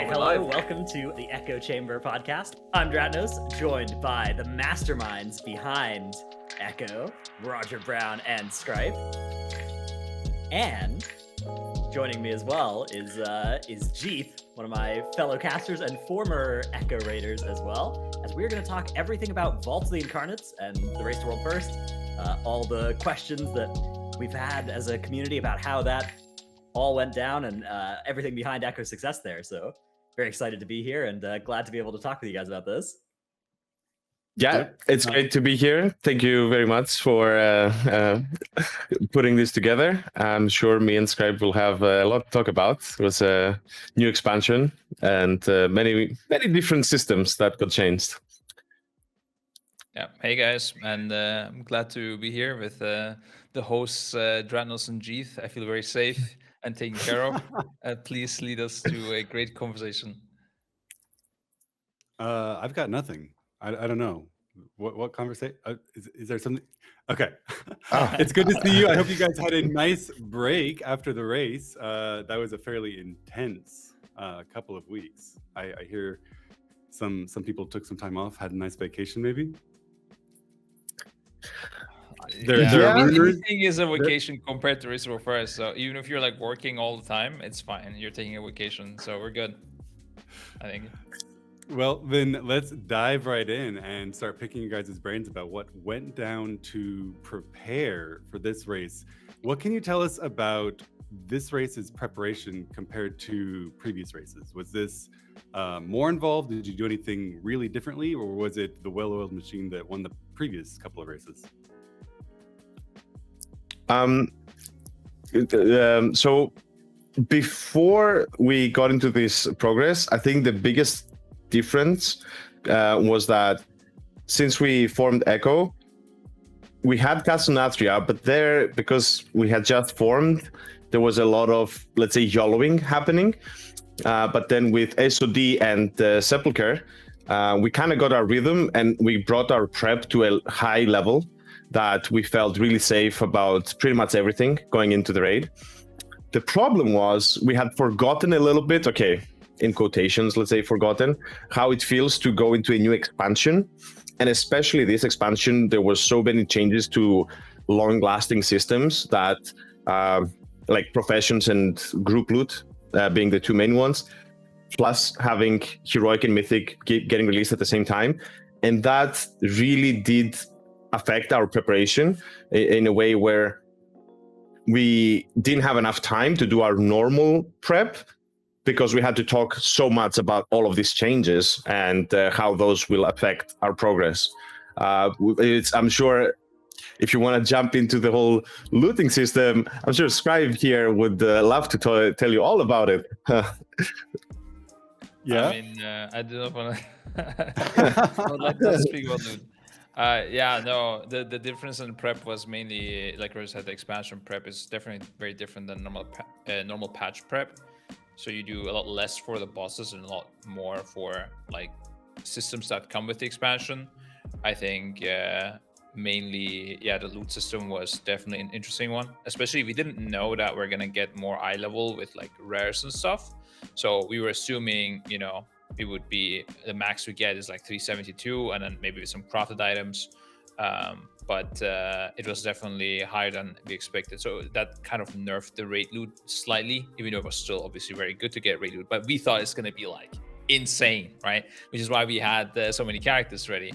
Hi, hello, welcome to the Echo Chamber podcast. I'm Dratnos, joined by the masterminds behind Echo, Rogerbrown and Scripe. And joining me as well is Jeath, one of my fellow casters and former Echo Raiders as well, as we're going to talk everything about Vault of the Incarnates and the Race to World First, all the questions that we've had as a community about how that all went down and everything behind Echo's success there. So very excited to be here and glad to be able to talk with you guys about this. Yeah, it's great to be here. Thank you very much for putting this together. I'm sure me and Scripe will have a lot to talk about. It was a new expansion and many different systems that got changed. Yeah, hey guys, and I'm glad to be here with the hosts Dratnos and Jeath. I feel very safe and taken care of. Please lead us to a great conversation. I've got nothing. I don't know. What conversation? Is there something? Okay. It's good to see you. I hope you guys had a nice break after the race. That was a fairly intense couple of weeks. I hear some people took some time off, had a nice vacation maybe. Everything is a vacation compared to Race to World First. So even if you're like working all the time, it's fine. You're taking a vacation, so we're good, I think. Well, then let's dive right in and start picking you guys' brains about what went down to prepare for this race. What can you tell us about this race's preparation compared to previous races? Was this more involved? Did you do anything really differently, or was it the well-oiled machine that won the previous couple of races? So before we got into this progress, I think the biggest difference was that since we formed Echo, we had Cenarth, but there, because we had just formed, there was a lot of, let's say, YOLOing happening. But then with SOD and Sepulchre, we kind of got our rhythm and we brought our prep to a high level that we felt really safe about pretty much everything going into the raid. The problem was we had forgotten a little bit, okay, in quotations, let's say forgotten, how it feels to go into a new expansion. And especially this expansion, there were so many changes to long-lasting systems that, like professions and group loot being the two main ones, plus having Heroic and Mythic getting released at the same time. And that really did affect our preparation in a way where we didn't have enough time to do our normal prep because we had to talk so much about all of these changes and how those will affect our progress. I'm sure if you want to jump into the whole looting system, I'm sure Scribe here would love to tell you all about it. Yeah. I mean, I do not want to let us speak about loot. The difference in prep was mainly, like Rose said, the expansion prep is definitely very different than normal patch prep. So you do a lot less for the bosses and a lot more for like systems that come with the expansion. I think mainly, the loot system was definitely an interesting one. Especially we didn't know that we're gonna get more eye level with like rares and stuff. So we were assuming, it would be the max we get is like 372, and then maybe with some crafted items. But it was definitely higher than we expected. So that kind of nerfed the raid loot slightly, even though it was still obviously very good to get raid loot. But we thought it's going to be like insane, right? Which is why we had so many characters ready.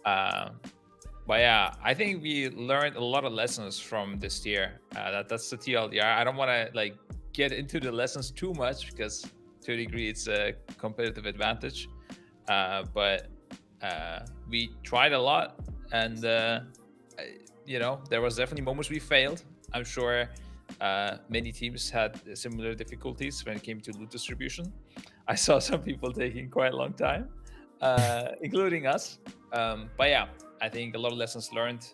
But yeah, I think we learned a lot of lessons from this tier. That's the TLDR. I don't want to like get into the lessons too much because to a degree it's a competitive advantage. But we tried a lot. And there was definitely moments we failed. I'm sure many teams had similar difficulties when it came to loot distribution. I saw some people taking quite a long time, including us. But yeah, I think a lot of lessons learned.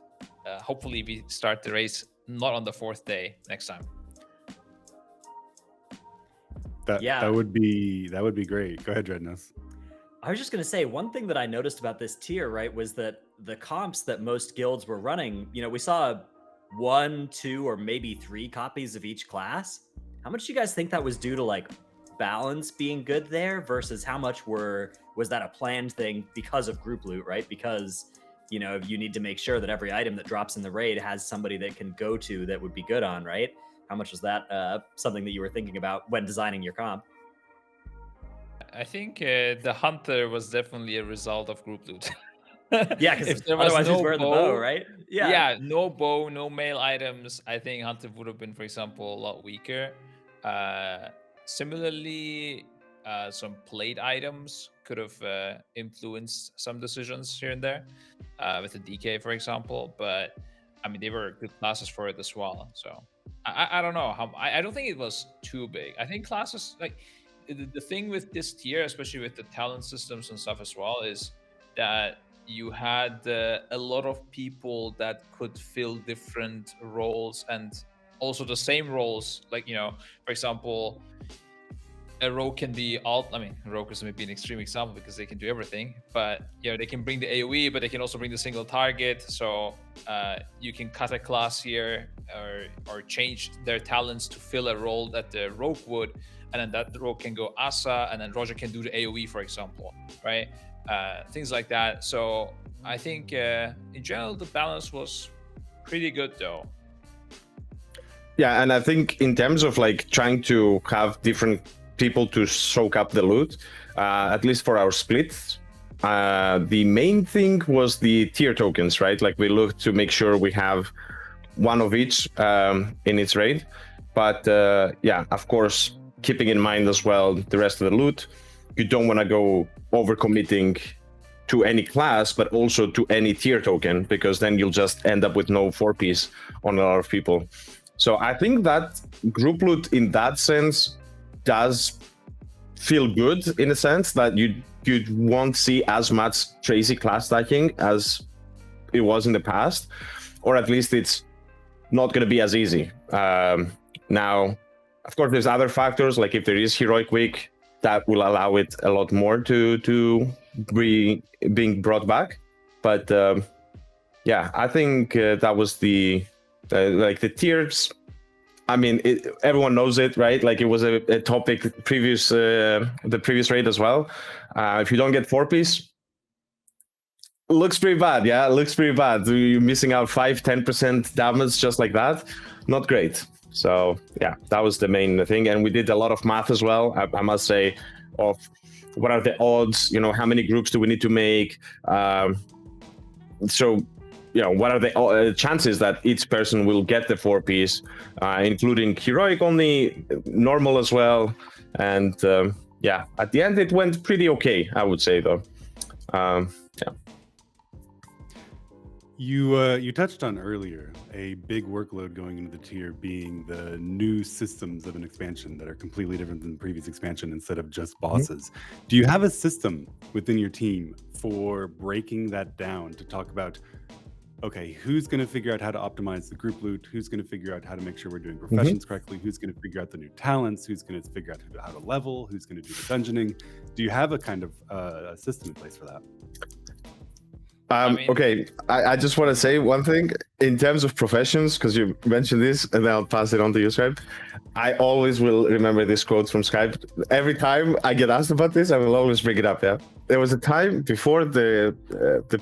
Hopefully we start the race not on the 4th day next time. That would be great. Go ahead, Dratnos. I was just going to say, one thing that I noticed about this tier, right, was that the comps that most guilds were running, we saw 1, 2, or maybe 3 copies of each class. How much do you guys think that was due to like balance being good there versus how much was that a planned thing because of group loot, right? Because you know, you need to make sure that every item that drops in the raid has somebody that can go to that would be good on, right? How much was that something that you were thinking about when designing your comp? I think the hunter was definitely a result of group loot. Yeah, because if there was otherwise no who's wearing the bow, right? Yeah, no bow, no mail items. I think hunter would have been, for example, a lot weaker. Similarly, some plate items could have influenced some decisions here and there, with the DK, for example. But I mean, they were good classes for it as well. So I don't know how. I don't think it was too big. I think classes like the thing with this tier, especially with the talent systems and stuff as well, is that you had a lot of people that could fill different roles and also the same roles. Like, you know, for example, a rogue can be rogue is maybe an extreme example because they can do everything, but you know, they can bring the AoE, but they can also bring the single target. So you can cut a class here or change their talents to fill a role that the rogue would, and then that rogue can go Asa, and then Roger can do the AoE, for example, right? Things like that. So I think in general the balance was pretty good though. Yeah, and I think in terms of like trying to have different people to soak up the loot, at least for our splits, the main thing was the tier tokens, right? Like we looked to make sure we have one of each in its raid, but yeah, of course, keeping in mind as well the rest of the loot. You don't want to go overcommitting to any class, but also to any tier token, because then you'll just end up with no 4-piece on a lot of people. So I think that group loot in that sense does feel good, in a sense that you won't see as much crazy class stacking as it was in the past, or at least it's not going to be as easy. Now, of course, there's other factors, like if there is heroic week, that will allow it a lot more to be being brought back. But yeah, I think that was the tiers. I mean, everyone knows it, right? Like it was a topic the previous raid as well. If you don't get 4-piece, looks pretty bad. Yeah, it looks pretty bad. You're missing out 5-10% damage just like that. Not great. So yeah, that was the main thing. And we did a lot of math as well, I must say, of what are the odds, you know, how many groups do we need to make? So, you know, what are the chances that each person will get the 4-piece, including heroic only, normal as well. And yeah, at the end, it went pretty okay, I would say, though. Yeah. You touched on earlier a big workload going into the tier being the new systems of an expansion that are completely different than the previous expansion instead of just bosses. Mm-hmm. Do you have a system within your team for breaking that down to talk about, okay, who's going to figure out how to optimize the group loot? Who's going to figure out how to make sure we're doing professions correctly? Who's going to figure out the new talents? Who's going to figure out how to level? Who's going to do the dungeoning? Do you have a kind of a system in place for that? Okay, I just want to say one thing in terms of professions, because you mentioned this, and then I'll pass it on to you, Scripe. I always will remember this quote from Scripe. Every time I get asked about this, I will always bring it up. Yeah, there was a time before the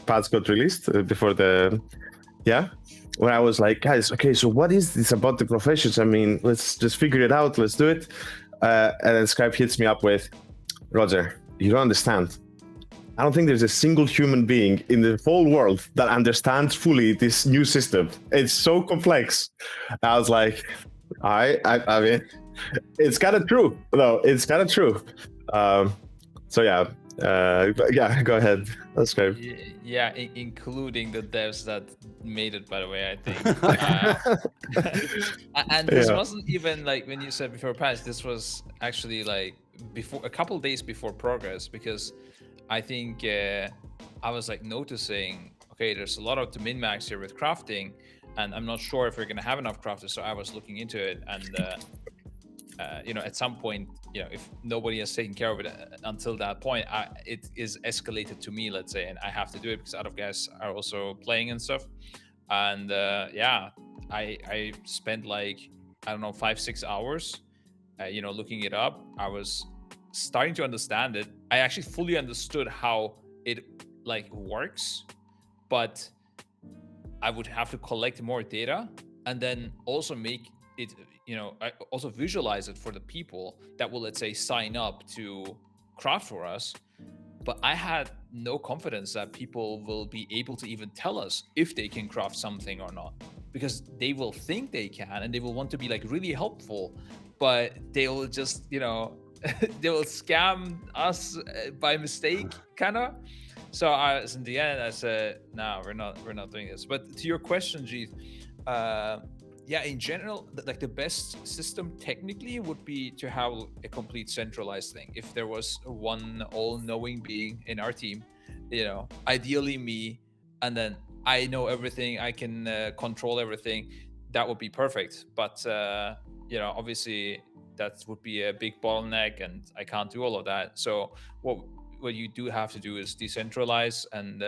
pads got released, when I was like, guys, okay, so what is this about the professions? I mean, let's just figure it out. Let's do it. And then Scripe hits me up with, Roger, you don't understand. I don't think there's a single human being in the whole world that understands fully this new system. It's so complex. I was like, I mean, it's kind of true, though. It's kind of true. So yeah, go ahead. That's great. Yeah, including the devs that made it, by the way, I think. And this wasn't even like when you said before patch. This was actually like before, a couple days before progress, because I think I was like noticing, okay, there's a lot of the min-max here with crafting, and I'm not sure if we're gonna have enough crafters. So I was looking into it, and you know, at some point, you know, if nobody has taken care of it until that point, it is escalated to me, let's say, and I have to do it because other guys are also playing and stuff. And yeah, I spent like, I don't know, 5-6 hours, you know, looking it up. I was starting to understand it, I actually fully understood how it like works, but I would have to collect more data and then also make it, I also visualize it for the people that will, let's say, sign up to craft for us. But I had no confidence that people will be able to even tell us if they can craft something or not, because they will think they can and they will want to be like really helpful, but they'll just, they will scam us by mistake, kind of. So in the end, I said, no, we're not doing this. But to your question, Jeath, yeah, in general, like the best system technically would be to have a complete centralized thing. If there was one all-knowing being in our team, ideally me, and then I know everything, I can control everything, that would be perfect. But obviously that would be a big bottleneck, and I can't do all of that. So what you do have to do is decentralize and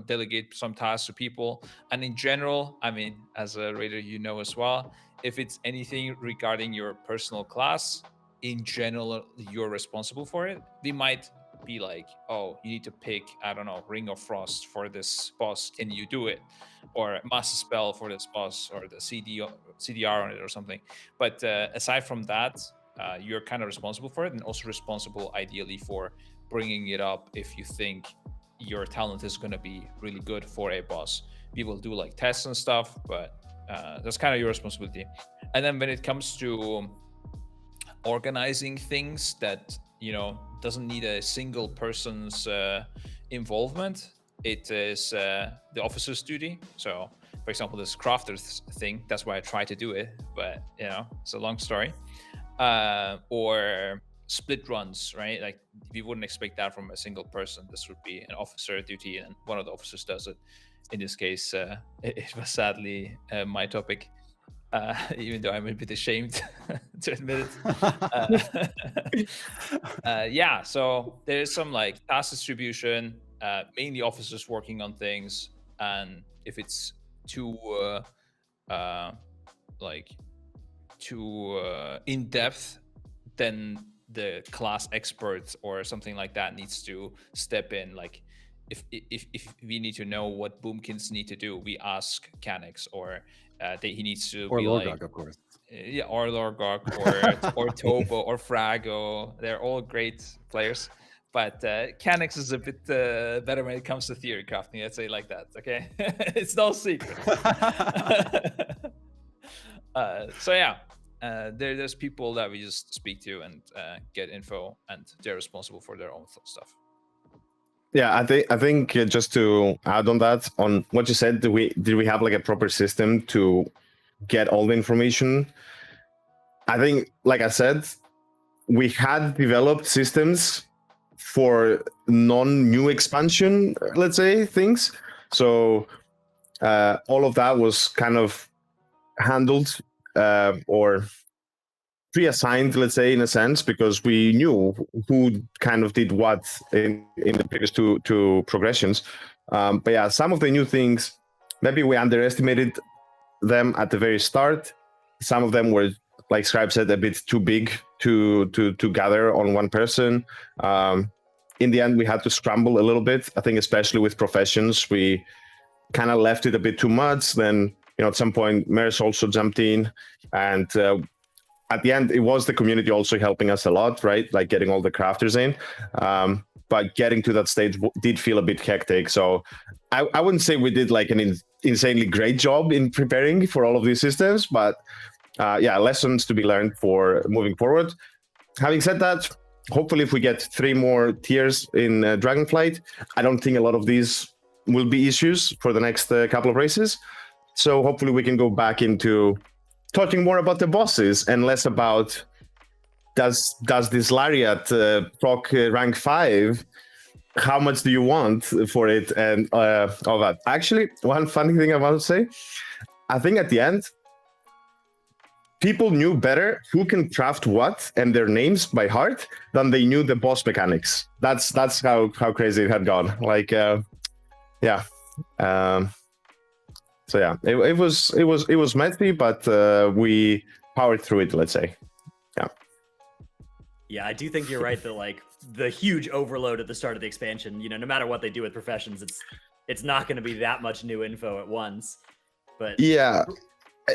delegate some tasks to people. And in general, I mean, as a raider, as well, if it's anything regarding your personal class, in general, you're responsible for it. We might be like, oh, you need to pick, I don't know, Ring of Frost for this boss. Can you do it? Or Master Spell for this boss, or the CDR on it or something. But aside from that, you're kind of responsible for it, and also responsible ideally for bringing it up if you think your talent is going to be really good for a boss. We will do like tests and stuff, but that's kind of your responsibility. And then when it comes to organizing things that doesn't need a single person's involvement, it is the officer's duty. So for example, this crafter thing, that's why I try to do it, but it's a long story. Or split runs, right? Like we wouldn't expect that from a single person. This would be an officer duty, and one of the officers does it. In this case, it was sadly my topic, even though I'm a bit ashamed to admit it. Yeah, so there's some like task distribution, mainly officers working on things, and if it's too in depth, then the class expert or something like that needs to step in. Like if we need to know what boomkins need to do, we ask Canix, or he needs to or be Lorgok, like, of course. Yeah, or Lorgok, or Tobo, or Frago. They're all great players, but Canix is a bit better when it comes to theory crafting. I'd say like that. Okay, it's no secret. So yeah. There's people that we just speak to and get info, and they're responsible for their own stuff. Yeah, I think just to add on that, on what you said, did we have like a proper system to get all the information? I think, like I said, we had developed systems for non-new expansion, let's say, things. So all of that was kind of handled or pre-assigned, let's say, in a sense, because we knew who kind of did what in the previous two progressions. But yeah, some of the new things, maybe we underestimated them at the very start. Some of them were, like Scripe said, a bit too big to gather on one person. In the end, we had to scramble a little bit. I think especially with professions, we kind of left it a bit too much. Then at some point, Mers also jumped in, and at the end, it was the community also helping us a lot, right? Like getting all the crafters in. But getting to that stage did feel a bit hectic. So I wouldn't say we did like an insanely great job in preparing for all of these systems, but yeah, lessons to be learned for moving forward. Having said that, hopefully if we get 3 more tiers in Dragonflight, I don't think a lot of these will be issues for the next couple of races. So hopefully we can go back into talking more about the bosses and less about does this Lariat proc rank 5? How much do you want for it and all that? Actually, one funny thing I want to say, I think at the end, people knew better who can craft what and their names by heart than they knew the boss mechanics. That's how crazy it had gone. Like, yeah. So yeah, it was messy, but we powered through it. Let's say, yeah. Yeah, I do think you're right that like the huge overload at the start of the expansion, no matter what they do with professions, it's not going to be that much new info at once. But Yeah.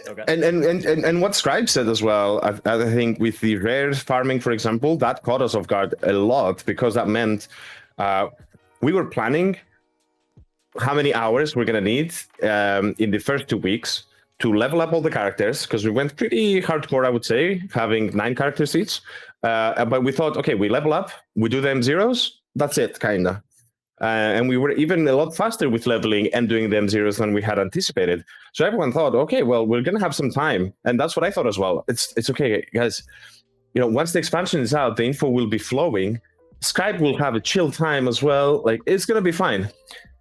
okay. And what Scribe said as well, I think with the rare farming, for example, that caught us off guard a lot, because that meant we were planning how many hours we're going to need in the first 2 weeks to level up all the characters, because we went pretty hardcore, I would say, having 9 characters each. But we thought, okay, we level up, we do them zeros, that's it, kind of. And we were even a lot faster with leveling and doing them zeros than we had anticipated. So everyone thought, okay, well, we're going to have some time. And that's what I thought as well. It's okay, guys. Once the expansion is out, the info will be flowing. Skype will have a chill time as well. Like, it's going to be fine.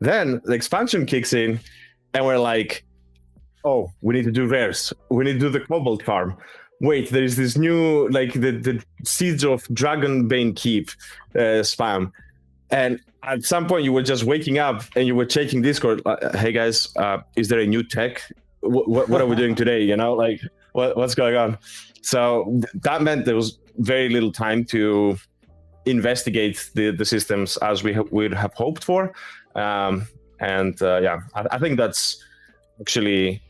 Then the expansion kicks in and we're like, oh, we need to do rares. We need to do the Cobalt farm. Wait, there's this new, like, the Siege of Dragonbane Keep spam. And at some point, you were just waking up and you were checking Discord. Hey guys, is there a new tech? What are we doing today? Like what's going on? So that meant there was very little time to investigate the systems as we would have hoped for. I think that's actually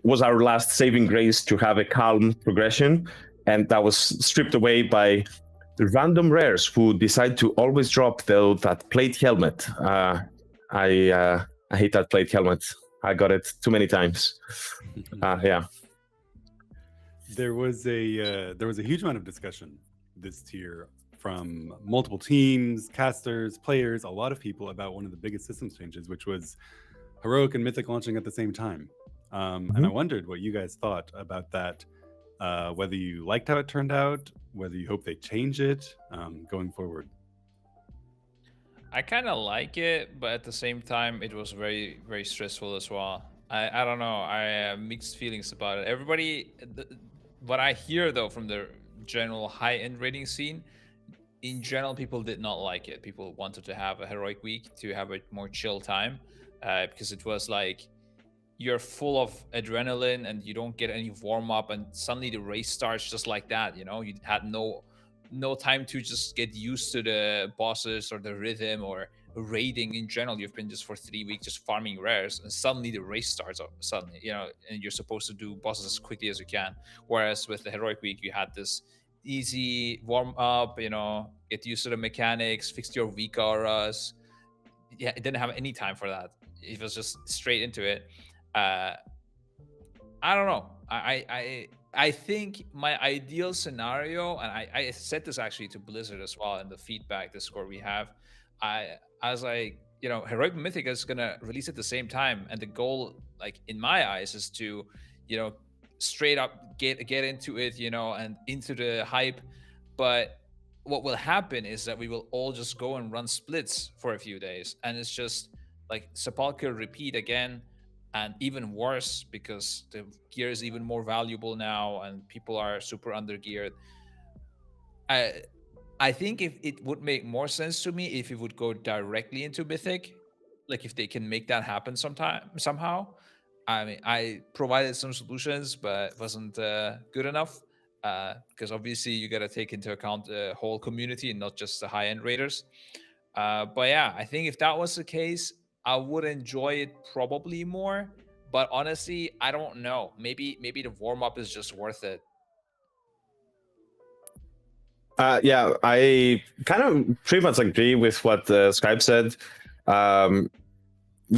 was our last saving grace, to have a calm progression, and that was stripped away by the random rares who decide to always drop that plate helmet. I hate that plate helmet. I got it too many times. Yeah. There was a huge amount of discussion this tier from multiple teams, casters, players, a lot of people about one of the biggest systems changes, which was Heroic and Mythic launching at the same time. And I wondered what you guys thought about that. Whether you liked how it turned out, whether you hope they change it going forward. I kind of like it, but at the same time, it was very, very stressful as well. I don't know. I have mixed feelings about it. Everybody, what I hear though from the general high-end rating scene, in general, people did not like it. People wanted to have a Heroic week to have a more chill time, because it was like, you're full of adrenaline and you don't get any warm up, and suddenly the race starts just like that. You had no time to just get used to the bosses or the rhythm or raiding in general. You've been just for 3 weeks just farming rares, and suddenly the race starts up suddenly, and you're supposed to do bosses as quickly as you can. Whereas with the Heroic week, you had this easy warm up, get used to the mechanics, fix your weak auras. Yeah, it didn't have any time for that. It was just straight into it. I don't know. I think my ideal scenario, and I said this actually to Blizzard as well in the feedback Discord we have. I was like, Heroic and Mythic is gonna release at the same time, and the goal, like in my eyes, is to, straight up get into it, and into the hype. But what will happen is that we will all just go and run splits for a few days, and it's just like Sepulchre repeat again. And even worse, because the gear is even more valuable now and people are super undergeared. I think if it would make more sense to me if it would go directly into Mythic, like if they can make that happen somehow. I mean, I provided some solutions, but wasn't good enough, because obviously you got to take into account the whole community and not just the high-end raiders. But yeah, I think if that was the case, I would enjoy it probably more, but honestly, I don't know. Maybe the warm-up is just worth it. Yeah, I kind of pretty much agree with what Skype said.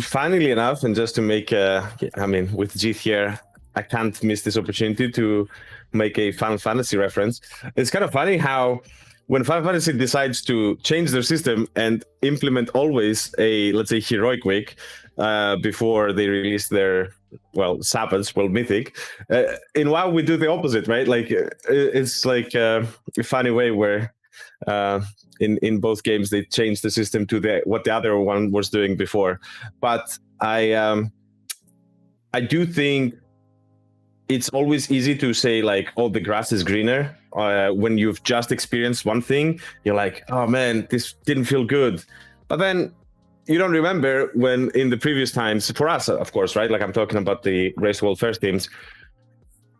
Funnily enough, and just to make, with Jeath here, I can't miss this opportunity to make a Final Fantasy reference. It's kind of funny how when Final Fantasy decides to change their system and implement always a, let's say, Heroic week before they release their, Sabbaths, Mythic, in WoW we do the opposite, right? Like, it's like a funny way where in both games they change the system to what the other one was doing before. But I do think it's always easy to say like, oh, the grass is greener. When you've just experienced one thing, you're like, oh man, this didn't feel good. But then you don't remember when in the previous times, for us, of course, right? Like I'm talking about the Race World First teams,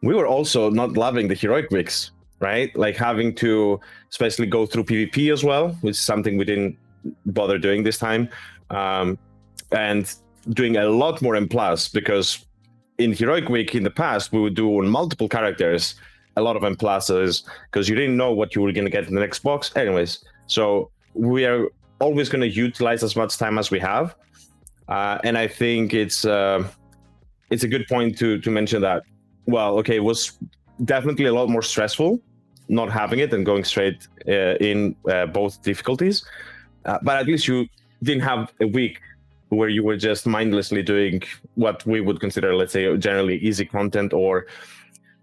we were also not loving the Heroic weeks. right? Like having to especially go through PvP as well, which is something we didn't bother doing this time, and doing a lot more M+, because in Heroic Week in the past, we would do on multiple characters a lot of M+, because you didn't know what you were going to get in the next box. Anyways, so we are always going to utilize as much time as we have. And I think it's a good point to mention that, well, okay, it was definitely a lot more stressful not having it and going straight in both difficulties. But at least you didn't have a week where you were just mindlessly doing what we would consider, let's say, generally easy content or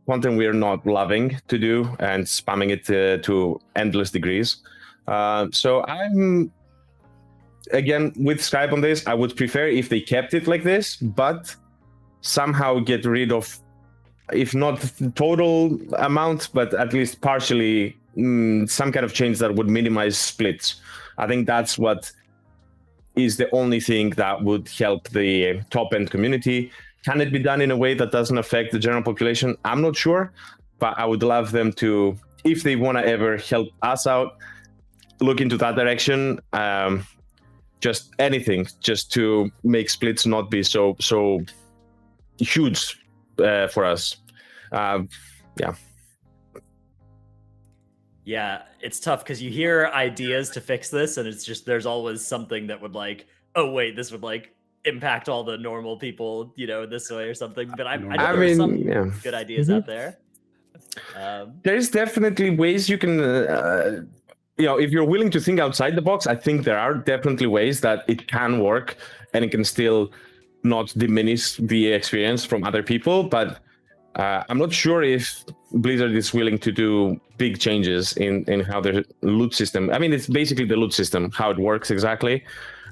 content we're not loving to do and spamming it to endless degrees. So I'm, again, with Scripe on this, I would prefer if they kept it like this, but somehow get rid of, if not the total amount, but at least partially some kind of change that would minimize splits. I think that's what is the only thing that would help the top end community. Can it be done in a way that doesn't affect the general population? I'm not sure, but I would love them to, if they want to ever help us out, look into that direction. Just anything, just to make splits not be so huge for us. Yeah, it's tough because you hear ideas to fix this, and it's just there's always something that would like, oh wait, this would like impact all the normal people, this way or something. But I know there's some good ideas out there. There's definitely ways you can, if you're willing to think outside the box, I think there are definitely ways that it can work and it can still not diminish the experience from other people. But I'm not sure if Blizzard is willing to do big changes in how their loot system. I mean, it's basically the loot system, how it works exactly.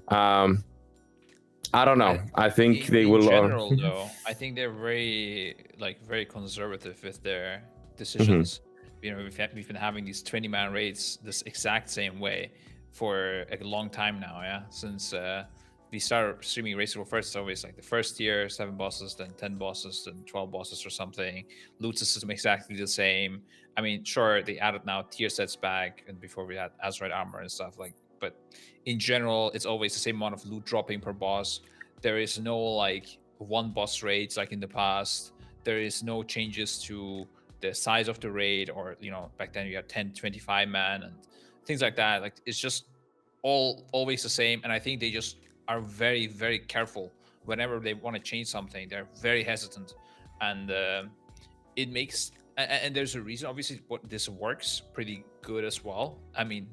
I don't know. I think they will. In general, though, I think they're very conservative with their decisions. We've been having these 20-man raids this exact same way for a long time now. Yeah, since we started streaming Race War first, it's always like the first year 7 bosses, then 10 bosses, then 12 bosses or something. Loot system exactly the same. I mean, sure, they added now tier sets back, and before we had Azerite armor and stuff like. But in general, it's always the same amount of loot dropping per boss. There is no like one boss raids like in the past. There is no changes to the size of the raid, or back then you had 10, 25 man and things like that. Like it's just always the same. And I think they just are very, very careful whenever they want to change something. They're very hesitant, and it makes, and there's a reason. Obviously, what this works pretty good as well. I mean,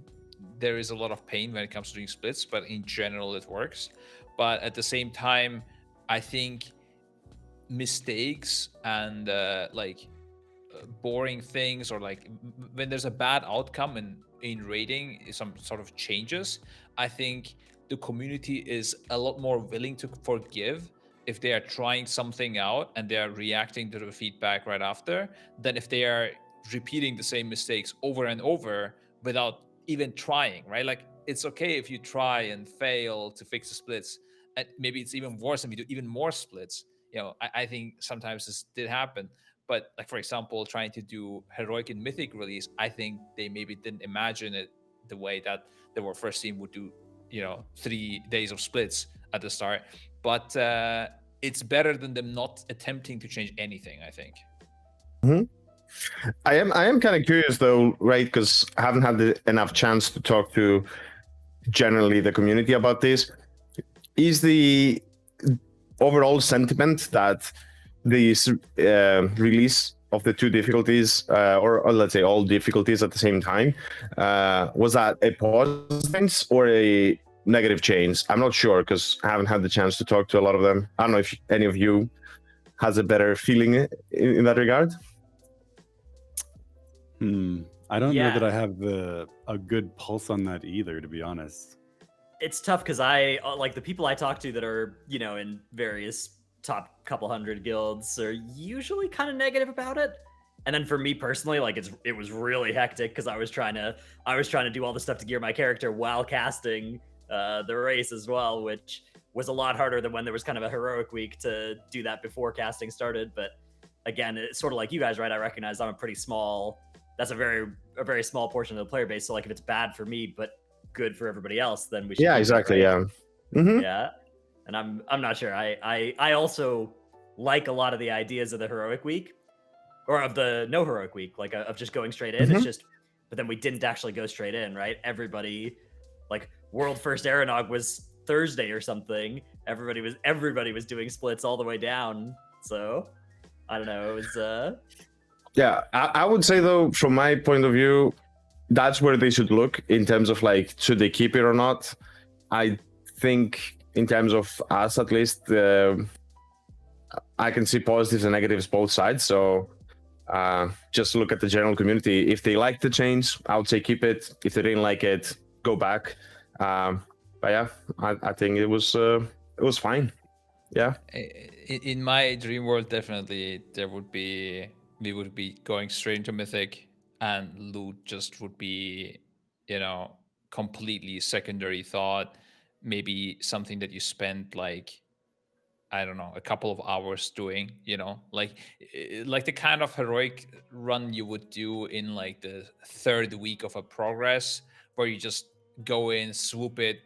there is a lot of pain when it comes to doing splits, but in general it works. But at the same time, I think mistakes and boring things, or like when there's a bad outcome in raiding, some sort of changes, I think the community is a lot more willing to forgive if they are trying something out and they are reacting to the feedback right after, than if they are repeating the same mistakes over and over without even trying, right? Like it's okay if you try and fail to fix the splits, and maybe it's even worse if you do even more splits. I think sometimes this did happen, but like, for example, trying to do Heroic and Mythic release, I think they maybe didn't imagine it the way that the first team would do 3 days of splits at the start. But it's better than them not attempting to change anything, I think. I am kind of curious though, right? Because I haven't had enough chance to talk to generally the community about this. Is the overall sentiment that this release of the 2 difficulties, or let's say all difficulties at the same time, was that a positive or a negative change? I'm not sure because I haven't had the chance to talk to a lot of them. I don't know if any of you has a better feeling in that regard. I don't know that I have a good pulse on that either, to be honest. It's tough because I like the people I talk to that are in various top couple hundred guilds are usually kind of negative about it. And then for me personally, like it was really hectic because I was trying to do all the stuff to gear my character while casting the race as well, which was a lot harder than when there was kind of a heroic week to do that before casting started. But again, it's sort of like you guys, right? I recognize I'm a pretty small that's a very small portion of the player base. So like if it's bad for me but good for everybody else, then we should. Yeah, keep it, exactly. right? Yeah. Mm-hmm. Yeah, and I'm not sure. I also like a lot of the ideas of the heroic week, or of the no heroic week, like of just going straight in. It's just, but then we didn't actually go straight in, right? Everybody, like world first Aeronog was Thursday or something. Everybody was doing splits all the way down. So I don't know. It was Yeah, I would say though, from my point of view, that's where they should look in terms of like, should they keep it or not? I think in terms of us, at least, I can see positives and negatives both sides. So just look at the general community. If they like the change, I would say keep it. If they didn't like it, go back. But yeah, I think it was fine. Yeah. In my dream world, definitely we would be going straight into Mythic, and loot just would be, completely secondary thought. Maybe something that you spend like, I don't know, a couple of hours doing, like the kind of heroic run you would do in like the third week of a progress, where you just go in, swoop it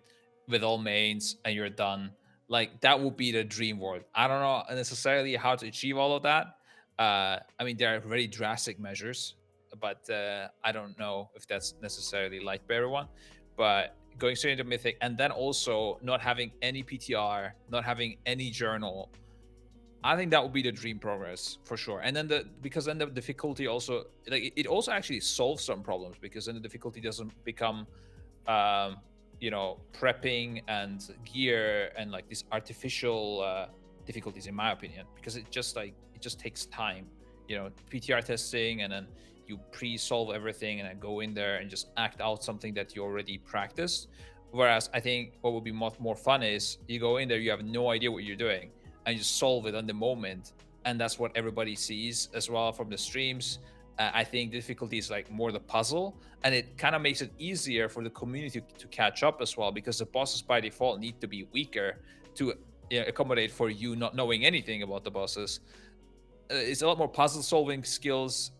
with all mains, and you're done. Like that would be the dream world. I don't know necessarily how to achieve all of that. I mean, there are very drastic measures, but I don't know if that's necessarily like for everyone. But going straight into Mythic, and then also not having any PTR, not having any journal, I think that would be the dream progress for sure. And then because then the difficulty also, like it also actually solves some problems, because then the difficulty doesn't become prepping and gear and like these artificial difficulties, in my opinion, because it just takes time, PTR testing, and then you pre-solve everything and then go in there and just act out something that you already practiced. Whereas I think what would be much more fun is you go in there, you have no idea what you're doing, and you solve it on the moment, and that's what everybody sees as well from the streams. I think difficulty is like more the puzzle, and it kind of makes it easier for the community to catch up as well, because the bosses by default need to be weaker to accommodate for you not knowing anything about the bosses. It's a lot more puzzle solving skills,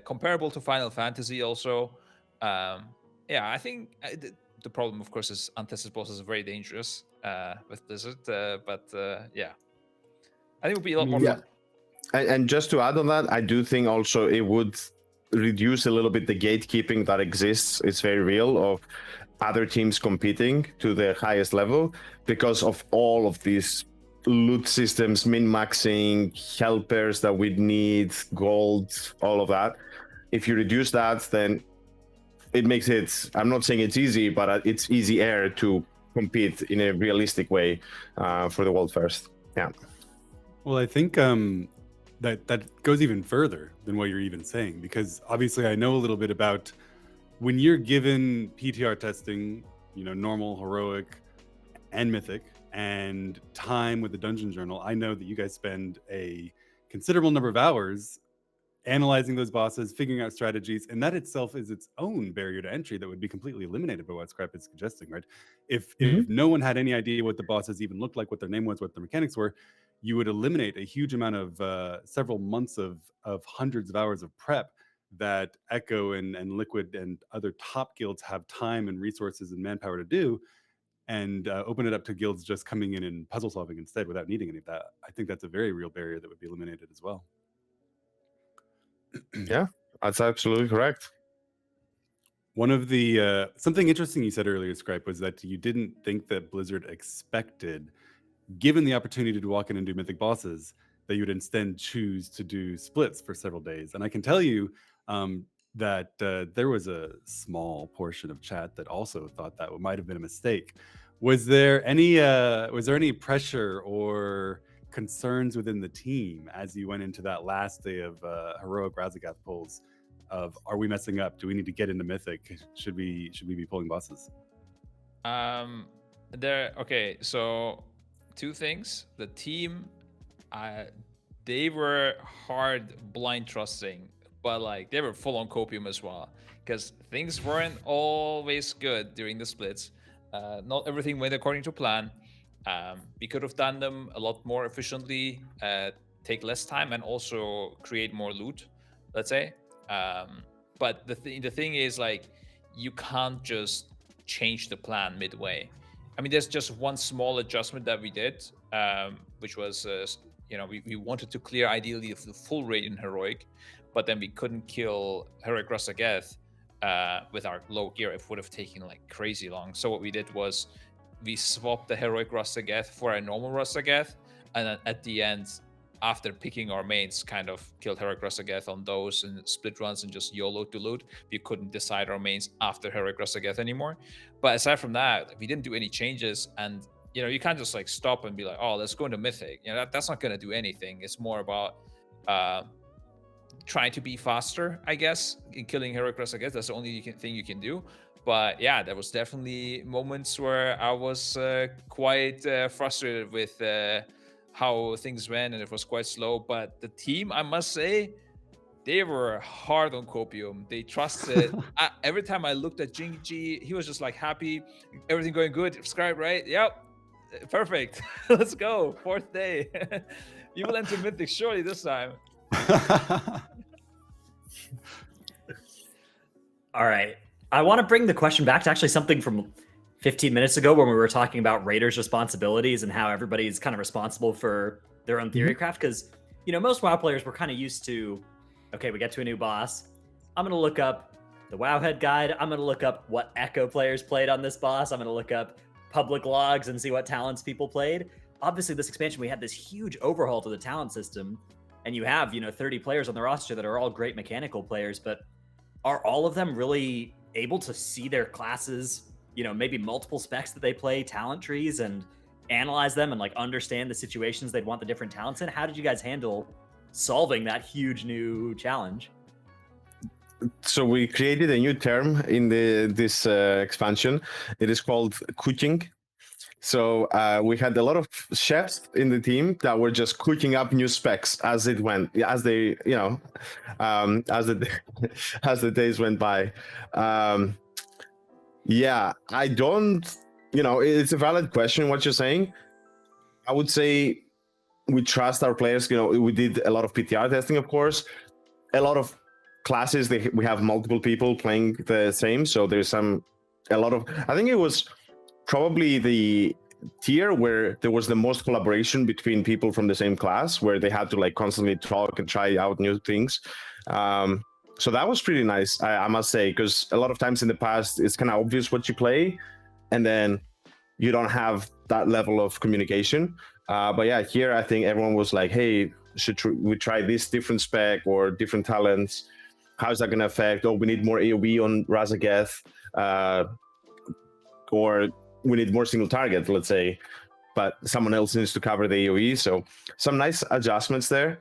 comparable to Final Fantasy also. I think the problem, of course, is untested bosses are very dangerous with Blizzard, but yeah, I think it would be a lot more fun. And just to add on that, I do think also it would reduce a little bit the gatekeeping that exists. It's very real, of other teams competing to the highest level because of all of these loot systems, min-maxing, helpers that we need, gold, all of that. If you reduce that, then it makes it, I'm not saying it's easy, but it's easier to compete in a realistic way for the world first. Yeah. Well, I think that goes even further than what you're even saying, because obviously I know a little bit about when you're given PTR testing, normal, heroic, and mythic, and time with the dungeon journal. I know that you guys spend a considerable number of hours analyzing those bosses, figuring out strategies, and that itself is its own barrier to entry that would be completely eliminated by what Scripe is suggesting, right? If no one had any idea what the bosses even looked like, what their name was, what their mechanics were, you would eliminate a huge amount of several months of hundreds of hours of prep that Echo and Liquid and other top guilds have time and resources and manpower to do, and open it up to guilds just coming in and puzzle solving instead without needing any of that. I think that's a very real barrier that would be eliminated as well. Yeah, that's absolutely correct. One of the something interesting you said earlier, Scripe, was that you didn't think that Blizzard expected, given the opportunity to walk in and do mythic bosses, that you would instead choose to do splits for several days. And I can tell you that there was a small portion of chat that also thought that might have been a mistake. Was there any pressure or concerns within the team as you went into that last day of heroic Razagath pulls of, are we messing up? Do we need to get into mythic? Should we be pulling bosses? Okay, so two things. The team, they were hard blind trusting, but like they were full on copium as well, because things weren't always good during the splits. Not everything went according to plan. We could have done them a lot more efficiently, take less time, and also create more loot, let's say. But the thing is, like, you can't just change the plan midway. I mean, there's just one small adjustment that we did, which was, we wanted to clear ideally the full raid in Heroic, but then we couldn't kill Heroic Razagath with our low gear. It would have taken like crazy long. So what we did was we swapped the Heroic Razagath for a normal Razagath, and then at the end, after picking our mains, kind of killed Heroic Razagath on those and split runs and just YOLO to loot. We couldn't decide our mains after Heroic Razagath anymore. But aside from that, we didn't do any changes, and you can't just like stop and be like, oh, let's go into Mythic. That's not going to do anything. It's more about trying to be faster, I guess, in killing Heroic Razagath. That's the only thing you can do. But yeah, there was definitely moments where I was quite frustrated with how things went, and it was quite slow. But the team, I must say, they were hard on Copium. They trusted. Every time I looked at Jingy, he was just like happy, everything going good. Scribe, right? Yep, perfect. Let's go. 4th day. You will enter Mythic surely this time. All right. I want to bring the question back to actually something from 15 minutes ago when we were talking about raiders' responsibilities and how everybody's kind of responsible for their own theory craft. Because, most WoW players were kind of used to, okay, we get to a new boss. I'm going to look up the Wowhead guide. I'm going to look up what Echo players played on this boss. I'm going to look up public logs and see what talents people played. Obviously, this expansion, we had this huge overhaul to the talent system. And you have, 30 players on the roster that are all great mechanical players. But are all of them really able to see their classes, maybe multiple specs that they play, talent trees, and analyze them and like understand the situations they'd want the different talents in? How did you guys handle solving that huge new challenge? So we created a new term in this expansion. It is called cooking. So we had a lot of chefs in the team that were just cooking up new specs as it went, as they, as the days went by. Yeah, I don't, it's a valid question what you're saying. I would say we trust our players. We did a lot of PTR testing, of course. A lot of classes, we have multiple people playing the same. So there's I think it was probably the tier where there was the most collaboration between people from the same class, where they had to like constantly talk and try out new things. So that was pretty nice, I must say, because a lot of times in the past, it's kind of obvious what you play, and then you don't have that level of communication. But yeah, here I think everyone was like, hey, should we try this different spec or different talents? How's that going to affect? Oh, we need more AoE on Razagath, or we need more single target, let's say, but someone else needs to cover the AoE. So some nice adjustments there.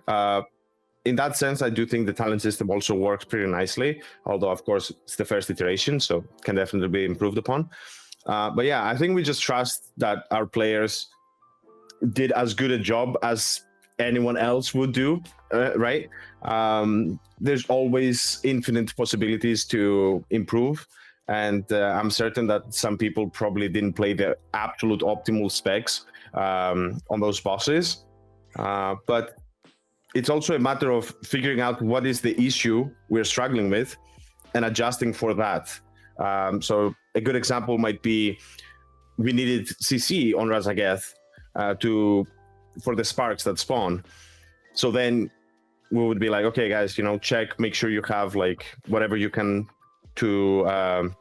In that sense, I do think the talent system also works pretty nicely, although of course it's the first iteration, so can definitely be improved upon. But yeah, I think we just trust that our players did as good a job as anyone else would do, right? There's always infinite possibilities to improve. And I'm certain that some people probably didn't play the absolute optimal specs on those bosses. But it's also a matter of figuring out what is the issue we're struggling with and adjusting for that. So a good example might be we needed CC on Razagath for the sparks that spawn. So then we would be like, okay, guys, check, make sure you have like whatever you can to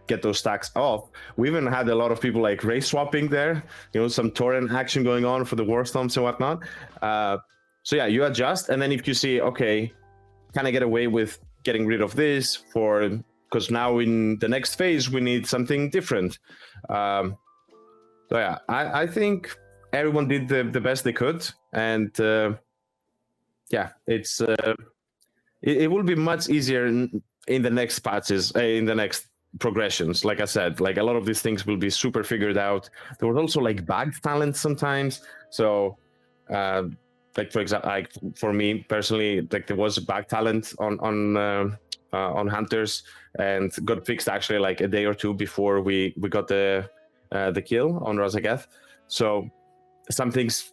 get those stacks off. We even had a lot of people like race swapping there, some torrent action going on for the war storms and whatnot. So yeah, you adjust, and then if you see, okay, can I get away with getting rid of this because now in the next phase we need something different. So yeah, I think everyone did the best they could, and yeah, it will be much easier in the next patches, in the next progressions. Like I said, like a lot of these things will be super figured out. There was also like bagged talent sometimes. So like for example, like for me personally, like there was a bag talent on hunters, and got fixed actually like a day or two before we got the kill on Razagath. So some things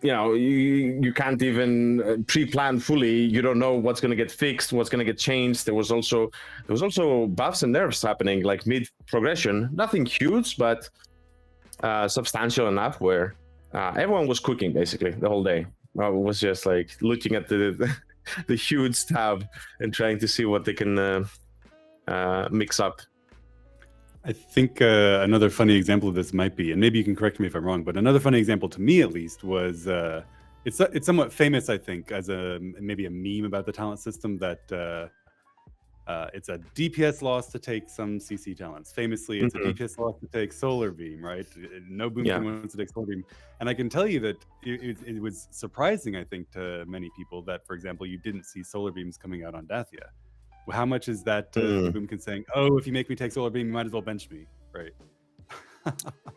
you can't even pre-plan fully. You don't know what's going to get fixed, what's going to get changed. There was also buffs and nerfs happening like mid progression. Nothing huge, but substantial enough where everyone was cooking basically the whole day. I was just like looking at the the huge tab and trying to see what they can mix up. I think another funny example of this might be, and maybe you can correct me if I'm wrong, but another funny example to me at least was it's somewhat famous, I think, as maybe a meme about the talent system that it's a DPS loss to take some CC talents. Famously, it's a DPS loss to take Solar Beam, right? No Boomkin wants to take Solar Beam. And I can tell you that it was surprising, I think, to many people that, for example, you didn't see Solar Beams coming out on Dathia. How much is that Boomkin saying, oh, if you make me take Solar Beam, you might as well bench me, right?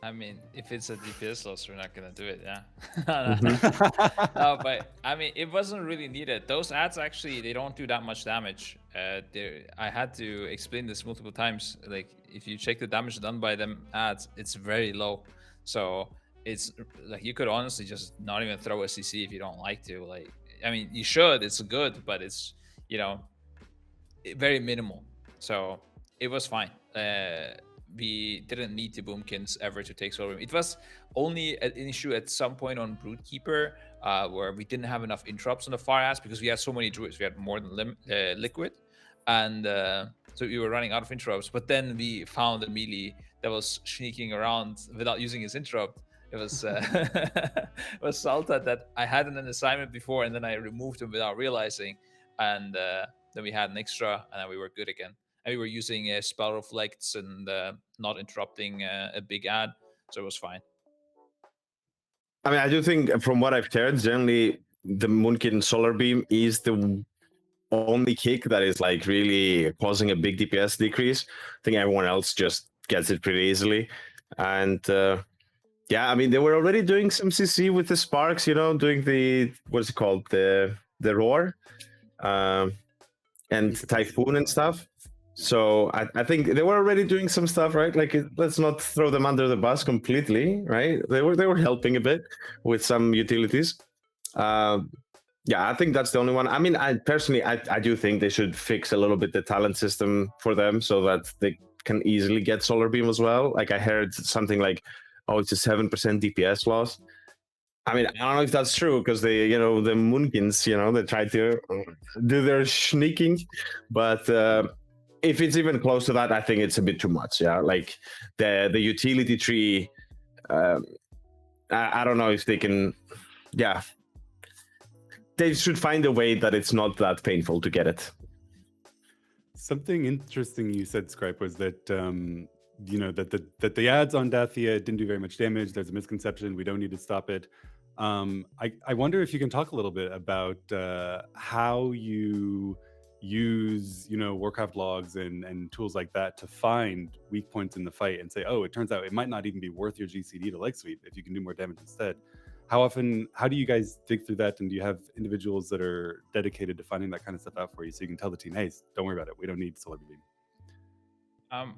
I mean, if it's a DPS loss, we're not gonna do it, yeah. Mm-hmm. No, but I mean, it wasn't really needed. Those ads actually, they don't do that much damage. I had to explain this multiple times. Like, if you check the damage done by them ads, it's very low. So it's like you could honestly just not even throw a CC if you don't like to. Like, I mean, you should. It's good, but it's very minimal. So it was fine. We didn't need the Boomkins ever to take Solar Beam. It was only an issue at some point on Broodkeeper where we didn't have enough interrupts on the far ass because we had so many druids. We had more than liquid. And so we were running out of interrupts. But then we found a melee that was sneaking around without using his interrupt. It was it was Salta that I had in an assignment before, and then I removed him without realizing. And then we had an extra, and then we were good again. And we were using spell reflects and not interrupting a big ad, so it was fine. I mean, I do think from what I've heard, generally the Moonkin Solar Beam is the only kick that is like really causing a big DPS decrease. I think everyone else just gets it pretty easily. And yeah, I mean, they were already doing some CC with the sparks, doing the, what's it called? The roar and typhoon and stuff. So I think they were already doing some stuff, right? Like, let's not throw them under the bus completely, right? They were helping a bit with some utilities. Yeah, I think that's the only one. I mean, I personally do think they should fix a little bit the talent system for them so that they can easily get Solar Beam as well. Like, I heard something like, oh, it's a 7% DPS loss. I mean, I don't know if that's true because they, the Moonkins, they try to do their sneaking, but if it's even close to that, I think it's a bit too much. Yeah, like the utility tree. I don't know if they can. Yeah, they should find a way that it's not that painful to get it. Something interesting you said, Scripe, was that that the ads on Dathia didn't do very much damage. There's a misconception. We don't need to stop it. I wonder if you can talk a little bit about how you use Warcraft logs and tools like that to find weak points in the fight and say, oh, it turns out it might not even be worth your GCD to leg sweep if you can do more damage instead. How do you guys dig through that, and do you have individuals that are dedicated to finding that kind of stuff out for you so you can tell the team, hey, don't worry about it, we don't need Solar Beam?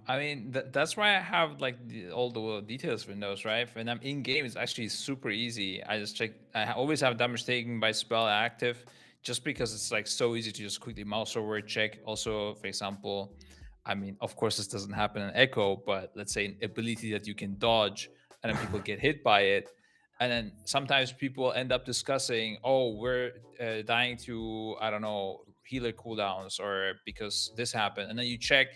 I mean, that's why I have like all the details windows, right? When I'm in game, it's actually super easy. I just check. I always have damage taken by spell active, just because it's like so easy to just quickly mouse over, check. Also, for example, I mean, of course, this doesn't happen in Echo, but let's say an ability that you can dodge, and then people get hit by it, and then sometimes people end up discussing, oh, we're dying to, I don't know, healer cooldowns, or because this happened, and then you check.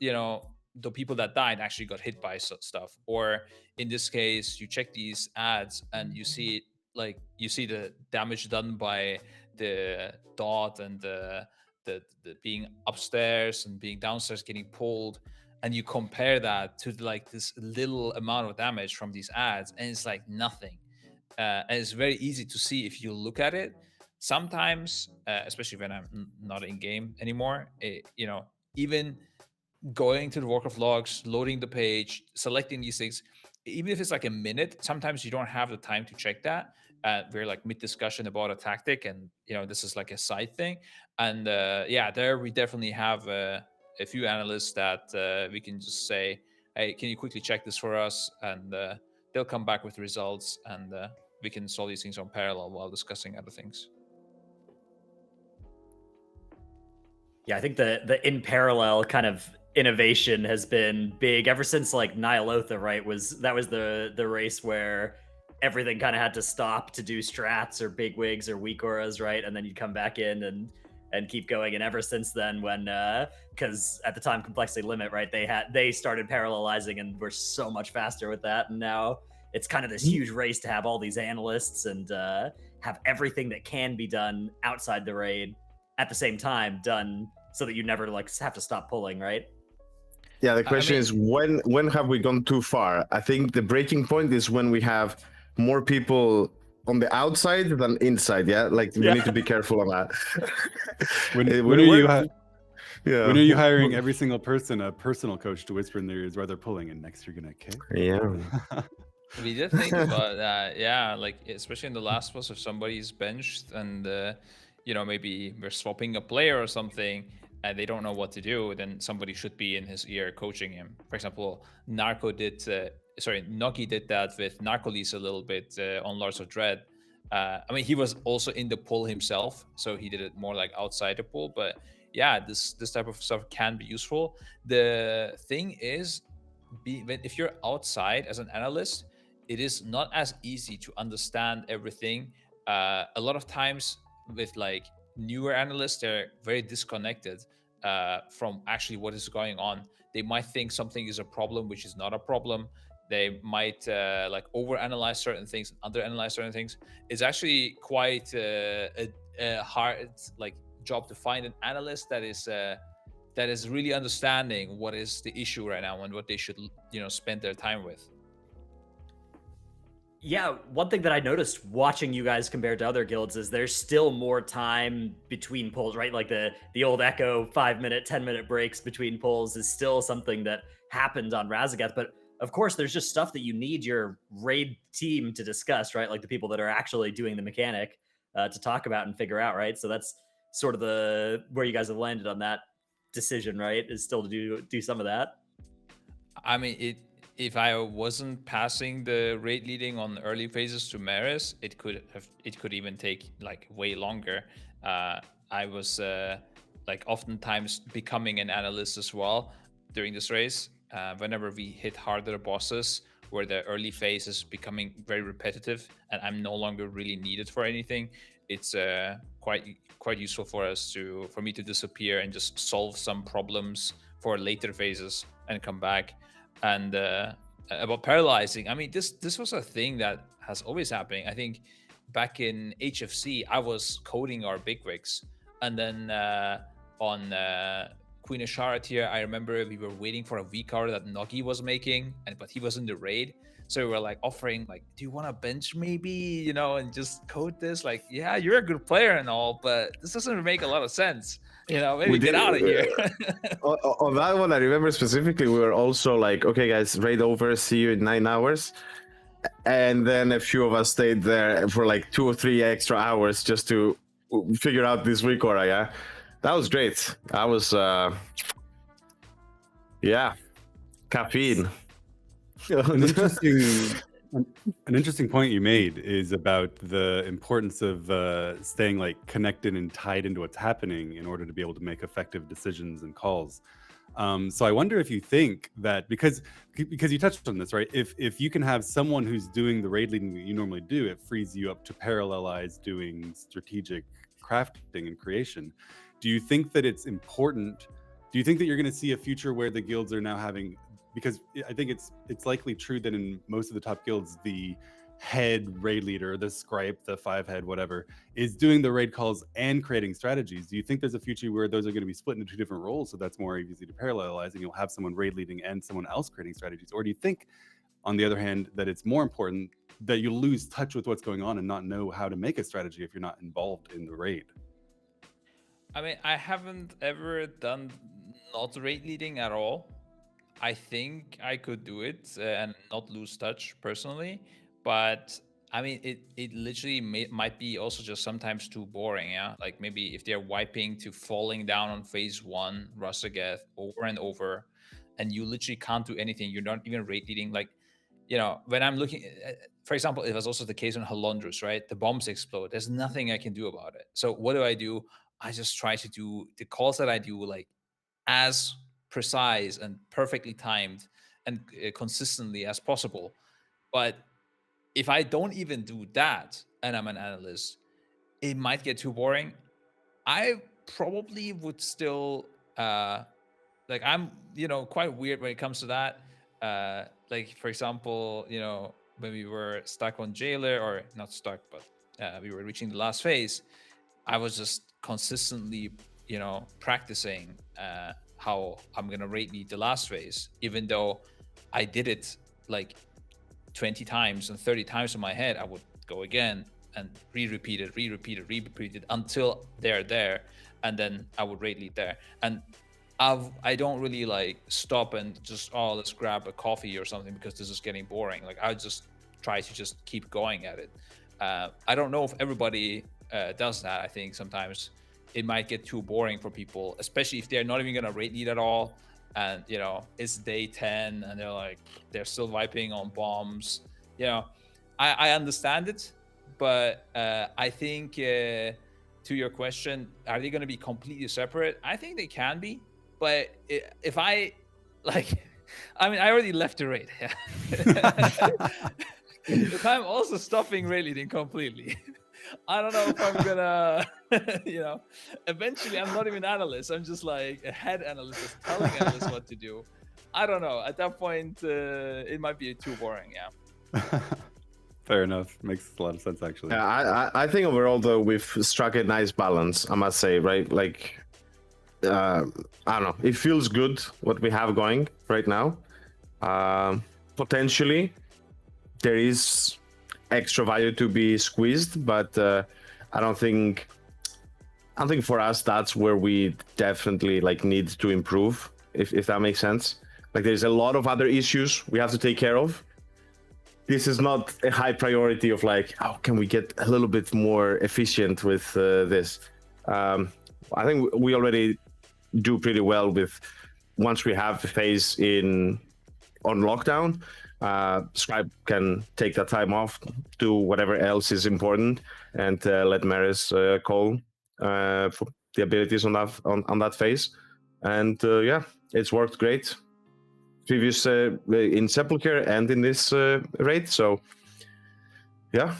The people that died actually got hit by stuff, or in this case, you check these ads and you see the damage done by the dot and the being upstairs and being downstairs getting pulled, and you compare that to like this little amount of damage from these ads, and it's like nothing. And it's very easy to see if you look at it. Sometimes, especially when I'm not in game anymore, even going to the Warcraft logs, loading the page, selecting these things, even if it's like a minute, sometimes you don't have the time to check that. We're like mid-discussion about a tactic, and this is like a side thing. And there we definitely have a few analysts that we can just say, hey, can you quickly check this for us? And they'll come back with results, and we can solve these things on parallel while discussing other things. Yeah, I think the in parallel kind of innovation has been big ever since like Nyalotha, right? That was the race where everything kind of had to stop to do strats or big wigs or weak auras, right? And then you'd come back in and keep going. And ever since then, when because at the time complexity limit, right? They started parallelizing and were so much faster with that. And now it's kind of this huge race to have all these analysts and have everything that can be done outside the raid at the same time done so that you never like have to stop pulling, right? Yeah, the question is when have we gone too far? I think the breaking point is when we have more people on the outside than inside. Yeah, like we need to be careful on that. When are you hiring every single person a personal coach to whisper in their ears while they're pulling, and next you're gonna kick? Yeah. We did think about that, yeah, like especially in the last boss, if somebody's benched and maybe we're swapping a player or something and they don't know what to do, then somebody should be in his ear coaching him. For example, Nogi did that with Narcolis a little bit on Lords of Dread. He was also in the pool himself, so he did it more like outside the pool. But yeah, this type of stuff can be useful. The thing is, if you're outside as an analyst, it is not as easy to understand everything. A lot of times with like newer analysts, they're very disconnected from actually what is going on. They might think something is a problem, which is not a problem. They might like overanalyze certain things, underanalyze certain things. It's actually quite a hard like job to find an analyst that is really understanding what is the issue right now and what they should spend their time with. Yeah, one thing that I noticed watching you guys compared to other guilds is there's still more time between pulls, right? Like the old Echo 5-minute, 10-minute breaks between pulls is still something that happened on Razagath. But of course, there's just stuff that you need your raid team to discuss, right? Like the people that are actually doing the mechanic to talk about and figure out, right? So that's sort of where you guys have landed on that decision, right? Is still to do some of that. If I wasn't passing the raid leading on early phases to Maris, it could even take like way longer. I was like oftentimes becoming an analyst as well during this race. Whenever we hit harder bosses where the early phase is becoming very repetitive and I'm no longer really needed for anything, it's quite useful for me to disappear and just solve some problems for later phases and come back. And about paralyzing, this was a thing that has always happened. I think back in HFC, I was coding our bigwigs, and then on Queen Ashara tier, I remember we were waiting for a V card that Nogi was making, but he was in the raid. So we were like offering, like, do you want to bench maybe, and just code this? Like, yeah, you're a good player and all, but this doesn't make a lot of sense. Maybe get out of here. On that one, I remember specifically, we were also like, okay, guys, raid over, see you in 9 hours. And then a few of us stayed there for like 2 or 3 extra hours just to figure out this record. Yeah, that was great. That was, caffeine. An interesting point you made is about the importance of staying like connected and tied into what's happening in order to be able to make effective decisions and calls. So I wonder if you think that because you touched on this, right? If you can have someone who's doing the raid leading that you normally do, it frees you up to parallelize doing strategic crafting and creation. Do you think that it's important? Do you think that you're going to see a future where the guilds are now having? Because I think it's likely true that in most of the top guilds, the head raid leader, the scripe, the 5-head, whatever, is doing the raid calls and creating strategies. Do you think there's a future where those are going to be split into 2 different roles, so that's more easy to parallelize, and you'll have someone raid leading and someone else creating strategies? Or do you think, on the other hand, that it's more important that you lose touch with what's going on and not know how to make a strategy if you're not involved in the raid? I haven't ever done not raid leading at all. I think I could do it and not lose touch personally, but it literally might be also just sometimes too boring. Yeah, like maybe if they're wiping to falling down on phase 1 Razagath over and over, and you literally can't do anything. You're not even raid leading. Like when I'm looking, for example, it was also the case on Halondrus, right? The bombs explode. There's nothing I can do about it. So what do? I just try to do the calls that I do like as precise and perfectly timed and consistently as possible. But if I don't even do that and I'm an analyst, it might get too boring. I probably would still I'm quite weird when it comes to that. Like for example, when we were stuck on Jailer, or not stuck, but we were reaching the last phase, I was just consistently practicing how I'm gonna rate lead the last phase, even though I did it like 20 times and 30 times in my head. I would go again and repeat it until they're there, and then I would rate lead there. And I don't really like stop and just let's grab a coffee or something because this is getting boring. Like I just try to just keep going at it. I don't know if everybody does that. I think sometimes it might get too boring for people, especially if they're not even gonna rate lead at all, and it's day 10 and they're still wiping on bombs. I understand it, but I think to your question, are they going to be completely separate? I think they can be, but if I already left the raid. If I'm also stopping raid leading completely, I don't know if I'm gonna, eventually I'm not even analyst. I'm just like a head analyst just telling analysts what to do. I don't know. At that point, it might be too boring. Yeah. Fair enough. Makes a lot of sense, actually. Yeah, I think overall though we've struck a nice balance, I must say, right? Like, I don't know. It feels good what we have going right now. Potentially, there is extra value to be squeezed, but I don't think for us that's where we definitely need to improve, if that makes sense. Like there's a lot of other issues we have to take care of. This is not a high priority of how can we get a little bit more efficient with this. I think we already do pretty well with once we have the phase on lockdown. Scripe can take that time off, do whatever else is important, and let Maris call for the abilities on that phase. And it's worked great. Previous in Sepulchre and in this raid, so yeah,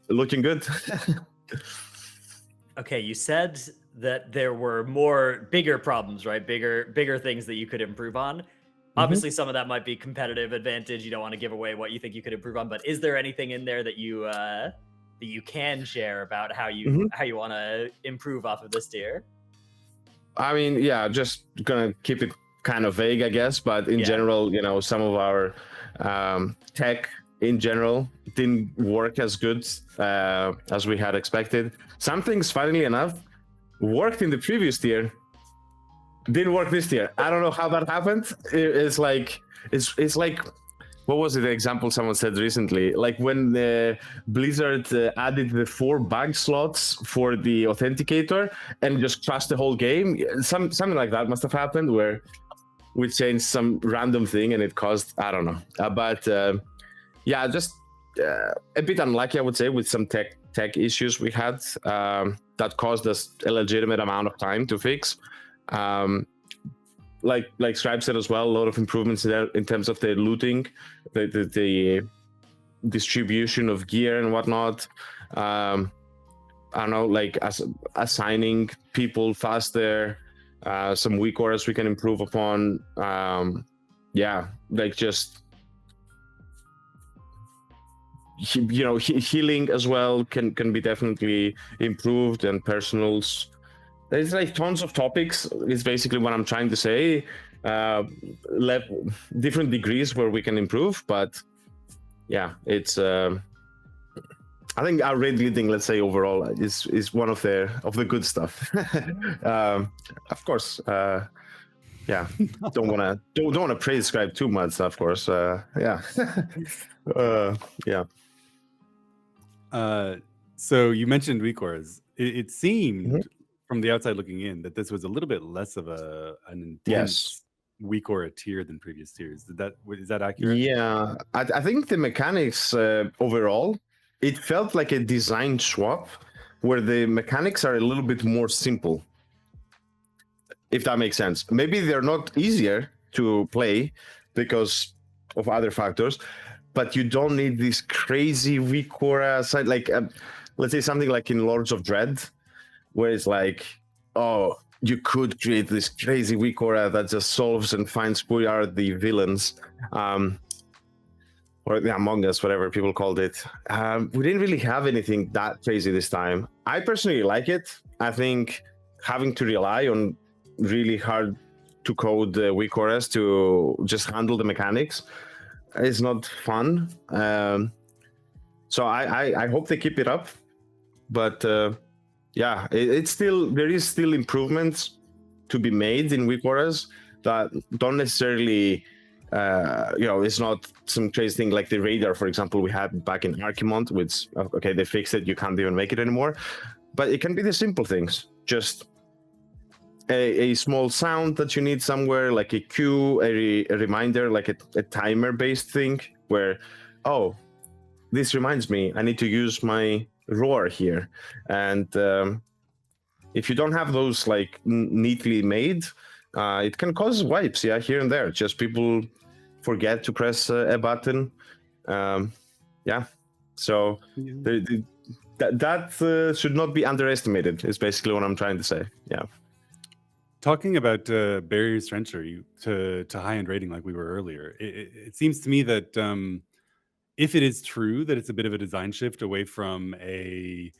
looking good. Okay, you said that there were bigger problems, right? Bigger things that you could improve on. Obviously, some of that might be competitive advantage. You don't want to give away what you think you could improve on, but is there anything in there that you can share about how you want to improve off of this tier? I mean, yeah, just gonna keep it kind of vague, I guess, but in general, some of our tech in general didn't work as good as we had expected. Some things, funnily enough, worked in the previous tier, didn't work this tier. I don't know how that happened. It's like what was the example someone said recently? Like when the Blizzard added the 4 bug slots for the authenticator and just crashed the whole game. Something like that must have happened where we changed some random thing and it caused, I don't know. Just a bit unlucky, I would say, with some tech issues we had that caused us a legitimate amount of time to fix. Like Scribe said as well, a lot of improvements there in terms of the looting, the distribution of gear and whatnot. I don't know, assigning people faster, some weak auras we can improve upon. Healing as well can be definitely improved, and personals. There's tons of topics is basically what I'm trying to say. Different degrees where we can improve, but yeah, it's I think our raid leading, let's say overall, is one of the good stuff. Of course, don't want to praise Scribe too much, of course. So you mentioned weak auras. It seemed from the outside looking in that this was a little bit less of an intense weak aura tier than previous tiers. Is that accurate? Yeah, I think the mechanics overall, it felt like a design swap where the mechanics are a little bit more simple, if that makes sense. Maybe they're not easier to play because of other factors, but you don't need this crazy weak aura side. Like, let's say something like in Lords of Dread, where it's like, oh, you could create this crazy weak aura that just solves and finds who are the villains, or the Among Us, whatever people called it. We didn't really have anything that crazy this time. I personally like it. I think having to rely on really hard to code weak auras to just handle the mechanics is not fun. So I hope they keep it up, but yeah, it's still, there is still improvements to be made in weak auras that don't necessarily, it's not some crazy thing like the radar, for example, we had back in Archimond, which, okay, they fixed it, you can't even make it anymore, but it can be the simple things, just a small sound that you need somewhere, like a cue, a reminder, like a timer-based thing, where, oh, this reminds me, I need to use my roar here. And if you don't have those like neatly made, it can cause wipes, yeah, here and there. Just people forget to press a button. Yeah, so that should not be underestimated, is basically what I'm trying to say, yeah. Talking about barriers to entry to high-end rating like we were earlier, it seems to me that if it is true that it's a bit of a design shift away from a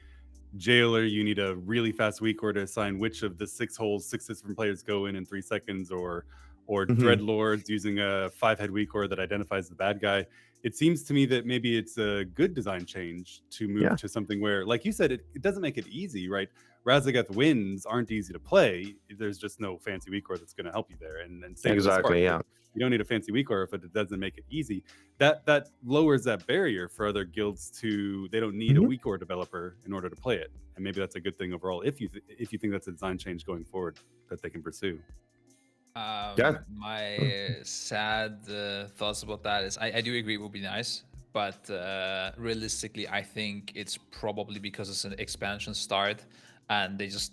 jailer, you need a really fast weak aura to assign which of the 6 holes 6 different players go in 3 seconds, or Dreadlords using a 5-head weak aura that identifies the bad guy. It seems to me that maybe it's a good design change to move to something where, like you said, it doesn't make it easy, right? Razagath wins aren't easy to play. There's just no fancy weak aura that's going to help you there. And same exactly, yeah. You don't need a fancy weak aura if it doesn't make it easy. That lowers that barrier for other guilds to, they don't need a weak aura developer in order to play it. And maybe that's a good thing overall if you think that's a design change going forward that they can pursue. My sad thoughts about that is I do agree it would be nice, but realistically I think it's probably because it's an expansion start and they just,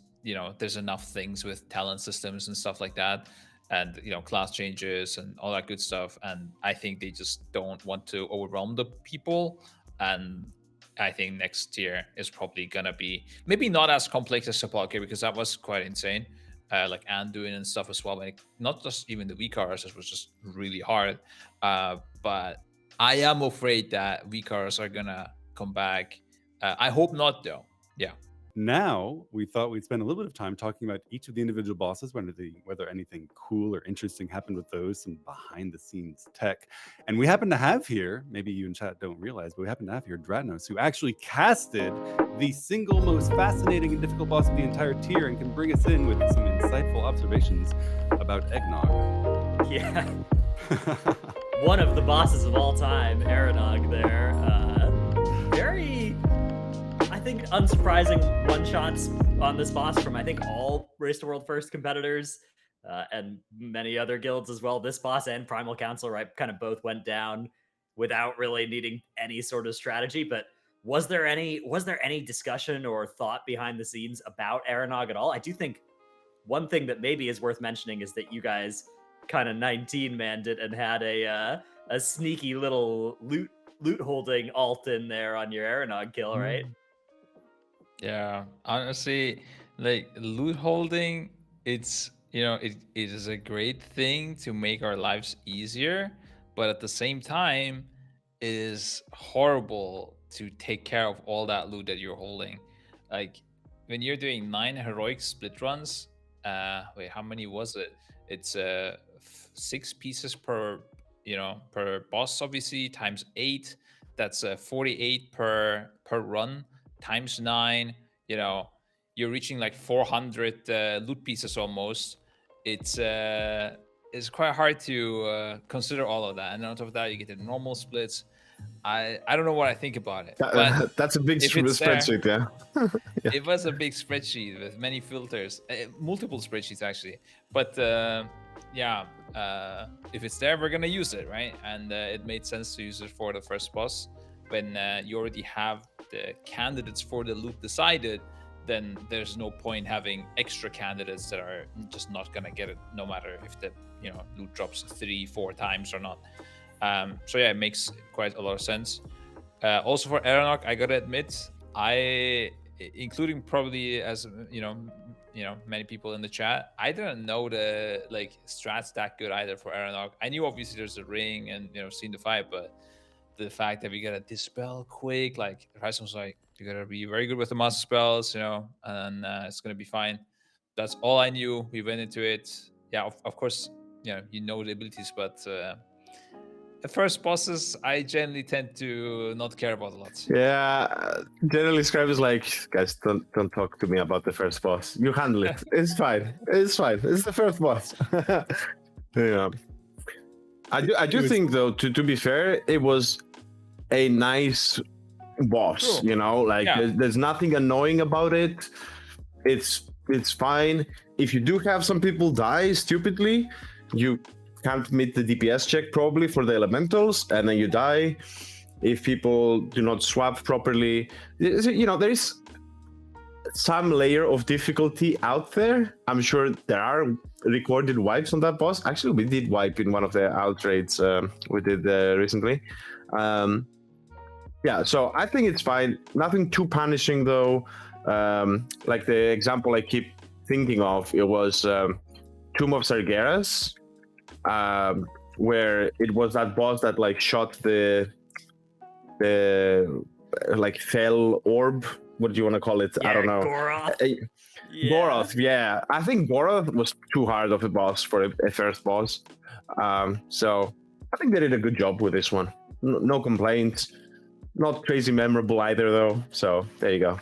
there's enough things with talent systems and stuff like that, and class changes and all that good stuff, and I think they just don't want to overwhelm the people. And I think next tier is probably gonna be maybe not as complex as Sepulchre, because that was quite insane, like Anduin and stuff as well, like not just even the weak auras, it was just really hard, but I am afraid that weak auras are gonna come back. I hope not though. Yeah. Now, we thought we'd spend a little bit of time talking about each of the individual bosses, whether anything cool or interesting happened with those, some behind-the-scenes tech. And we happen to have here, maybe you in chat don't realize, but we happen to have here Dratnos, who actually casted the single most fascinating and difficult boss of the entire tier and can bring us in with some insightful observations about eggnog. Yeah. One of the bosses of all time, Aranog there. Very... I think unsurprising one-shots on this boss from, I think, all Race to World First competitors and many other guilds as well. This boss and Primal Council, right, kind of both went down without really needing any sort of strategy. But was there any discussion or thought behind the scenes about Aranog at all? I do think one thing that maybe is worth mentioning is that you guys kind of 19-manned it and had a sneaky little loot holding alt in there on your Aranog kill, right? Yeah, honestly, like loot holding, it's it is a great thing to make our lives easier, but at the same time, it is horrible to take care of all that loot that you're holding. Like when you're doing 9 heroic split runs, wait, how many was it? It's 6 pieces per per boss, obviously, times 8. That's 48 per run. Times 9, you're reaching like 400 loot pieces almost. It's quite hard to consider all of that, and on top of that, you get the normal splits. I don't know what I think about it. But that's a big spreadsheet, yeah. Yeah. It was a big spreadsheet with many filters, multiple spreadsheets actually. But if it's there, we're gonna use it, right? And it made sense to use it for the first boss. When you already have the candidates for the loot decided, then there's no point having extra candidates that are just not gonna get it, no matter if the loot drops 3-4 times or not. So yeah, it makes quite a lot of sense. Also for Aeronok, I gotta admit, including probably as many people in the chat, I didn't know the strats that good either for Aeronok. I knew obviously there's a ring and seen the fight, but the fact that we gotta dispel quick, like Ryson was like, you gotta be very good with the master spells, and it's gonna be fine. That's all I knew. We went into it. Yeah, of course, the abilities, but the first bosses I generally tend to not care about a lot. Yeah, generally Scribe is like, guys, don't talk to me about the first boss. You handle it. It's fine. It's fine. It's the first boss. Yeah. I do think though, to be fair, it was a nice boss. Cool. There's nothing annoying about it. It's fine. If you do have some people die stupidly, you can't meet the DPS check probably for the elementals, and then you die. If people do not swap properly, there is some layer of difficulty out there. I'm sure there are recorded wipes on that boss. Actually, we did wipe in one of the out raids we did recently. So I think it's fine. Nothing too punishing though. Like the example I keep thinking of, it was Tomb of Sargeras, where it was that boss that shot the fell orb. What do you want to call it? Yeah, I don't know. Goroth. Goroth, yeah. I think Goroth was too hard of a boss for a first boss. So I think they did a good job with this one. No complaints. Not crazy memorable either, though. So there you go.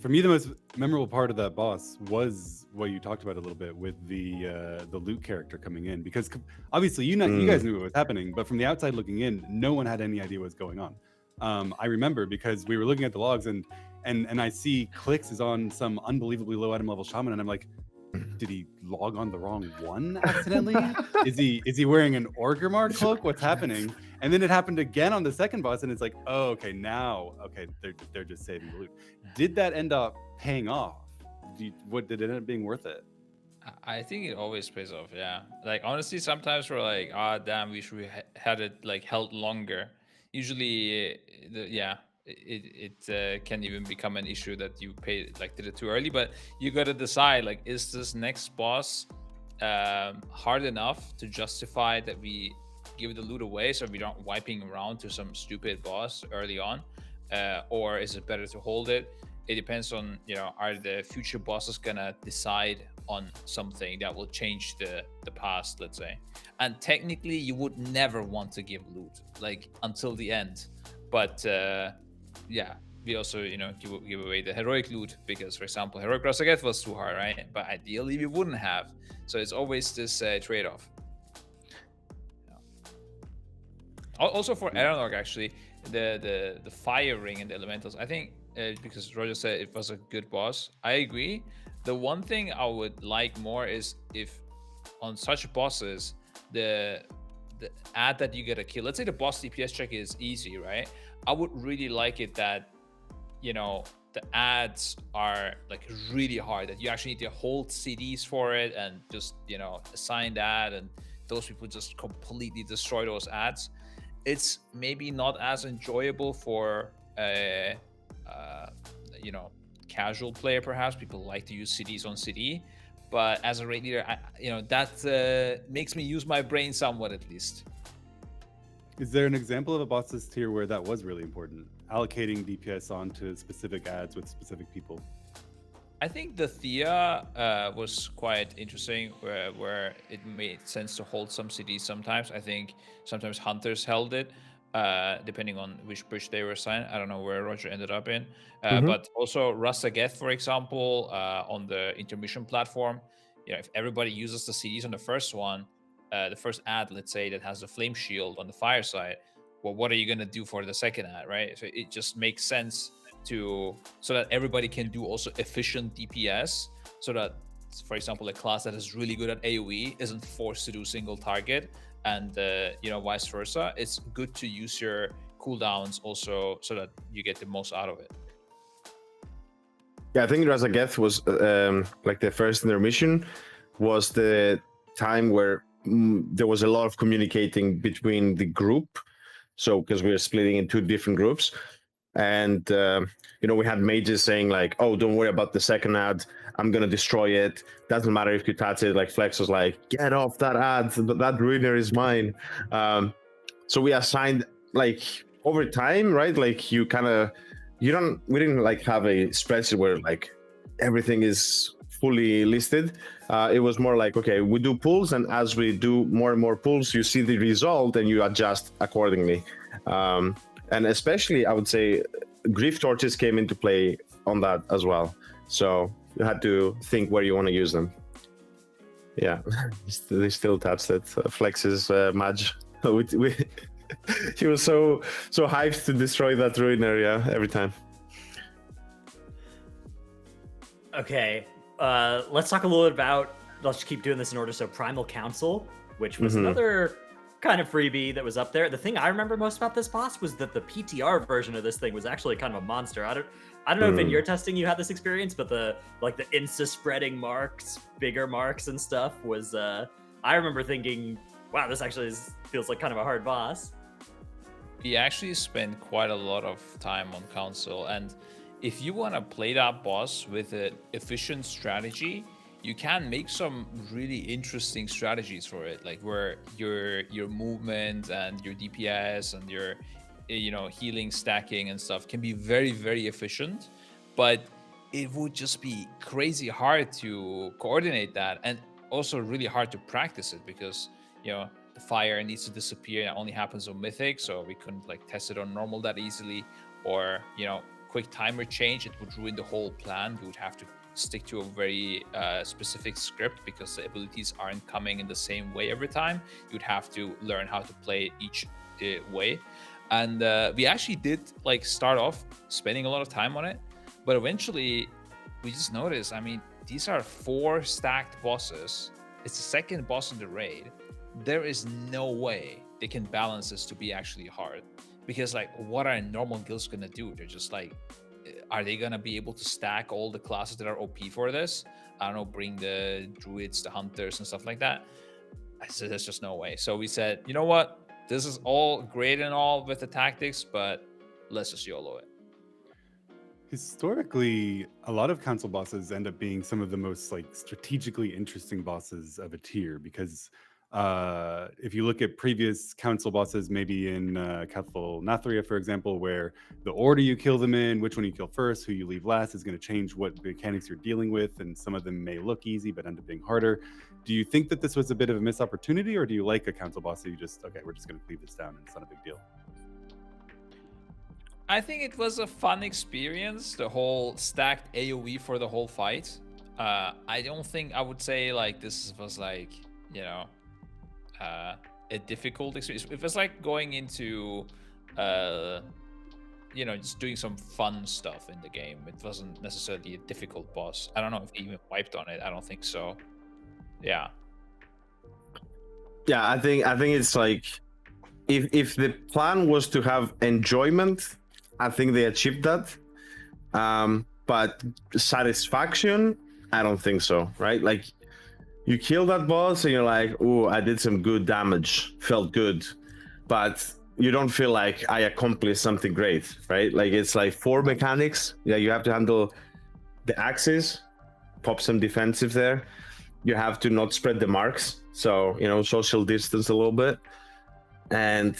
For me, the most memorable part of that boss was what you talked about a little bit with the loot character coming in, because obviously you guys knew what was happening, but from the outside looking in, no one had any idea what was going on. I remember because we were looking at the logs and I see Clicks is on some unbelievably low item level shaman, and I'm like, did he log on the wrong one accidentally? Is he wearing an Orgrimmar cloak? What's happening? And then it happened again on the second boss, and it's like, oh, okay, they're just saving the loot. Did that end up paying off? Did it end up being worth it? I think it always pays off. Yeah, honestly, sometimes we're like, damn, we should had it held longer. Usually, it can even become an issue that you did it too early. But you got to decide, is this next boss hard enough to justify that we give the loot away, so we don't wiping around to some stupid boss early on, or is it better to hold it? It depends on, are the future bosses gonna decide on something that will change the past, let's say. And technically you would never want to give loot until the end, but we also give away the heroic loot because, for example, heroic Razagath was too hard, right? But ideally we wouldn't have, so it's always this trade-off. Also for Aeronok, actually, the fire ring and the elementals, I think, because Roger said it was a good boss, I agree. The one thing I would like more is if on such bosses, the ad that you get a kill, let's say the boss DPS check is easy, right? I would really like it that, the ads are really hard, that you actually need to hold CDs for it and just, assign that, and those people just completely destroy those ads. It's maybe not as enjoyable for a casual player, perhaps. People like to use CDs on CD, but as a raid leader, that makes me use my brain somewhat, at least. Is there an example of a boss this tier where that was really important, allocating DPS onto specific ads with specific people? I think Dathia was quite interesting, where it made sense to hold some CDs sometimes. I think sometimes hunters held it, depending on which bridge they were assigned. I don't know where Roger ended up in. But also Razagath, for example, on the intermission platform, if everybody uses the CDs on the first one, the first ad, let's say, that has the flame shield on the fire side, well, what are you going to do for the second ad, right? So it just makes sense so that everybody can do also efficient DPS, so that for example, a class that is really good at AoE isn't forced to do single target, and vice versa. It's good to use your cooldowns also so that you get the most out of it. Yeah, I think Razagath was like the first intermission was the time where there was a lot of communicating between the group. So because we were splitting in two different groups, and we had mages saying like, "Oh, don't worry about the second ad. I'm gonna destroy it. Doesn't matter if you touch it." Like Flex was like, "Get off that ad. That ruiner is mine." So we assigned like over time, right? Like we didn't like have a spreadsheet where like everything is fully listed. It was more like, okay, we do pulls, and as we do more and more pulls, you see the result and you adjust accordingly. And especially, I would say, grief torches came into play on that as well. So you had to think where you want to use them. Yeah, they still touched it. Flex's Maj. He was so hyped to destroy that ruiner, yeah, every time. Okay, let's talk a little bit about, let's keep doing this in order. So Primal Council, which was another kind of freebie that was up there. The thing I remember most about this boss was that the PTR version of this thing was actually kind of a monster. I don't know if in your testing you had this experience, but the insta spreading marks, bigger marks and stuff was I remember thinking, wow, this actually feels like kind of a hard boss. We actually spent quite a lot of time on Council, and if you want to play that boss with an efficient strategy, you can make some really interesting strategies for it, like where your movement and your DPS and your healing, stacking and stuff can be very, very efficient, but it would just be crazy hard to coordinate that, and also really hard to practice it because the fire needs to disappear. It only happens on Mythic, so we couldn't like test it on normal that easily, or quick timer change, it would ruin the whole plan. We would have to stick to a very specific script because the abilities aren't coming in the same way every time. You'd have to learn how to play each way, and we actually did like start off spending a lot of time on it, but eventually we just noticed, I mean, these are 4 stacked bosses. It's the second boss in the raid. There is no way they can balance this to be actually hard, because like, what are normal guilds gonna do? They're just like, are they gonna be able to stack all the classes that are OP for this? I don't know, bring the druids, the hunters and stuff like that. I said, there's just no way. So we said, you know what? This is all great and all with the tactics, but let's just YOLO it. Historically, a lot of council bosses end up being some of the most like strategically interesting bosses of a tier, because if you look at previous council bosses, maybe in Cathal Dathia, for example, where the order you kill them in, which one you kill first, who you leave last, is going to change what mechanics you're dealing with, and some of them may look easy but end up being harder. Do you think that this was a bit of a missed opportunity, or do you like a council boss that you just, okay, we're just going to cleave this down and it's not a big deal? I think it was a fun experience, the whole stacked AoE for the whole fight. I don't think I would say like this was like, a difficult experience. It was like going into just doing some fun stuff in the game. It wasn't necessarily a difficult boss. I don't know if he even wiped on it. I don't think so. Yeah I think it's like, if the plan was to have enjoyment, I think they achieved that, but satisfaction, I don't think so, right? Like, you kill that boss and you're like, oh, I did some good damage, felt good, but you don't feel like I accomplished something great, right? Like, it's like 4 mechanics. Yeah, you have to handle the axes, pop some defensive there. You have to not spread the marks, so social distance a little bit, and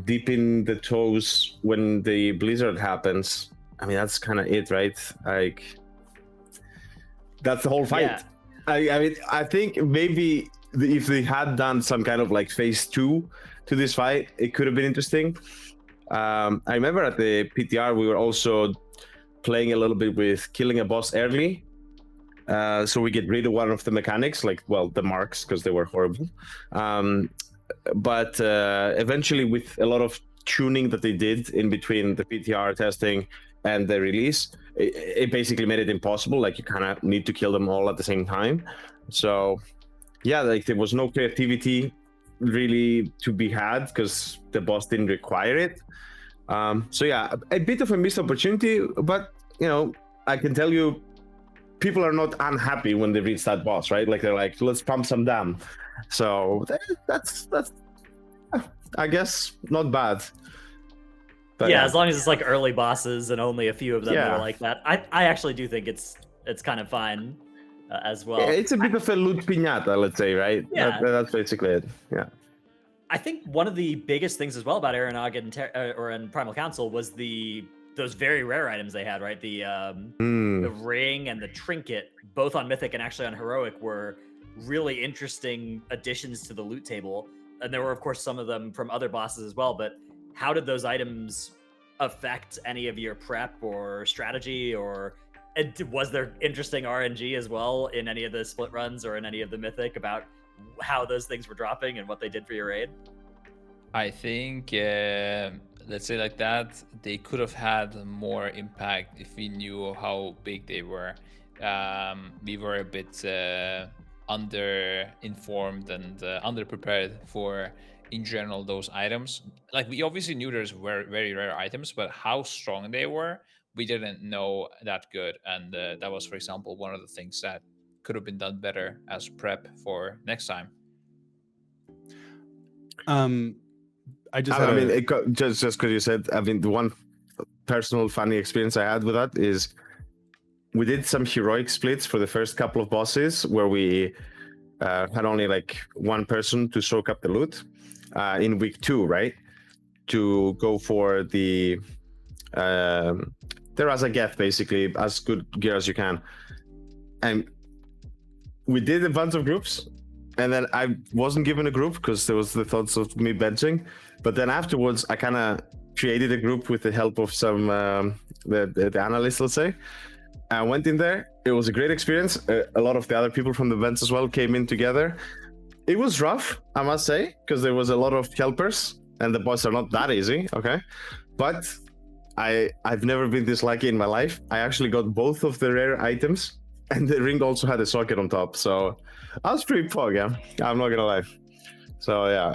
deepen the toes when the blizzard happens. I mean, that's kind of it, right? Like, that's the whole fight. Yeah. I mean, I think maybe if they had done some kind of like phase 2 to this fight, it could have been interesting. I remember at the PTR, we were also playing a little bit with killing a boss early. So we get rid of one of the mechanics, like, well, the marks, because they were horrible. But eventually, with a lot of tuning that they did in between the PTR testing and the release, it basically made it impossible. Like you kind of need to kill them all at the same time. So yeah, like there was no creativity really to be had because the boss didn't require it. So yeah, a bit of a missed opportunity, but you know, I can tell you, people are not unhappy when they reach that boss, right? Like they're like, let's pump some dam. So that's I guess not bad. But, yeah, as long as it's like early bosses and only a few of them that Yeah. are like that, I actually do think it's kind of fine as well. it's a bit of a loot piñata, let's say, right? Yeah. That's basically it. Yeah. I think one of the biggest things as well about Aeronog and Primal Council was those very rare items they had, right? The ring and the trinket, both on Mythic and actually on Heroic, were really interesting additions to the loot table. And there were, of course, some of them from other bosses as well. But how did those items affect any of your prep or strategy? Or was there interesting RNG as well in any of the split runs or in any of the Mythic about how those things were dropping and what they did for your raid? I think, let's say like that, they could have had more impact if we knew how big they were. We were a bit under-informed and under-prepared for, in general, those items. Like, we obviously knew there's very rare items, but how strong they were, we didn't know that good. And that was, for example, one of the things that could have been done better as prep for next time. I just I mean, just because you said, I mean, the one personal funny experience I had with that is we did some heroic splits for the first couple of bosses where we had only like one person to soak up the loot in week 2, right? To go for the Razagath, basically, as good gear as you can. And we did a bunch of groups, and then I wasn't given a group because there was the thoughts of me benching. But then afterwards, I kind of created a group with the help of some the analysts, let's say. I went in there. It was a great experience. A lot of the other people from the events as well came in together. It was rough, I must say, because there was a lot of helpers, and the boss are not that easy, okay? But I've never been this lucky in my life. I actually got both of the rare items, and the ring also had a socket on top. So I was pretty pog, yeah. I'm not gonna lie. So yeah,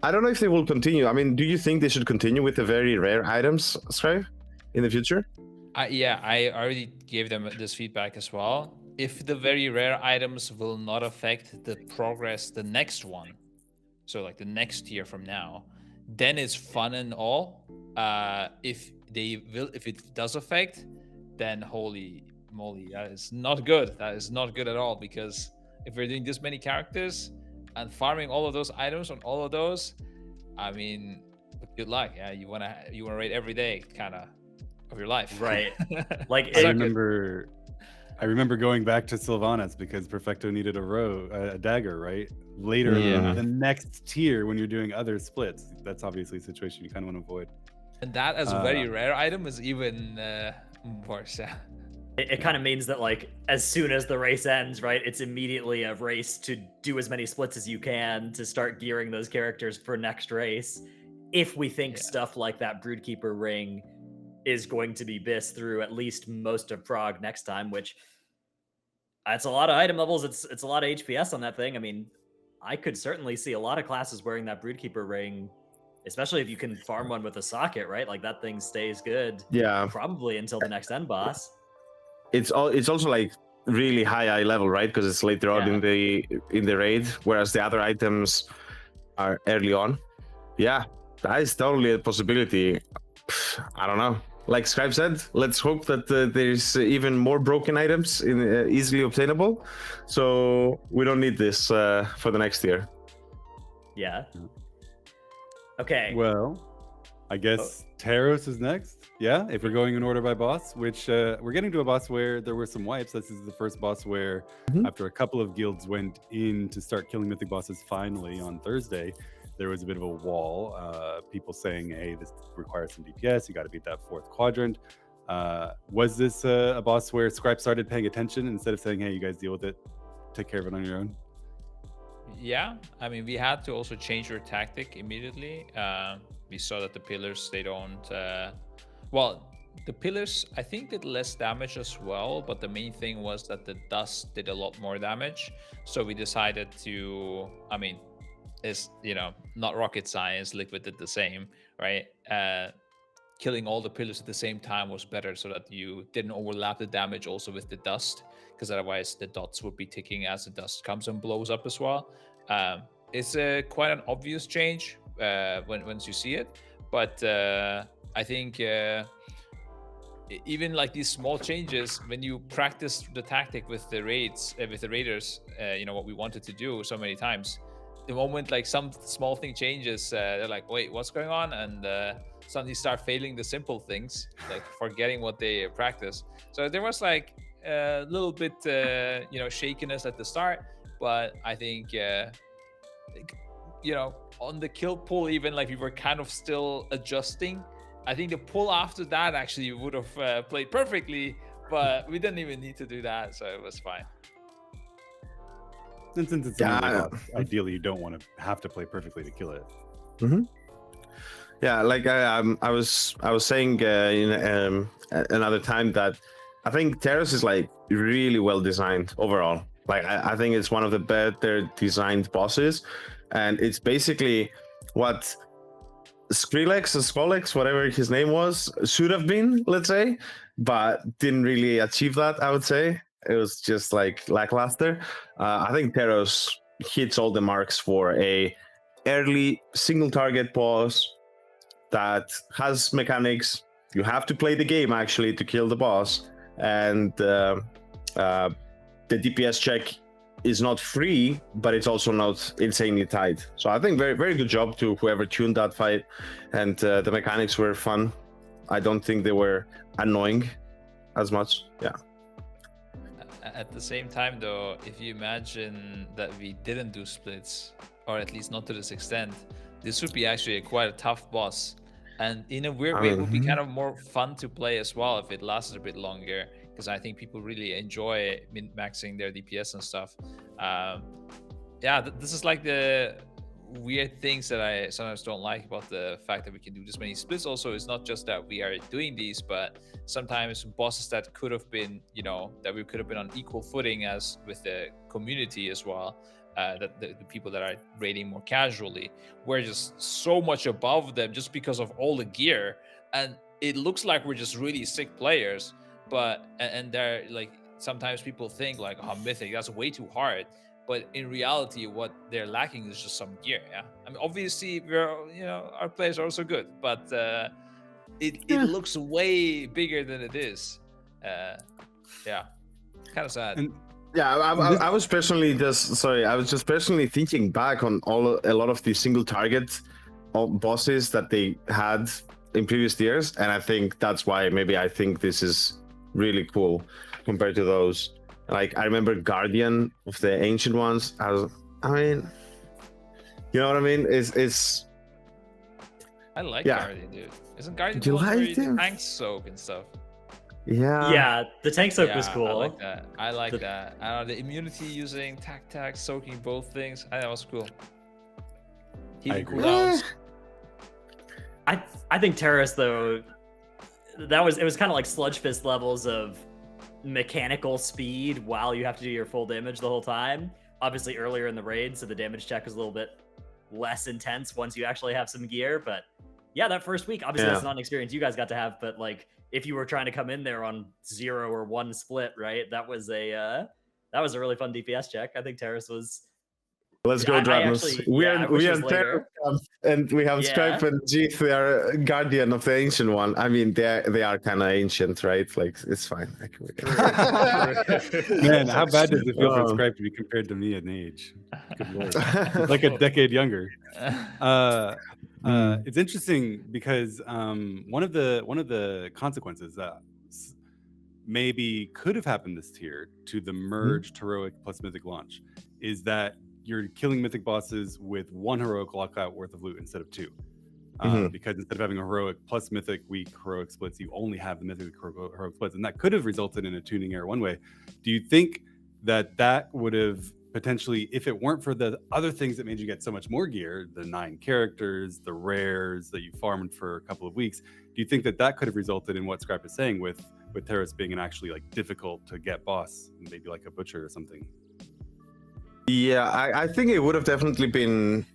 I don't know if they will continue. I mean, do you think they should continue with the very rare items, Scripe, in the future? Yeah, I already gave them this feedback as well. If the very rare items will not affect the progress, the next one, so like the next tier from now, then it's fun and all. If it does affect, then holy moly, that is not good. That is not good at all, because if we're doing this many characters and farming all of those items on all of those, I mean, good luck. Yeah, you wanna raid every day, kind of your life, right? Like I remember going back to Sylvanas because Perfecto needed a dagger, right? Later, the next tier when you're doing other splits, that's obviously a situation you kind of want to avoid. And that as a very rare item is even worse. Yeah. It kind of means that, like, as soon as the race ends, right, it's immediately a race to do as many splits as you can to start gearing those characters for next race. If we think stuff like that Broodkeeper ring is going to be bis through at least most of Prague next time, which it's a lot of item levels. It's a lot of HPS on that thing. I mean, I could certainly see a lot of classes wearing that Broodkeeper ring, especially if you can farm one with a socket, right? Like that thing stays good. Yeah. Probably until the next end boss. It's also like really high level, right? Because it's later on in the raid, whereas the other items are early on. Yeah, that is totally a possibility. I don't know. Like Scripe said, let's hope that there's even more broken items easily obtainable, so we don't need this for the next year. Yeah. Okay. Well, I guess Teros is next. Yeah, if we're going in order by boss, which we're getting to a boss where there were some wipes. This is the first boss where, after a couple of guilds went in to start killing mythic bosses finally on Thursday, there was a bit of a wall. People saying, hey, this requires some DPS. You got to beat that 4th quadrant. Was this a boss where Scripe started paying attention instead of saying, hey, you guys deal with it, take care of it on your own? Yeah, I mean, we had to also change our tactic immediately. We saw that the pillars, they don't... well, the pillars, I think, did less damage as well, but the main thing was that the dust did a lot more damage. So we decided to, I mean, it's, not rocket science, Liquid did the same, right? Killing all the pillars at the same time was better so that you didn't overlap the damage also with the dust, because otherwise the dots would be ticking as the dust comes and blows up as well. It's quite an obvious change once you see it, but I think even like these small changes, when you practice the tactic with the raiders, what we wanted to do so many times, the moment like some small thing changes, they're like, wait, what's going on? And suddenly start failing the simple things, like forgetting what they practice. So there was like a little bit shakiness at the start, but I think on the kill pull, even like we were kind of still adjusting. I think the pull after that actually would have played perfectly, but we didn't even need to do that, so it was fine. And since it's ideally you don't want to have to play perfectly to kill it. Mm-hmm. Yeah, like I was saying in another time that I think Teros is like really well designed overall. Like I think it's one of the better designed bosses, and it's basically what Skrillex, whatever his name was, should have been, let's say, but didn't really achieve that. I would say it was just like lackluster. I think Teros hits all the marks for a early single target boss that has mechanics. You have to play the game actually to kill the boss, and the DPS check is not free, but it's also not insanely tight. So I think very, very good job to whoever tuned that fight, and the mechanics were fun. I don't think they were annoying as much. Yeah. At the same time, though, if you imagine that we didn't do splits, or at least not to this extent, this would be actually quite a tough boss. And in a weird way, it would be kind of more fun to play as well if it lasted a bit longer, because I think people really enjoy min-maxing their DPS and stuff. This is like the weird things that I sometimes don't like about the fact that we can do this many splits. Also, it's not just that we are doing these, but sometimes bosses that could have been, that we could have been on equal footing as with the community as well. That the people that are raiding more casually, we're just so much above them just because of all the gear, and it looks like we're just really sick players. But and they're like, sometimes people think like, oh, Mythic, that's way too hard. But in reality, what they're lacking is just some gear. Yeah, I mean, obviously we're our players are also good, but it looks way bigger than it is. Kind of sad. I was personally just personally thinking back on a lot of the single target bosses that they had in previous years, and I think that's why maybe I think this is really cool compared to those. Like I remember Guardian of the Ancient Ones. I mean, you know what I mean? It's. I like Guardian, dude. Isn't Guardian the one where you tank soak and stuff? Yeah, the tank soak was cool. I like that. I like that. I don't know, the immunity using tac soaking both things. I think that was cool. Healing cooldowns. I think Teros though, it was kind of like Sludge Fist levels of mechanical speed while you have to do your full damage the whole time. Obviously earlier in the raid, so the damage check is a little bit less intense once you actually have some gear. But yeah, that first week, obviously that's not an experience you guys got to have, but like if you were trying to come in there on 0 or 1 split, right? That was a really fun DPS check. I think Teros was. Let's go, Dratnos. We are Teros, and we have Scripe and Jeath. They are Guardian of the Ancient One. I mean, they are kind of ancient, right? Like it's fine. Man, how bad does it feel for Scripe to be compared to me in age? Good Lord. Like a decade younger. It's interesting because one of the consequences that maybe could have happened this tier to the merged heroic plus mythic launch is that you're killing mythic bosses with 1 heroic lockout worth of loot instead of 2. Because instead of having a heroic plus mythic weak heroic splits, you only have the mythic heroic splits, and that could have resulted in a tuning error one way. Do you think that would have potentially, if it weren't for the other things that made you get so much more gear, the 9 characters, the rares that you farmed for a couple of weeks, do you think that that could have resulted in what Scripe is saying with Teros being an actually like difficult to get boss, maybe like a butcher or something? Yeah, I think it would have definitely been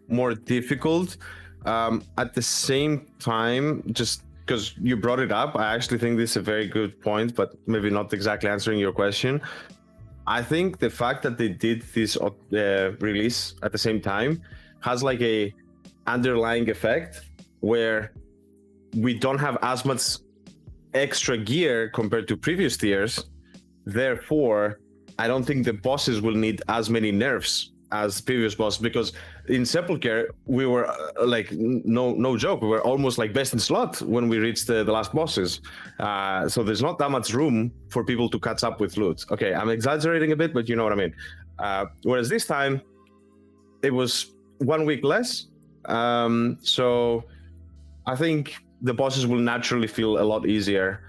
more difficult. At the same time, just because you brought it up, I actually think this is a very good point, but maybe not exactly answering your question. I think the fact that they did this release at the same time has like a underlying effect where we don't have as much extra gear compared to previous tiers. Therefore, I don't think the bosses will need as many nerfs as previous bosses, because in Sepulchre we were like no joke, we were almost like best in slot when we reached the last bosses. So there's not that much room for people to catch up with loot. Okay, I'm exaggerating a bit, but you know what I mean. Whereas this time it was 1 week less. So I think the bosses will naturally feel a lot easier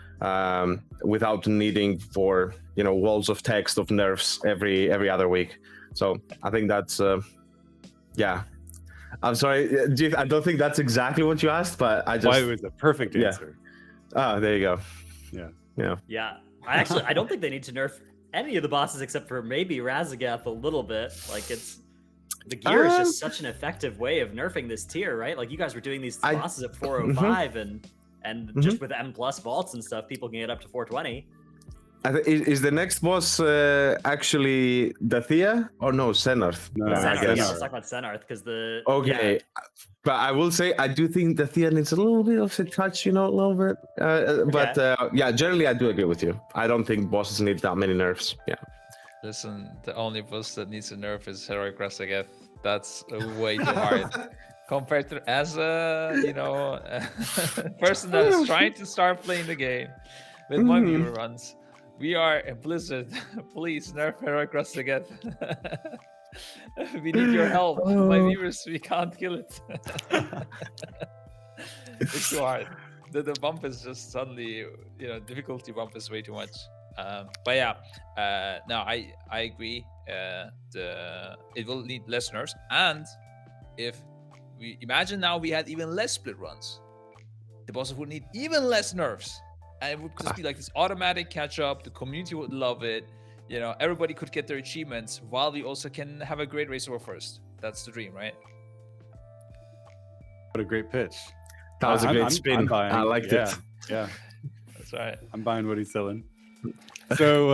without needing for walls of text of nerfs every other week. So I think that's yeah. I'm sorry, Jeath, I don't think that's exactly what you asked, but I just. Why, it was a perfect answer. Ah, there you go. Yeah. Yeah, I don't think they need to nerf any of the bosses except for maybe Razagath a little bit. Like the gear is just such an effective way of nerfing this tier, right? Like you guys were doing these bosses at 405 and just with M+ vaults and stuff, people can get up to 420. Is the next boss actually Dathia or no, Cenarth? No, Cenarth. Yeah, let's talk about Cenarth because Okay, but I will say I do think Dathia needs a little bit of a touch, a little bit. But generally I do agree with you. I don't think bosses need that many nerfs. Yeah. Listen, the only boss that needs a nerf is Heroic Razagath. That's way too hard. Compared to as a person that is trying to start playing the game with my viewer runs. We are in Blizzard. Please nerf Heroic Razagath. We need your help. My viewers, we can't kill it. It's too hard. The bump is just suddenly, difficulty bump is way too much. But yeah, no, I agree. It will need less nerfs, and if we imagine now we had even less split runs, the bosses would need even less nerfs, and it would just be like this automatic catch up. The community would love it. Everybody could get their achievements while we also can have a great race over first. That's the dream, right? What a great pitch. That was a great spin. I liked it. Yeah, that's right. I'm buying what he's selling. So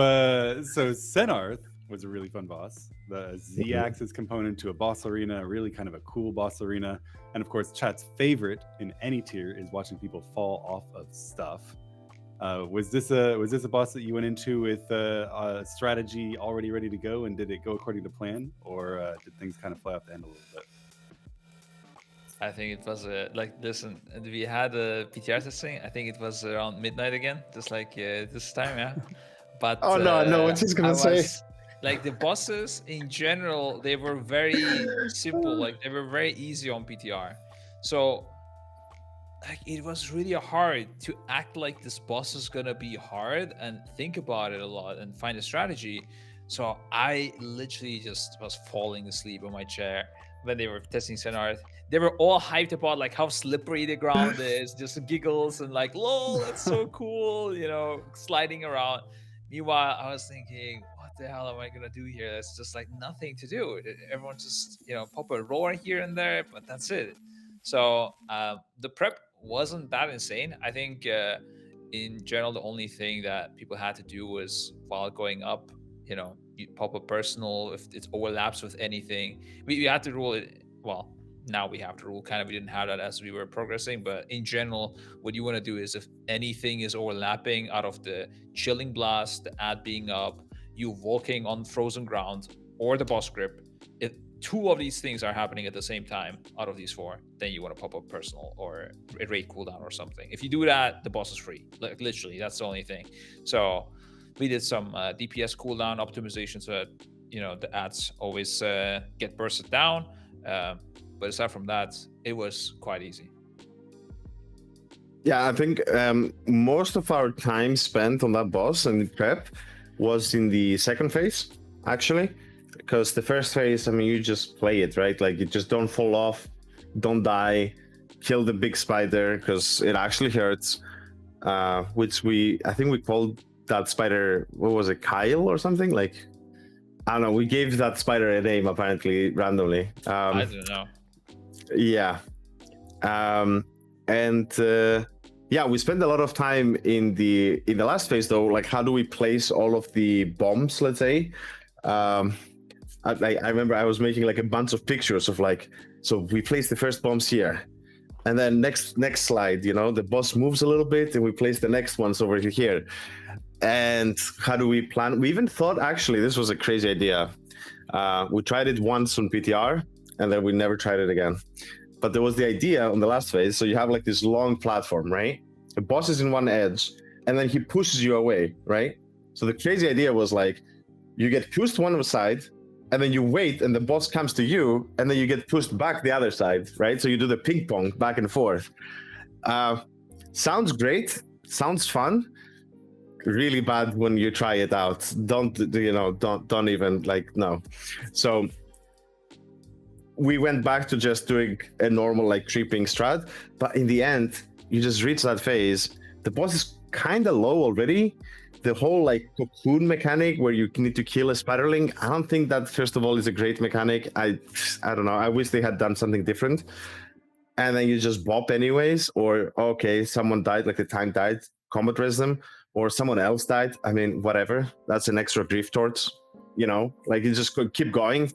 Cenarth was a really fun boss. The Z-axis component to a boss arena, really kind of a cool boss arena. And of course, chat's favorite in any tier is watching people fall off of stuff. Was this a boss that you went into with a strategy already ready to go, and did it go according to plan, or did things kind of fly off the end a little bit? I think it was listen, we had a PTR testing. I think it was around midnight again, just like this time, yeah. But no, I know what he's gonna say. Like the bosses in general, they were very simple. Like they were very easy on PTR. So like it was really hard to act like this boss is gonna be hard and think about it a lot and find a strategy. So I literally just was falling asleep on my chair when they were testing Cenarth. They were all hyped about like how slippery the ground is, just giggles and like, lol, that's so cool, sliding around. Meanwhile, I was thinking, what the hell am I gonna do here? There's just like nothing to do. Everyone just, pop a roar here and there, but that's it. So the prep wasn't that insane. I think in general, the only thing that people had to do was while going up, you pop a personal if it overlaps with anything. We had to rule it. Well, now we have to rule kind of. We didn't have that as we were progressing, but in general, what you want to do is if anything is overlapping out of the chilling blast, the ad being up, you walking on frozen ground, or the boss grip, if two of these things are happening at the same time out of these four, then you want to pop up personal or a raid cooldown or something. If you do that, the boss is free. Like literally, that's the only thing. So we did some DPS cooldown optimization so that the ads always get bursted down. But aside from that, it was quite easy. Yeah, I think most of our time spent on that boss and prep was in the second phase, actually. because the first phase, I mean, you just play it, right? Like, you just don't fall off, don't die, kill the big spider because it actually hurts. Which I think we called that spider, what was it, Kyle or something? Like, I don't know. We gave that spider a name apparently randomly. I don't know. Yeah. Yeah, we spent a lot of time in the last phase though. Like, how do we place all of the bombs? Let's say. I remember I was making like a bunch of pictures of like, so we place the first bombs here, and then next slide, you know, the boss moves a little bit, and we place the next ones over here. And how do we plan? We even thought, actually, this was a crazy idea. We tried it once on PTR, and then we never tried it again. But there was the idea on the last phase. So you have like this long platform, right? The boss is in one edge, and then he pushes you away, right? So the crazy idea was like, you get pushed one side, and then you wait, and the boss comes to you, and then you get pushed back the other side, right? So you do the ping pong back and forth. Sounds great. Sounds fun. Really bad when you try it out. Don't even like, no. So we went back to just doing a normal like creeping strat, but in the end, you just reach that phase. The boss is kind of low already. The whole like cocoon mechanic where you need to kill a spiderling, I don't think that, first of all, is a great mechanic. I don't know. I wish they had done something different. And then you just bop anyways, or okay, someone died, like the tank died, combat res them, or someone else died. I mean, whatever. That's an extra grief torch, you know, like you just could keep going.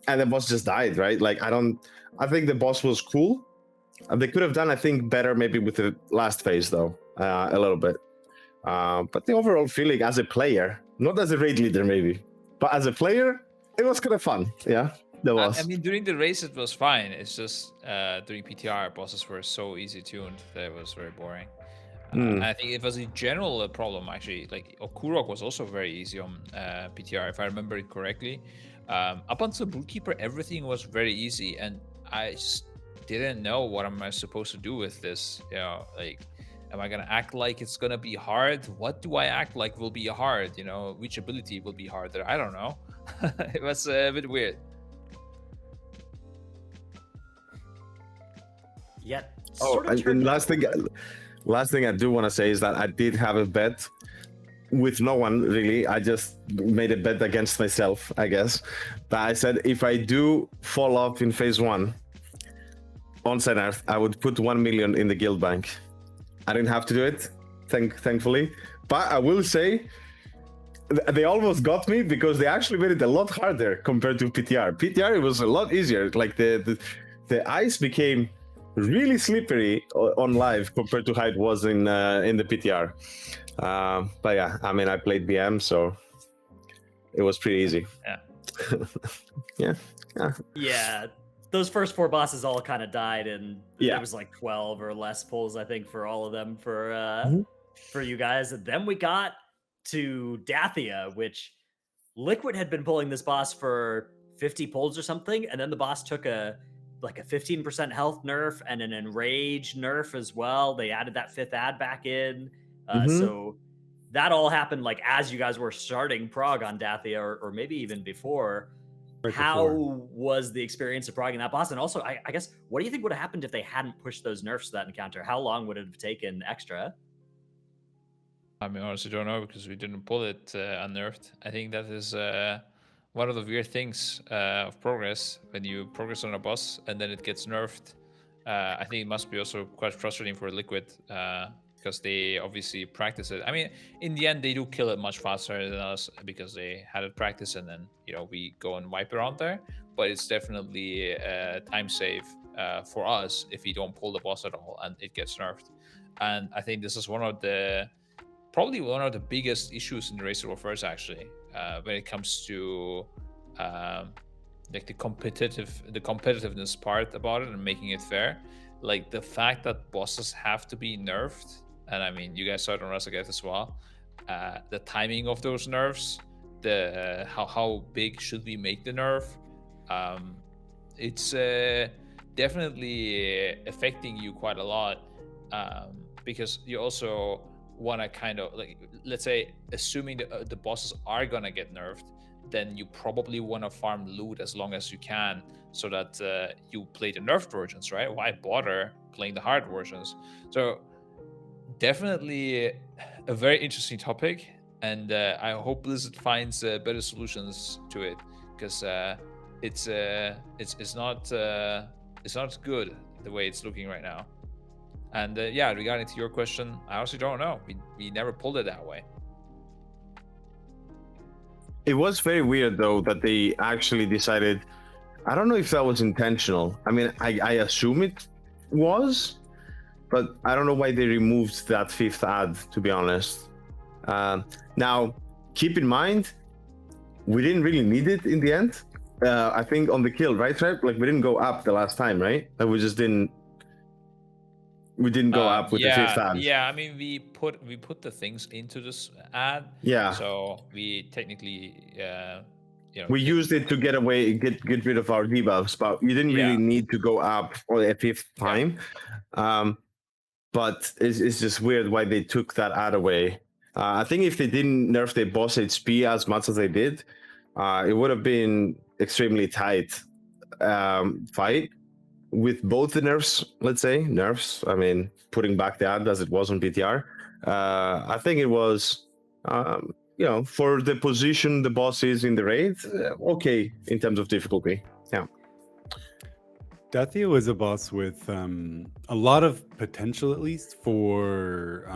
And the boss just died, right? Like, I think the boss was cool. They could have done, I think, better maybe with the last phase though, a little bit. But the overall feeling as a player, not as a raid leader maybe, but as a player, it was kind of fun. Yeah, there was. I mean, during the race it was fine. It's just during PTR, bosses were so easy tuned that it was very boring. I think it was in general a problem actually. Like Kurok was also very easy on PTR, if I remember it correctly. Up until Broodkeeper, everything was very easy, and I just didn't know what am I supposed to do with this. You know, like, am I gonna act like it's gonna be hard? What do I act like will be hard? You know, which ability will be harder? I don't know. It was a bit weird. Yeah. And last thing I do want to say is that I did have a bet with no one really. I just made a bet against myself, I guess. But I said if I do fall off in phase 1 on Cenarth, I would put 1 million in the guild bank. I didn't have to do it, thankfully. But I will say, they almost got me because they actually made it a lot harder compared to PTR. PTR, it was a lot easier. Like the ice became really slippery on live compared to how it was in the PTR. But yeah, I mean, I played BM, so it was pretty easy. Yeah. Yeah. Those first 4 bosses all kind of died, and Yeah. there was like 12 or less pulls, I think, for all of them for you guys. And then we got to Dathia, which Liquid had been pulling this boss for 50 pulls or something, and then the boss took a 15% health nerf and an enrage nerf as well. They added that 5th ad back in. So that all happened like as you guys were starting prog on Dathia, or maybe even before. How was the experience of progging that boss? And also, I guess, what do you think would have happened if they hadn't pushed those nerfs to that encounter? How long would it have taken extra? I mean, honestly, don't know because we didn't pull it unnerfed. I think that is one of the weird things of progress. When you progress on a boss and then it gets nerfed, I think it must be also quite frustrating for Liquid because they obviously practice it. I mean, in the end, they do kill it much faster than us because they had it practice, and then we go and wipe around there. But it's definitely a time save for us if we don't pull the boss at all and it gets nerfed. And I think this is probably one of the biggest issues in the Race War First, actually, when it comes to like the competitiveness part about it and making it fair. Like the fact that bosses have to be nerfed, and I mean, you guys saw it on Razagath as well. The timing of those nerfs, how big should we make the nerf? It's definitely affecting you quite a lot because you also want to kind of, like, let's say, assuming the bosses are gonna get nerfed, then you probably want to farm loot as long as you can, so that you play the nerfed versions, right? Why bother playing the hard versions? So definitely a very interesting topic, and I hope Blizzard finds better solutions to it, because it's not good the way it's looking right now. And yeah, regarding to your question, I honestly don't know. We never pulled it that way. It was very weird though that they actually decided. I don't know if that was intentional. I mean, I assume it was, but I don't know why they removed that 5th ad, to be honest. Now, keep in mind, we didn't really need it in the end. I think on the kill, right, Trap? Like, we didn't go up the last time, right? Like, we didn't go up with the 5th ad. Yeah, I mean, we put the things into this ad. Yeah. So we technically, we used it to get rid of our debuffs, but you didn't really need to go up for a 5th time. But it's just weird why they took that ad away. I think if they didn't nerf the boss HP as much as they did, it would have been extremely tight fight with both the nerfs. Let's say nerfs. I mean, putting back the ad as it was on BTR. I think it was, for the position the boss is in the raid, okay in terms of difficulty. Yeah. Dathia was a boss with a lot of potential, at least, for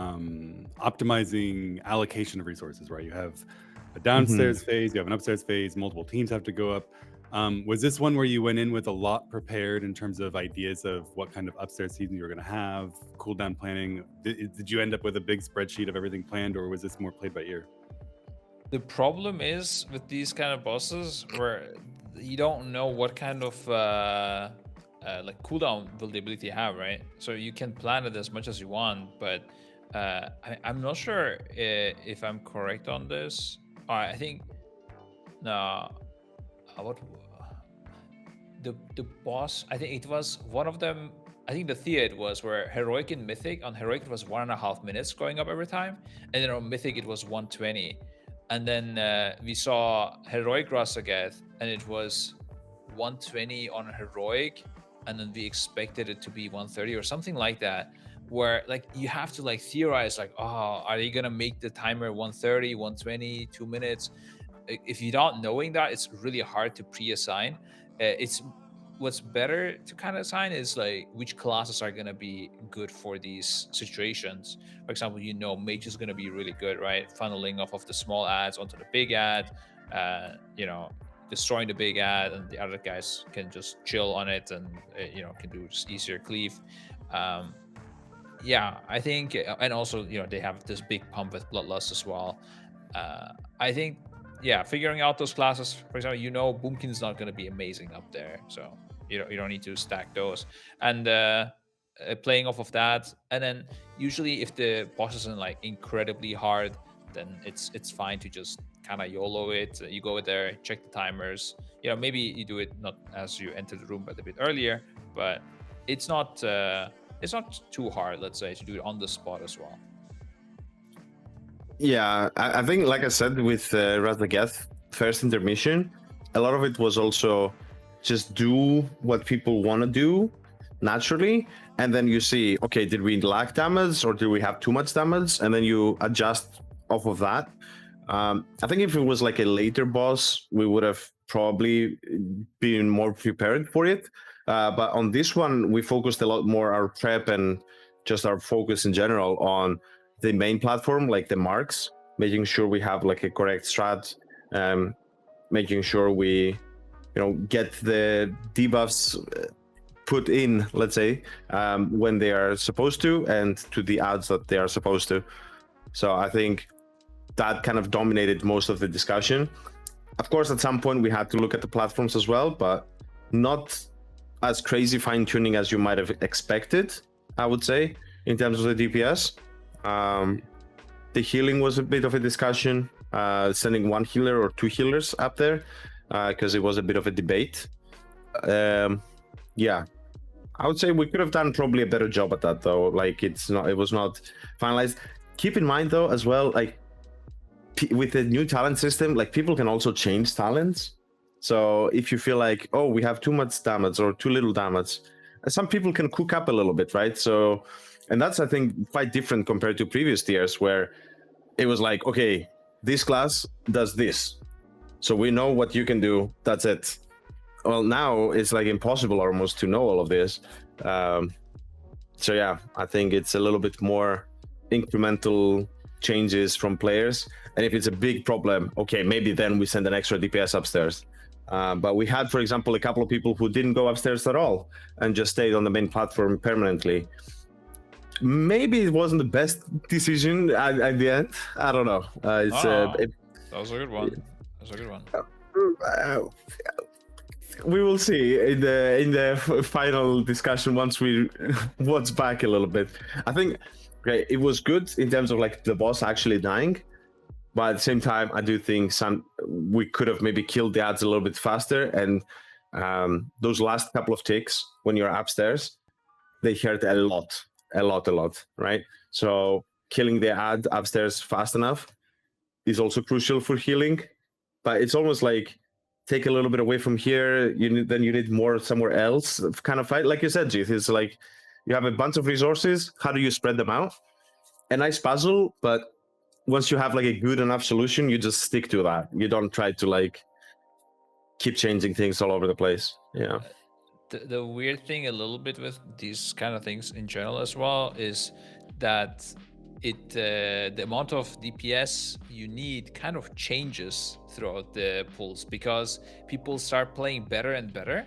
optimizing allocation of resources, right? You have a downstairs phase, you have an upstairs phase, multiple teams have to go up. Was this one where you went in with a lot prepared in terms of ideas of what kind of upstairs season you were going to have, cooldown planning? Did you end up with a big spreadsheet of everything planned, or was this more played by ear? The problem is with these kind of bosses where you don't know what kind of like cooldown will the ability have, right? So you can plan it as much as you want, but I'm not sure if I'm correct on this. I think no. What the boss? I think it was one of them. I think Dathia it was, where heroic and mythic. On heroic it was 1.5 minutes going up every time, and then on mythic it was 120. And then we saw heroic Razagath, and it was 120 on heroic, and then we expected it to be 130 or something like that, where like you have to like theorize like, oh, are they gonna make the timer 130, 120, 2 minutes? If you're not knowing that, it's really hard to pre-assign. It's what's better to kind of assign is like which classes are gonna be good for these situations. For example, mage is gonna be really good, right? Funneling off of the small ads onto the big ad, destroying the big ad, and the other guys can just chill on it and can do just easier cleave. I think, and also they have this big pump with bloodlust as well. I think figuring out those classes, for example, Boomkin's not going to be amazing up there, so you don't need to stack those, and playing off of that. And then usually if the boss isn't like incredibly hard, then it's fine to just kind of YOLO it. You go there, check the timers, maybe you do it not as you enter the room, but a bit earlier, but it's not too hard, let's say, to do it on the spot as well. Yeah, I think, like I said, with Razagath first intermission, a lot of it was also just do what people want to do naturally, and then you see, okay, did we lack damage or did we have too much damage, and then you adjust off of that. I think if it was like a later boss, we would have probably been more prepared for it. But on this one, we focused a lot more our prep and just our focus in general on the main platform, like the marks, making sure we have like a correct strat, making sure we, get the debuffs put in, let's say, when they are supposed to, and to the ads that they are supposed to. So I think that kind of dominated most of the discussion. Of course, at some point we had to look at the platforms as well, but not as crazy fine tuning as you might have expected, I would say, in terms of the DPS. The healing was a bit of a discussion, sending one healer or two healers up there, because it was a bit of a debate. I would say we could have done probably a better job at that, though. Like, it was not finalized. Keep in mind, though, as well, like, with the new talent system, like people can also change talents. So if you feel like, oh, we have too much damage or too little damage, some people can cook up a little bit, right? So, and that's, I think, quite different compared to previous tiers where it was like, okay, this class does this, so we know what you can do, that's it. Well, now it's like impossible almost to know all of this. So yeah, I think it's a little bit more incremental changes from players. And if it's a big problem, okay, maybe then we send an extra DPS upstairs. But we had, for example, a couple of people who didn't go upstairs at all and just stayed on the main platform permanently. Maybe it wasn't the best decision at the end. I don't know. That was a good one. That was a good one. We will see in the final discussion once we watch back a little bit. I think it was good in terms of like the boss actually dying, but at the same time, I do think we could have maybe killed the ads a little bit faster. And those last couple of ticks when you're upstairs, they hurt a lot, right? So killing the ad upstairs fast enough is also crucial for healing. But it's almost like take a little bit away from here, you need more somewhere else kind of fight. Like you said, Jeath, it's like you have a bunch of resources. How do you spread them out? A nice puzzle, but once you have like a good enough solution, you just stick to that. You don't try to like keep changing things all over the place. Yeah. The weird thing a little bit with these kind of things in general as well is that the amount of DPS you need kind of changes throughout the pools because people start playing better and better,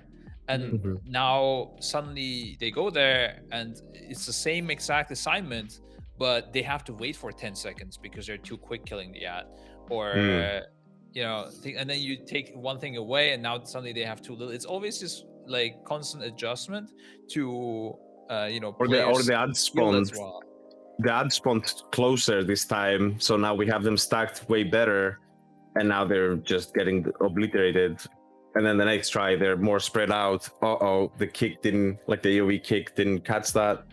and now suddenly they go there and it's the same exact assignment, but they have to wait for 10 seconds because they're too quick killing the ad, or and then you take one thing away and now suddenly they have too little. It's always this like constant adjustment to or the ad spawn. Well. The ad spawned closer this time, so now we have them stacked way better, and now they're just getting obliterated. And then the next try, they're more spread out. The kick didn't, like the AoE kick didn't catch that.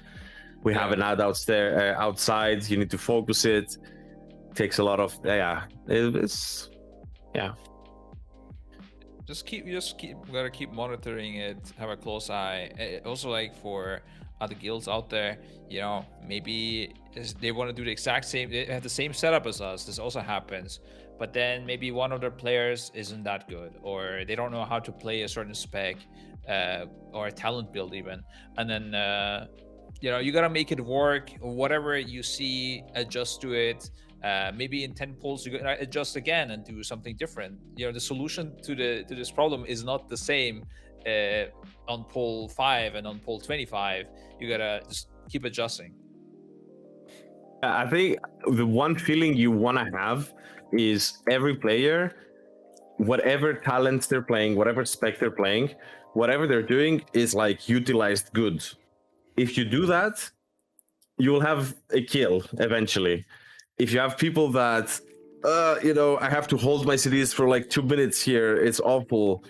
We have an ad outside. You need to focus it. Takes a lot of it's. Just keep. We gotta keep monitoring it. Have a close eye. Also, like for other guilds out there, maybe they want to do the exact same. They have the same setup as us. This also happens, but then maybe one of their players isn't that good, or they don't know how to play a certain spec, or a talent build even, and then you gotta make it work. Whatever you see, adjust to it. Maybe in 10 polls you gotta adjust again and do something different. The solution to this problem is not the same on poll 5 and on poll 25. You gotta just keep adjusting. I think the one feeling you want to have is every player, whatever talents they're playing, whatever spec they're playing, whatever they're doing is like utilized good. If you do that, you will have a kill eventually. If you have people that, I have to hold my CDs for like 2 minutes here, it's awful.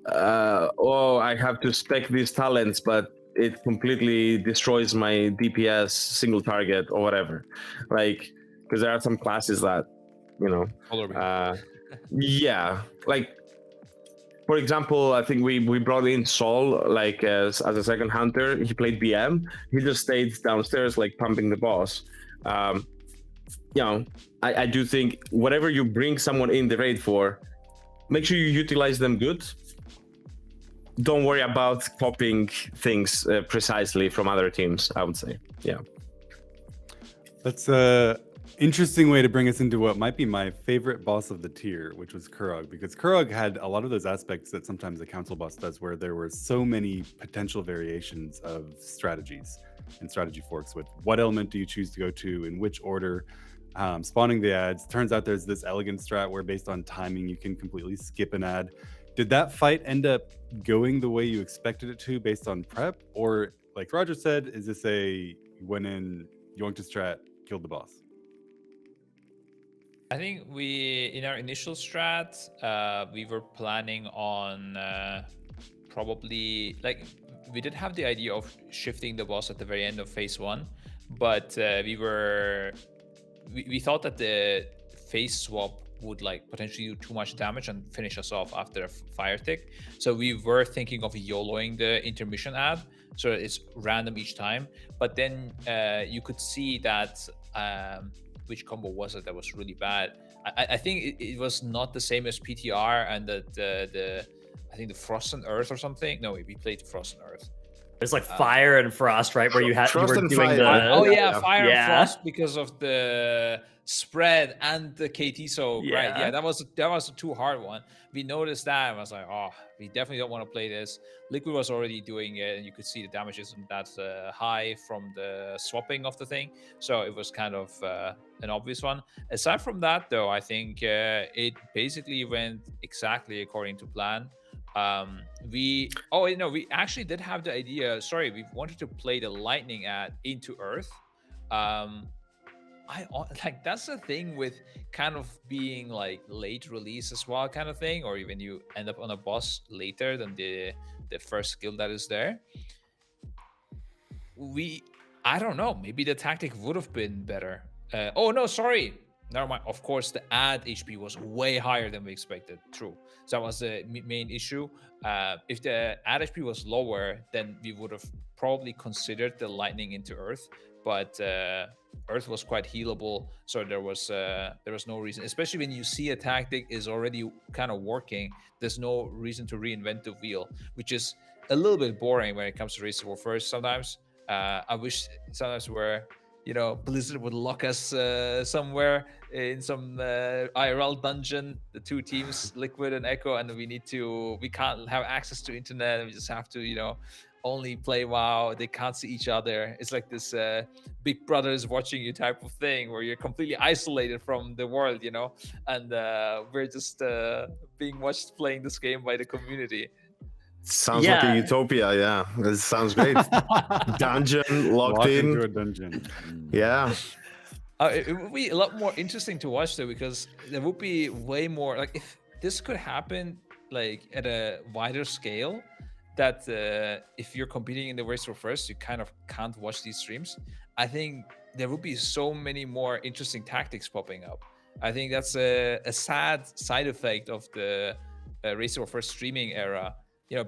I have to spec these talents, but it completely destroys my DPS single target or whatever. Like, because there are some classes that, like, for example, I think we brought in Sol like as a second hunter. He played BM. He just stayed downstairs like pumping the boss. I do think whatever you bring someone in the raid for, make sure you utilize them good. Don't worry about copying things precisely from other teams, I would say. Yeah. That's a interesting way to bring us into what might be my favorite boss of the tier, which was Kurok, because Kurok had a lot of those aspects that sometimes the council boss does, where there were so many potential variations of strategies and strategy forks with what element do you choose to go to, in which order, spawning the ads. Turns out there's this elegant strat where based on timing, you can completely skip an ad. Did that fight end up going the way you expected it to based on prep? Or like Roger said, is this you went in, yoinked to strat, killed the boss? I think in our initial strat, we were planning on probably, like, we did have the idea of shifting the boss at the very end of phase 1, but we thought that the phase swap would like potentially do too much damage and finish us off after a fire tick. So we were thinking of YOLOing the intermission ad, so it's random each time. But then you could see that which combo was it that was really bad? I think it was not the same as PTR and the I think the Frost and Earth or something. No, we played Frost and Earth. There's like fire and frost, right? Where you were and doing fire. the Oh yeah, fire and Yeah. frost because of the spread and the KT. So right, Yeah. yeah, that was a too hard one. We noticed that and I was like, oh, we definitely don't want to play this. Liquid was already doing it, and you could see the damage isn't that high from the swapping of the thing. So it was kind of an obvious one. Aside from that, though, I think it basically went exactly according to plan. We actually did have the idea. Sorry, we wanted to play the lightning ad into Earth. I like that's the thing with kind of being like late release as well, kind of thing, or even you end up on a boss later than the first skill that is there. I don't know. Maybe the tactic would have been better. Oh no, sorry. Never mind. Of course, the ad HP was way higher than we expected. True. So that was the main issue. If the ad HP was lower, then we would have probably considered the lightning into Earth. But Earth was quite healable, so there was no reason. Especially when you see a tactic is already kind of working, there's no reason to reinvent the wheel, which is a little bit boring when it comes to Race to War First. Sometimes I wish sometimes where Blizzard would lock us somewhere in some IRL dungeon, the two teams, Liquid and Echo, and we can't have access to internet. We just have to, only play WoW. They can't see each other. It's like this Big Brother is watching you type of thing where you're completely isolated from the world, and we're just being watched playing this game by the community. Sounds like a utopia. Yeah, it sounds great. Dungeon locked in. into a dungeon. Yeah. It would be a lot more interesting to watch though, because there would be way more like if this could happen like at a wider scale, that if you're competing in the Race for First, you kind of can't watch these streams. I think there would be so many more interesting tactics popping up. I think that's a sad side effect of the Race for First streaming era.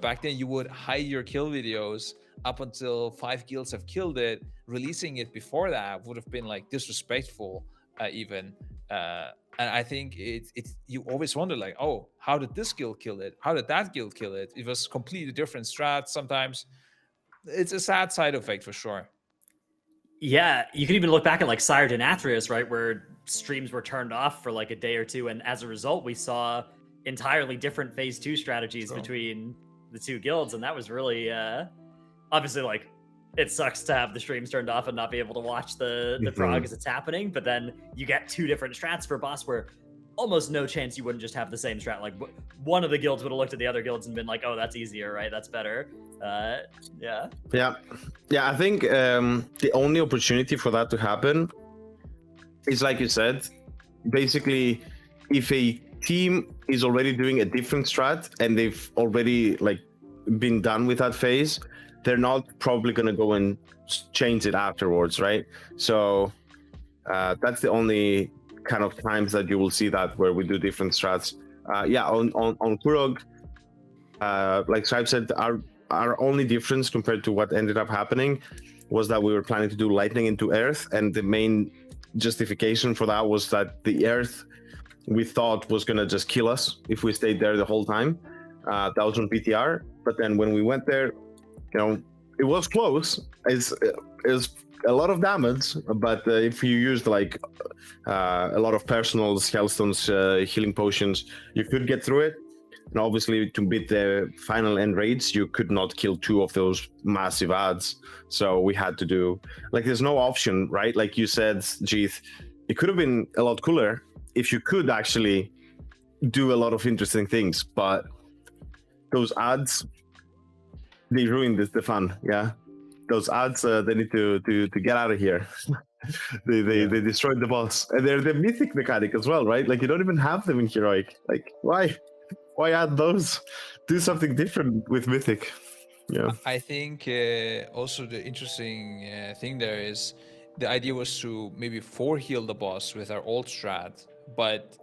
Back then you would hide your kill videos up until 5 guilds have killed it. Releasing it before that would have been like disrespectful, even. And I think you always wonder like, oh, how did this guild kill it? How did that guild kill it? It was completely different strats. Sometimes it's a sad side effect for sure. Yeah, you can even look back at like Sire Denathrius, right, where streams were turned off for like a day or two, and as a result, we saw entirely different phase 2 strategies between the two guilds, and that was really obviously like it sucks to have the streams turned off and not be able to watch the prog as it's happening, but then you get two different strats for a boss where almost no chance you wouldn't just have the same strat. Like one of the guilds would have looked at the other guilds and been like, oh, that's easier, right? That's better. Yeah. I think the only opportunity for that to happen is, like you said, basically if a team is already doing a different strat and they've already like been done with that phase, they're not probably going to go and change it afterwards, right? So that's the only kind of times that you will see that where we do different strats. On Kurok, like Scripe said, our only difference compared to what ended up happening was that we were planning to do lightning into Earth, and the main justification for that was that the Earth we thought was going to just kill us if we stayed there the whole time. That was on PTR, but then when we went there, it was close. It's a lot of damage, but if you used like a lot of personal Hellstones, healing potions, you could get through it. And obviously, to beat the final end raids, you could not kill 2 of those massive adds. So we had to do like there's no option, right? Like you said, Jeath, it could have been a lot cooler if you could actually do a lot of interesting things, but those ads, they ruined the fun. Yeah, those ads, they need to get out of here. they destroyed the boss, and they're the mythic mechanic as well, right? Like you don't even have them in heroic. Like why add those? Do something different with mythic. Yeah, I think also the interesting thing there is the idea was to maybe 4 heal the boss with our old strat, but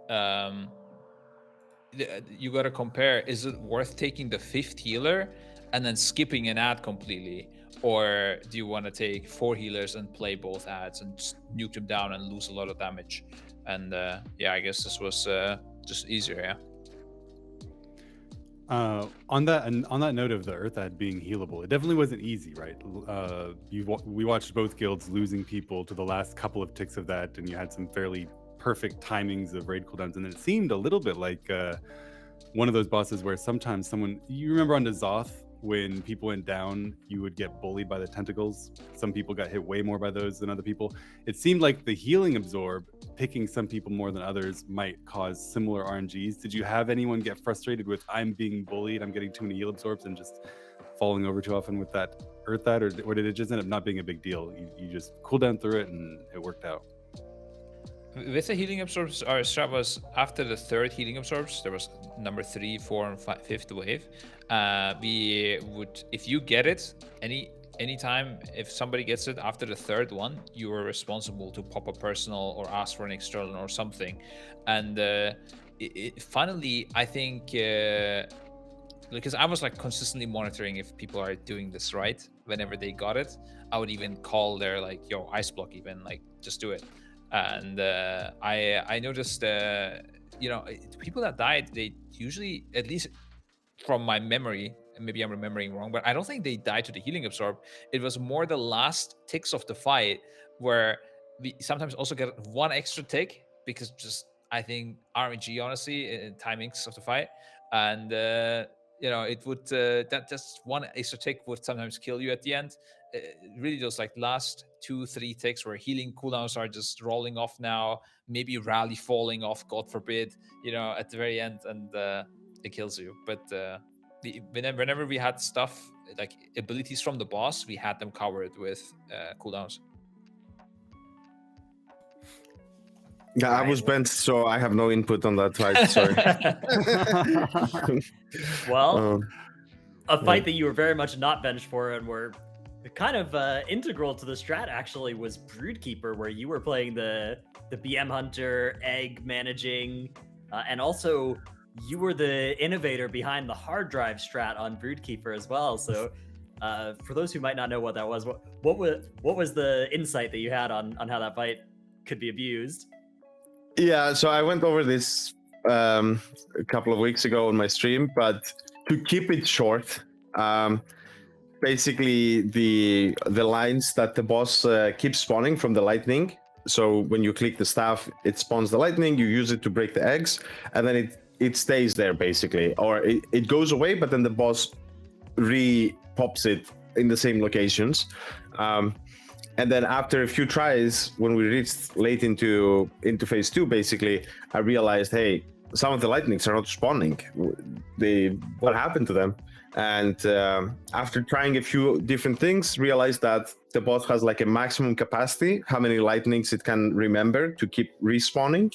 you got to compare, is it worth taking the 5th healer and then skipping an ad completely, or do you want to take 4 healers and play both ads and just nuke them down and lose a lot of damage? And yeah, I guess this was just easier. Yeah. On that note of the Earth ad being healable, it definitely wasn't easy, right? We watched both guilds losing people to the last couple of ticks of that, and you had some fairly perfect timings of raid cooldowns, and it seemed a little bit like one of those bosses where sometimes you remember on Zoth when people went down, you would get bullied by the tentacles. Some people got hit way more by those than other people. It seemed like the healing absorb, picking some people more than others, might cause similar RNGs. Did you have anyone get frustrated with, I'm being bullied, I'm getting too many heal absorbs, and just falling over too often with that Earth that, or did it just end up not being a big deal? You just cooled down through it and it worked out? With the healing absorbs, our strat was after the 3rd healing absorbs, there was number 3, 4, and 5th wave. We would, if you get it, anytime if somebody gets it after the 3rd one, you are responsible to pop a personal or ask for an external or something. And finally, I think because I was like consistently monitoring if people are doing this right. Whenever they got it, I would even call their like, yo, ice block, even like just do it. And I noticed, people that died, they usually, at least from my memory, and maybe I'm remembering wrong, but I don't think they died to the healing absorb. It was more the last ticks of the fight where we sometimes also get 1 extra tick because just, I think RNG, honestly, timings of the fight. And, it would, that just 1 extra tick would sometimes kill you at the end. Really those like last 2-3 ticks where healing cooldowns are just rolling off now, maybe rally falling off, God forbid, at the very end, and it kills you. But whenever we had stuff like abilities from the boss, we had them covered with cooldowns. Yeah, I was bent, so I have no input on that fight. Sorry. Well, a fight that you were very much not benched for and were kind of integral to the strat actually was Broodkeeper, where you were playing the BM Hunter, egg managing, and also you were the innovator behind the hard drive strat on Broodkeeper as well. So for those who might not know what that was, what was the insight that you had on how that fight could be abused? Yeah, so I went over this a couple of weeks ago on my stream, but to keep it short, basically the lines that the boss keeps spawning from the lightning. So when you click the staff, it spawns the lightning, you use it to break the eggs, and then it stays there basically, or it goes away, but then the boss re-pops it in the same locations. And then after a few tries, when we reached late into phase 2, basically, I realized, hey, some of the lightnings are not spawning. What happened to them? And after trying a few different things, realized that the boss has like a maximum capacity, how many lightnings it can remember to keep respawning.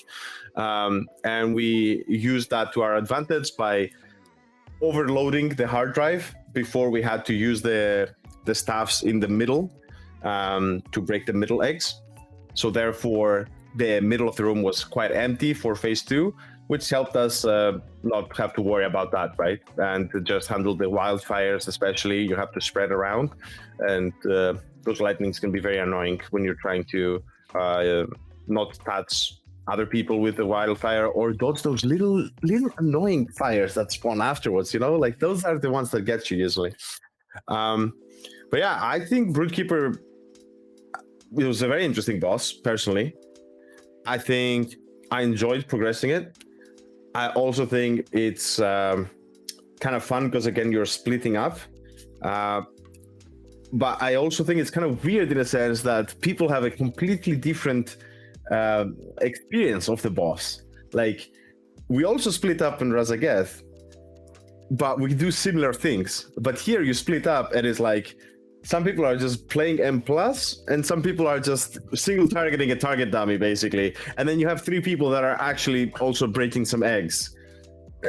And we used that to our advantage by overloading the hard drive before we had to use the staffs in the middle to break the middle eggs. So therefore, the middle of the room was quite empty for phase 2, which helped us not have to worry about that, right? And to just handle the wildfires, especially, you have to spread around. And those lightnings can be very annoying when you're trying to not touch other people with the wildfire or dodge those little annoying fires that spawn afterwards, like those are the ones that get you usually. But yeah, I think Broodkeeper, it was a very interesting boss, personally. I think I enjoyed progressing it. I also think it's kind of fun because, again, you're splitting up. But I also think it's kind of weird in a sense that people have a completely different experience of the boss. Like, we also split up in Razagath, but we do similar things. But here you split up and it's like, some people are just playing M+, and some people are just single targeting a target dummy, basically. And then you have 3 people that are actually also breaking some eggs.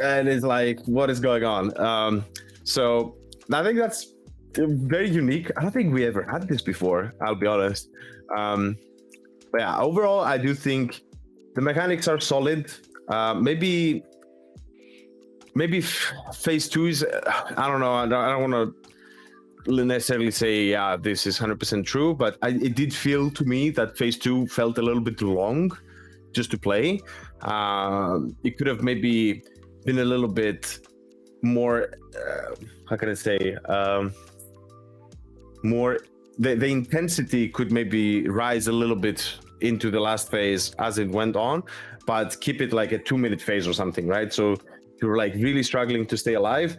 And it's like, what is going on? So I think that's very unique. I don't think we ever had this before, I'll be honest. But yeah, overall, I do think the mechanics are solid. Maybe phase 2 is, I don't know. I don't want to necessarily say, yeah, this is 100% true, but it did feel to me that phase 2 felt a little bit too long just to play. It could have maybe been a little bit more, how can I say, more, the intensity could maybe rise a little bit into the last phase as it went on, but keep it like a 2-minute phase or something, right? So you're like really struggling to stay alive,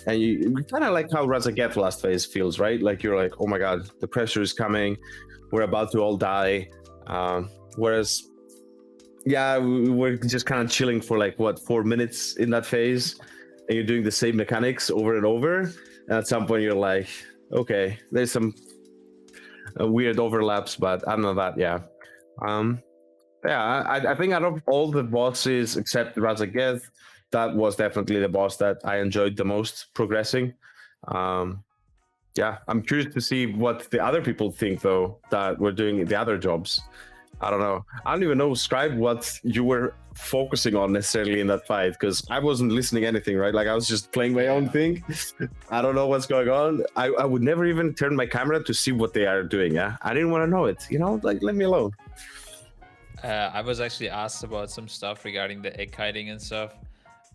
and you kind of like how Razagath last phase feels, right? Like you're like, oh my god, the pressure is coming, we're about to all die. Whereas, yeah, we're just kind of chilling for like 4 minutes in that phase, and you're doing the same mechanics over and over. And at some point, you're like, okay, there's some weird overlaps, but I don't know that. Yeah, I think out of all the bosses except Razagath, that was definitely the boss that I enjoyed the most progressing. Yeah, I'm curious to see what the other people think, though, that were doing the other jobs. I don't know. I don't even know, Scribe, what you were focusing on necessarily in that fight, because I wasn't listening to anything, right? Like I was just playing my own thing. I don't know what's going on. I would never even turn my camera to see what they are doing. Yeah, I didn't want to know it. Like let me alone. I was actually asked about some stuff regarding the egg kiting and stuff.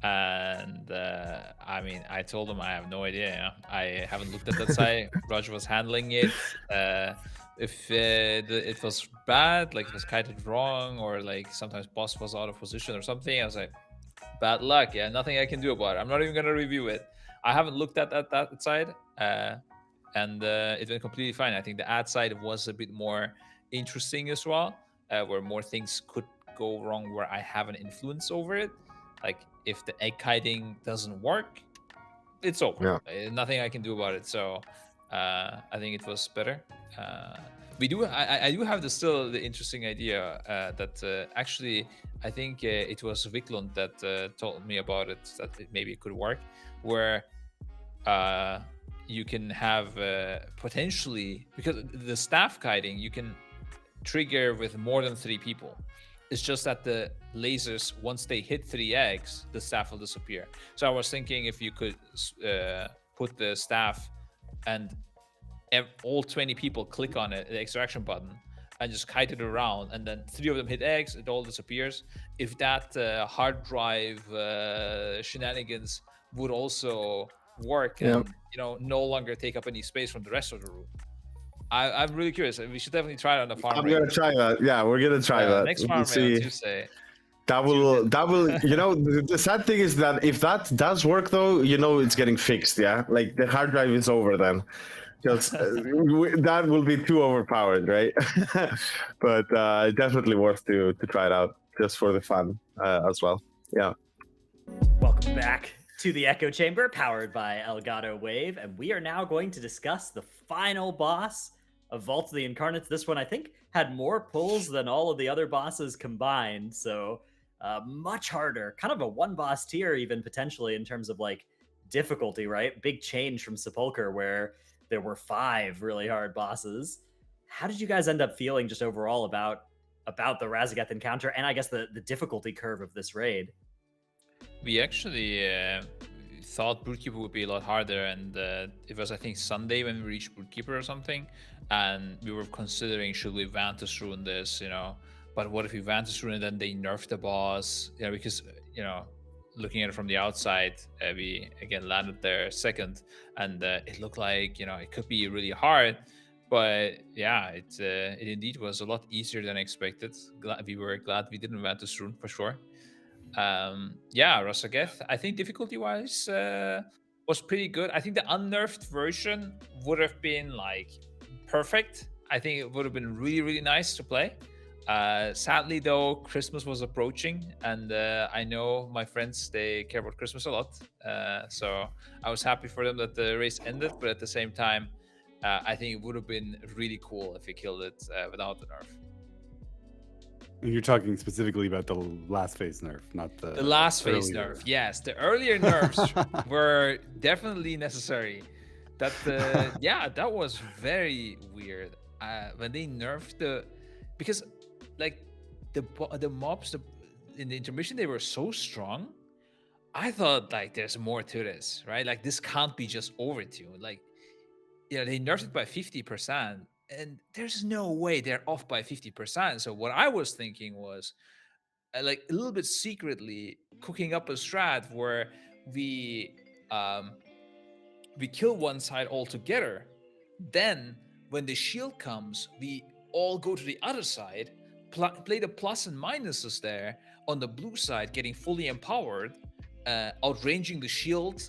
And I mean, I told him I have no idea. I haven't looked at that site. Roger was handling it. If it was bad, like it was kited wrong, or like sometimes boss was out of position or something, I was like, bad luck. Yeah, nothing I can do about it. I'm not even gonna review it. I haven't looked at that side, and it went completely fine. I think the ad side was a bit more interesting as well, where more things could go wrong, where I have an influence over it. Like if the egg kiting doesn't work, it's over. Yeah. Nothing I can do about it. So I think it was better. I do have the interesting idea that actually I think it was Viklund that told me about it, that maybe it could work, where you can have potentially, because the staff kiting you can trigger with more than 3 people. It's just that the lasers, once they hit 3 eggs, the staff will disappear. So I was thinking if you could put the staff and all 20 people click on it, the extraction button, and just kite it around, and then 3 of them hit eggs, it all disappears. If that hard drive shenanigans would also work, and no longer take up any space from the rest of the room. I'm really curious. We should definitely try it on the farm. I'm gonna try that. Yeah, we're gonna try that. Next farm on Tuesday. That will. The sad thing is that if that does work, though, it's getting fixed. Yeah, like the hard drive is over then. Just that will be too overpowered, right? But definitely worth to try it out just for the fun as well. Yeah. Welcome back to the Echo Chamber, powered by Elgato Wave, and we are now going to discuss the final boss of Vault of the Incarnates. This one, I think, had more pulls than all of the other bosses combined, so much harder. Kind of a one-boss tier, even potentially, in terms of like difficulty, right? Big change from Sepulcher, where there were 5 really hard bosses. How did you guys end up feeling just overall about the Razagath encounter, and I guess the difficulty curve of this raid? We actually thought Broodkeeper would be a lot harder, and it was, I think, Sunday when we reached Broodkeeper or something, and we were considering, should we Vantus Rune this, but what if we Vantus Rune and then they nerf the boss, because, looking at it from the outside, we again landed there second, and it looked like, it could be really hard, but yeah, it indeed was a lot easier than expected. We were glad we didn't Vantus Rune for sure. Razagath, I think difficulty-wise was pretty good. I think the unnerfed version would have been like perfect. I think it would have been really, really nice to play. Sadly, though, Christmas was approaching, and I know my friends, they care about Christmas a lot. So I was happy for them that the race ended, but at the same time, I think it would have been really cool if we killed it without the nerf. You're talking specifically about the last phase nerf, not the last phase nerf. Yes, the earlier nerfs were definitely necessary. That that was very weird when they nerfed because like the mobs in the intermission, they were so strong. I thought like there's more to this, right? Like this can't be just overtuned. Like, they nerfed it by 50%, and there's no way they're off by 50%. So what I was thinking was like a little bit secretly cooking up a strat where we kill one side altogether. Then when the shield comes, we all go to the other side, play the plus and minuses there on the blue side, getting fully empowered, outranging the shield.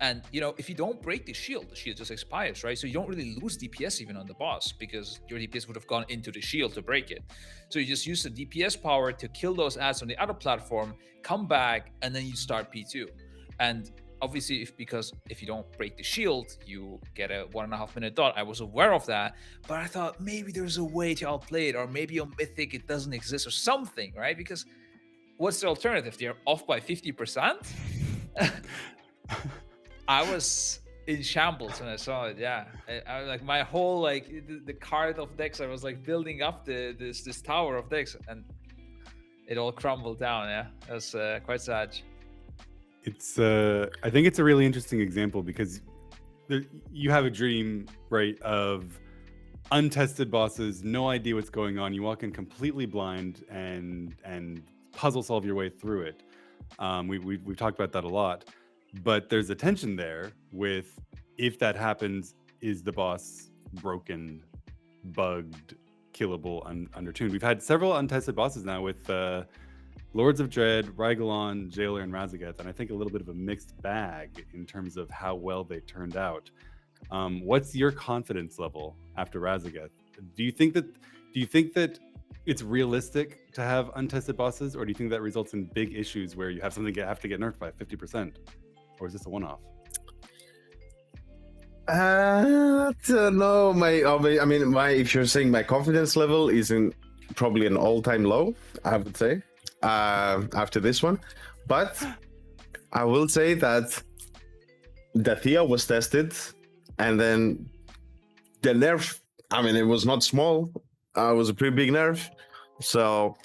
And if you don't break the shield just expires, right? So you don't really lose DPS even on the boss, because your DPS would have gone into the shield to break it. So you just use the DPS power to kill those ads on the other platform, come back, and then you start P2. And obviously, because if you don't break the shield, you get a 1.5 minute dot. I was aware of that, but I thought maybe there's a way to outplay it, or maybe on Mythic it doesn't exist or something, right? Because what's the alternative? They're off by 50%? I was in shambles when I saw it. Yeah, I like my whole the card of decks. I was like building up this tower of decks, and it all crumbled down. Yeah, that's quite sad. It's I think it's a really interesting example because you have a dream, right, of untested bosses, no idea what's going on. You walk in completely blind and puzzle solve your way through it. We've talked about that a lot. But there's a tension there with, if that happens, is the boss broken, bugged, killable, undertuned? We've had several untested bosses now with Lords of Dread, Rygalon, Jailer, and Razagath, and I think a little bit of a mixed bag in terms of how well they turned out. What's your confidence level after Razagath? Do you think that it's realistic to have untested bosses, or do you think that results in big issues where you have something have to get nerfed by 50%? Or is this a one-off? I don't know. If you're saying my confidence level is in probably an all-time low, I would say, after this one. But I will say that Dathia was tested, and then the nerf, it was not small. It was a pretty big nerf. So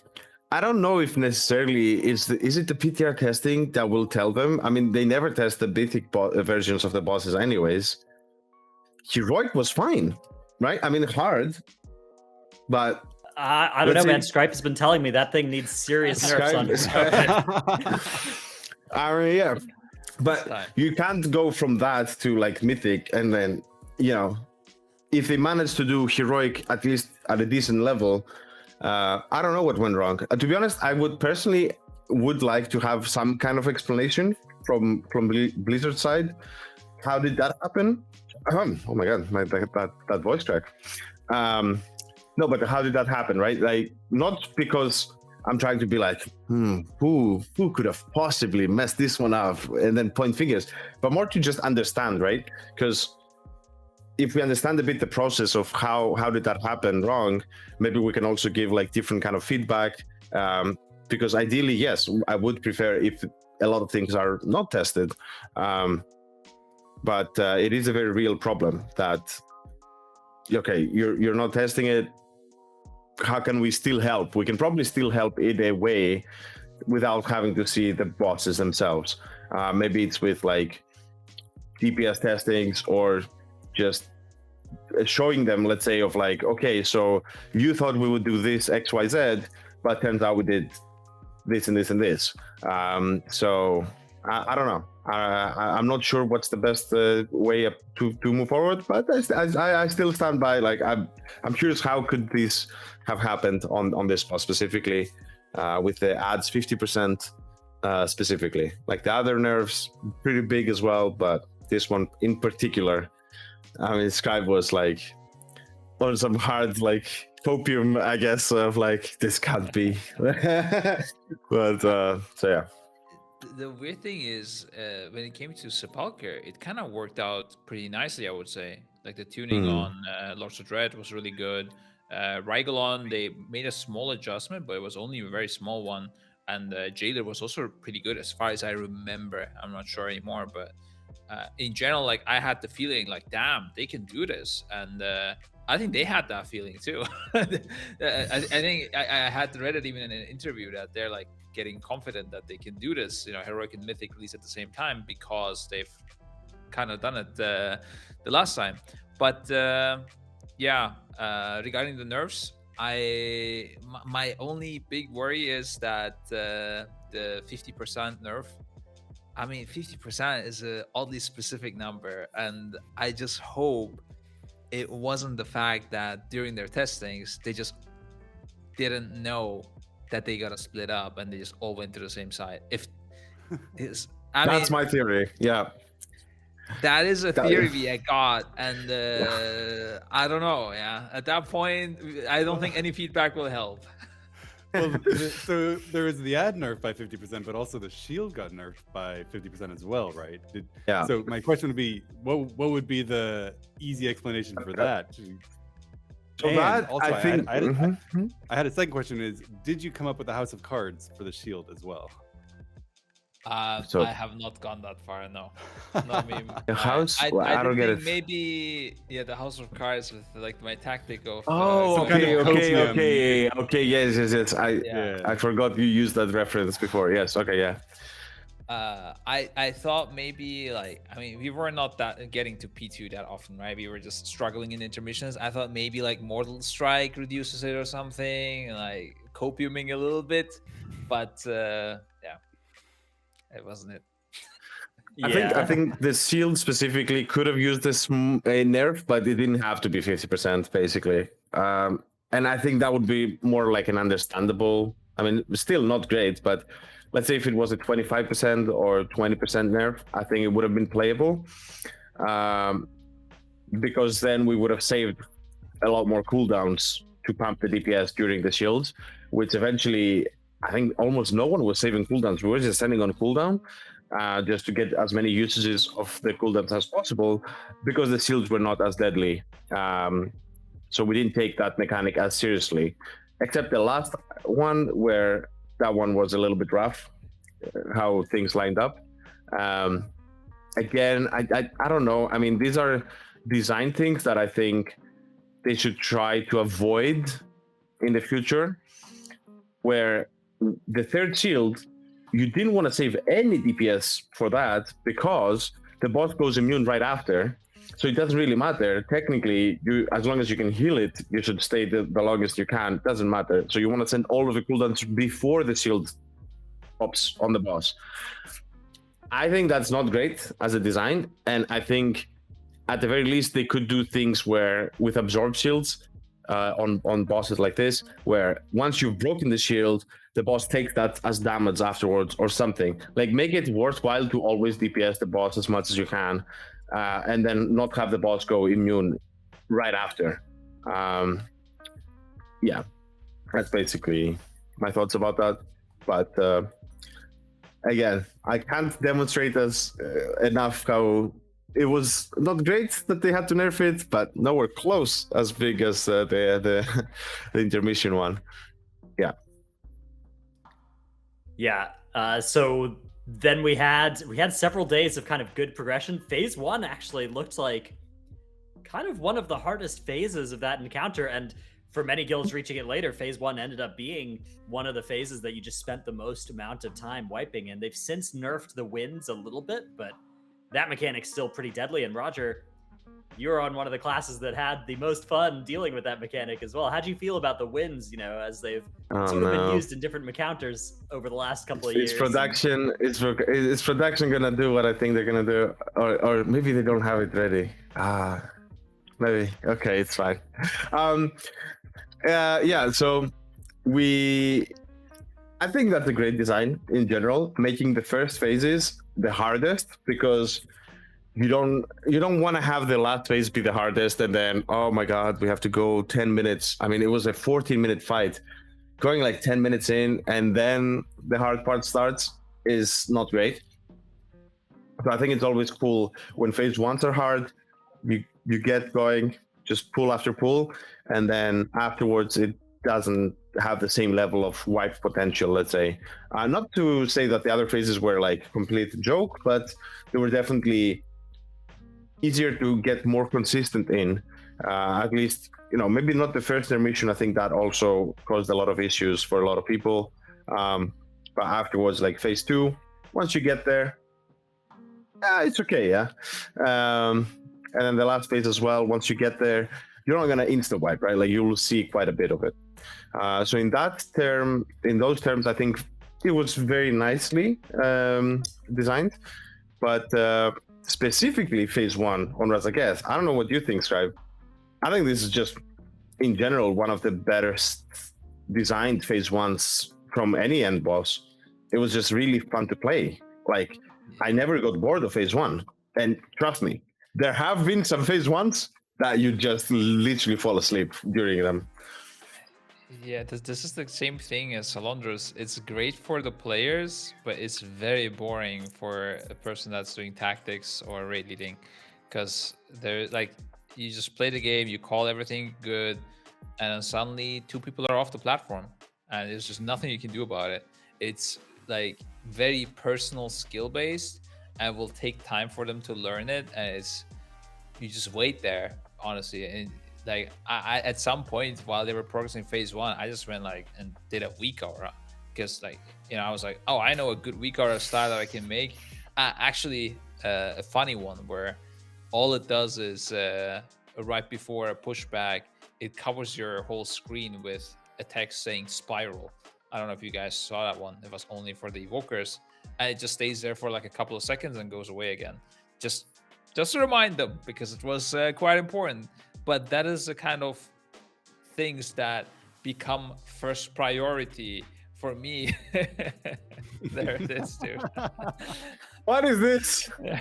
I don't know if necessarily is it the PTR testing that will tell them. They never test the Mythic versions of the bosses anyways. Heroic was fine, right? Hard, but I don't know, man. Scripe has been telling me that thing needs serious nerfs on it. Yeah, but you can't go from that to like Mythic, and then if they manage to do Heroic at least at a decent level. I don't know what went wrong. To be honest, I would personally like to have some kind of explanation from Blizzard side. How did that happen? Oh my god, that voice crack. No, but how did that happen, right? Like, not because I'm trying to be like, who could have possibly messed this one up and then point fingers, but more to just understand, right? Because if we understand a bit the process of how did that happen wrong, maybe we can also give like different kind of feedback. Because ideally, yes, I would prefer if a lot of things are not tested. But it is a very real problem that, okay, you're not testing it. How can we still help? We can probably still help in a way without having to see the bosses themselves. Maybe it's with like DPS testings, or just showing them, let's say, of like, okay, so you thought we would do this XYZ, but turns out we did this and this and this. So I don't know. I'm not sure what's the best way to move forward, but I still stand by, like, I'm curious how could this have happened on this boss specifically, with the ads 50% specifically. Like the other nerfs pretty big as well, but this one in particular, Scribe was like on some hard like copium, I guess, of like, this can't be. But so yeah. The weird thing is, when it came to Sepulcher, it kind of worked out pretty nicely, I would say. Like the tuning on Lords of Dread was really good. Rygalon, they made a small adjustment, but it was only a very small one. And Jailer was also pretty good as far as I remember. I'm not sure anymore, but in general, like, I had the feeling like, damn, they can do this. And I think they had that feeling too. I think I had read it even in an interview that they're like getting confident that they can do this, heroic and mythic release at the same time because they've kind of done it the last time. But regarding the nerfs, my only big worry is that the 50% nerf. I mean, 50% is an oddly specific number, and I just hope it wasn't the fact that during their testings they just didn't know that they gotta split up and they just all went to the same side. That's my theory. Yeah. That is a theory I got, and I don't know. Yeah, at that point, I don't think any feedback will help. Well, so there was the ad nerf by 50%, but also the shield got nerfed by 50% as well, right? Yeah. So my question would be, what would be the easy explanation for that? So And that also, I think I had a second question: is did you come up with the house of cards for the shield as well? So- I have not gone that far. No, I mean, The house? I don't did get think it. maybe the house of cards with like my tactic of. Oh, some kind okay, of copium. okay. Yes. Yeah. I forgot you used that reference before. Yes. Okay. Yeah. I thought maybe we were not that getting to P2 that often, right? We were just struggling in intermissions. I thought maybe like Mortal Strike reduces it or something, like copiuming a little bit, but it wasn't it. I think the shield specifically could have used this nerf, but it didn't have to be 50% basically. And I think that would be more like an understandable. I mean, still not great, but let's say if it was a 25% or 20% nerf, I think it would have been playable. Because then we would have saved a lot more cooldowns to pump the DPS during the shields, which eventually I think almost no one was saving cooldowns. We were just sending on cooldown just to get as many usages of the cooldowns as possible because the shields were not as deadly. So we didn't take that mechanic as seriously, except the last one where that one was a little bit rough, how things lined up. Again, I don't know. I mean, these are design things that I think they should try to avoid in the future, where the third shield, you didn't want to save any DPS for that because the boss goes immune right after. So it doesn't really matter. Technically, as long as you can heal it, you should stay the longest you can. It doesn't matter. So you want to send all of the cooldowns before the shield pops on the boss. I think that's not great as a design. And I think at the very least, they could do things where with absorb shields on bosses like this, where once you've broken the shield, the boss takes that as damage afterwards or something. Like make it worthwhile to always DPS the boss as much as you can. And then not have the boss go immune right after. Yeah, that's basically my thoughts about that. But again, I can't demonstrate enough how it was not great that they had to nerf it, but nowhere close as big as the intermission one. Yeah. Yeah. So then we had several days of kind of good progression. Phase 1 actually looked like kind of one of the hardest phases of that encounter, and for many guilds reaching it later, phase 1 ended up being one of the phases that you just spent the most amount of time wiping. And they've since nerfed the winds a little bit, but that mechanic's still pretty deadly. And Roger, you're on one of the classes that had the most fun dealing with that mechanic as well. How'd you feel about the winds, as they've sort of been used in different encounters over the last couple of years? Is production gonna do what I think they're gonna do, or maybe they don't have it ready? Maybe. Okay, it's fine. Yeah. So I think that's a great design in general, making the first phases the hardest, because you don't want to have the last phase be the hardest and then, oh my god, we have to go 10 minutes. I mean, it was a 14-minute fight. Going like 10 minutes in and then the hard part starts is not great. So I think it's always cool when phase 1s are hard, you get going, just pull after pull, and then afterwards it doesn't have the same level of wipe potential, let's say. Not to say that the other phases were like complete joke, but they were definitely easier to get more consistent in. At least, maybe not the first intermission. I think that also caused a lot of issues for a lot of people. But afterwards, like phase 2, once you get there, it's okay, yeah. And then the last phase as well, once you get there, you're not gonna insta wipe, right? Like you will see quite a bit of it. So in those terms, I think it was very nicely designed. But specifically phase 1 on Razagath, I don't know what you think, Scribe. I think this is just, in general, one of the better designed phase 1s from any end boss. It was just really fun to play. Like, I never got bored of phase 1. And trust me, there have been some phase 1s that you just literally fall asleep during them. Yeah, this is the same thing as Salondros. It's great for the players, but it's very boring for a person that's doing tactics or raid leading, because they're like, you just play the game, you call everything good, and then suddenly 2 people are off the platform, and there's just nothing you can do about it. It's like very personal skill based, and will take time for them to learn it, and you just wait there, honestly. And like I at some point while they were progressing phase 1, I just went like and did a weak aura, because I was like, oh, I know a good weak aura style that I can make. Actually, a funny one where all it does is right before a pushback, it covers your whole screen with a text saying spiral. I don't know if you guys saw that one. It was only for the evokers, and it just stays there for like a couple of seconds and goes away again. Just to remind them, because it was quite important. But that is the kind of things that become first priority for me. There it is, dude. What is this? Yeah.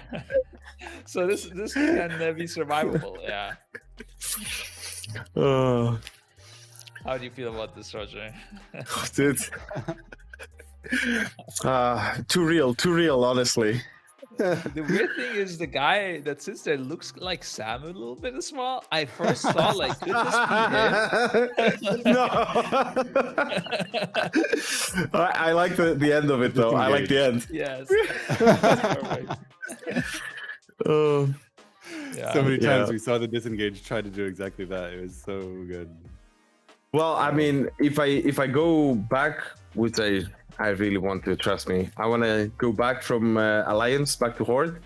So this can be survivable, yeah. How do you feel about this, Roger? Dude. Too real, honestly. The weird thing is the guy that sits there looks like Sam a little bit as well. I first thought, like, could this be him? No. I like the end of it, though. I like the end. Yes. Perfect. Yeah. So many times we saw the disengage try to do exactly that. It was so good. Well, I mean, if I go back, which I really want to, trust me, I want to go back from Alliance back to Horde.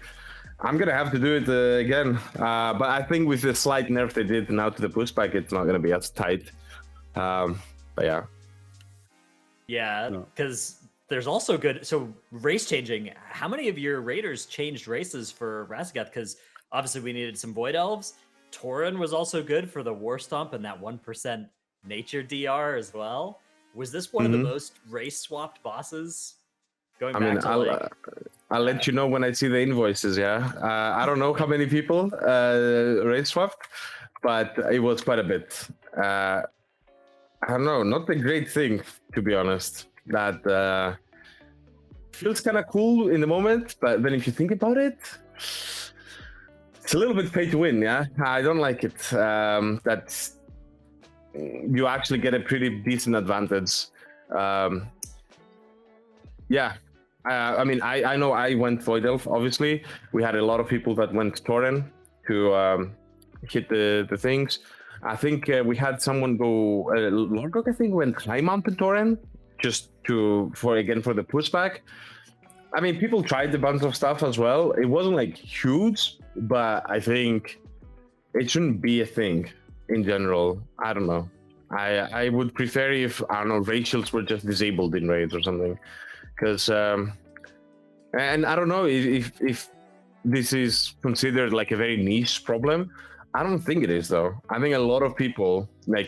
I'm gonna have to do it again, but I think with the slight nerf they did now to the pushback, it's not gonna be as tight. But yeah. Yeah, because there's also good. So race changing. How many of your raiders changed races for Razagath? Because obviously we needed some Void Elves. Tauren was also good for the War Stomp and that 1% nature DR as well. Was this one of the most race swapped bosses? I'll let you know when I see the invoices. Yeah, I don't know how many people race swapped, but it was quite a bit. I don't know, not a great thing, to be honest. That feels kind of cool in the moment, but then if you think about it, it's a little bit pay to win. Yeah, I don't like it. That's you actually get a pretty decent advantage. Yeah, I mean, I know I went Void Elf, obviously. We had a lot of people that went Tauren to hit the things. I think we had someone go, Lordrock, I think, went High Mountain Tauren just for the pushback. I mean, people tried a bunch of stuff as well. It wasn't like huge, but I think it shouldn't be a thing. In general, I don't know. I would prefer if, I don't know, raid shields were just disabled in raids or something, because and I don't know if this is considered like a very niche problem. I don't think it is, though. I think a lot of people I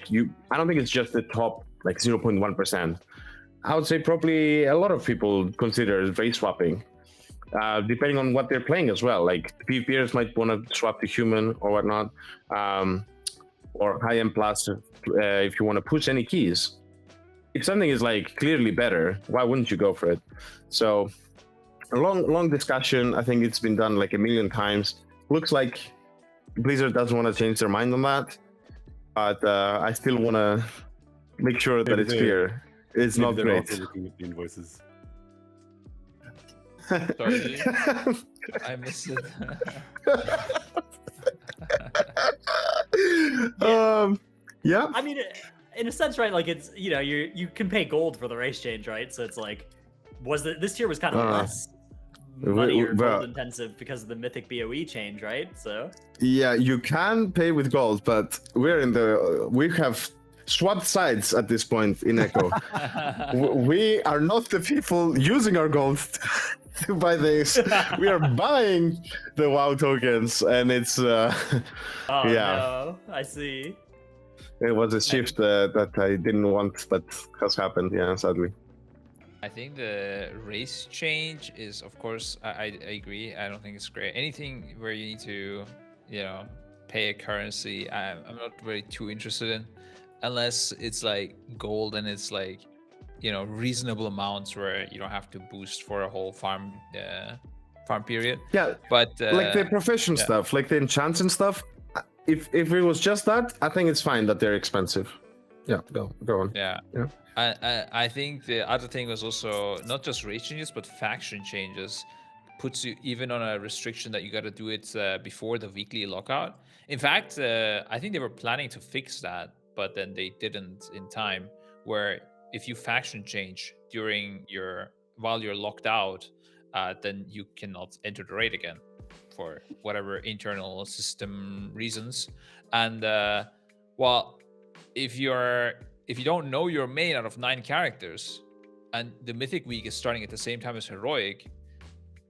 don't think it's just the top like 0.1%. I would say probably a lot of people consider raid swapping, depending on what they're playing as well. Like PvPers might want to swap to human or whatnot. Or high end plus if you want to push any keys. If something is like clearly better, why wouldn't you go for it? So a long discussion. I think it's been done like a million times. Looks like Blizzard doesn't want to change their mind on that, but I still want to make sure that it's clear. It's not great. Also looking at the invoices. Sorry, I missed it. Yeah. I mean, in a sense, right? Like it's you can pay gold for the race change, right? So it's like, this tier was kind of less money or gold intensive because of the Mythic BOE change, right? So yeah, you can pay with gold, but we have swapped sides at this point in Echo. We are not the people using our gold to buy this. We are buying the WoW tokens, and it's oh yeah. no, I see. It was a shift that I didn't want, but has happened. Yeah, sadly. I think the race change is, of course, I agree. I don't think it's great. Anything where you need to, pay a currency, I'm not really too interested in, unless it's like gold and it's like, reasonable amounts where you don't have to boost for a whole farm period. Yeah, but like the profession stuff, like the enchants and stuff. If it was just that, I think it's fine that they're expensive. Yeah, go on. Yeah. I think the other thing was also not just race changes, but faction changes. Puts you even on a restriction that you got to do it before the weekly lockout. In fact, I think they were planning to fix that, but then they didn't in time. Where if you faction change while you're locked out, then you cannot enter the raid again for whatever internal system reasons. And if you don't know your main out of 9 characters, and the Mythic week is starting at the same time as Heroic,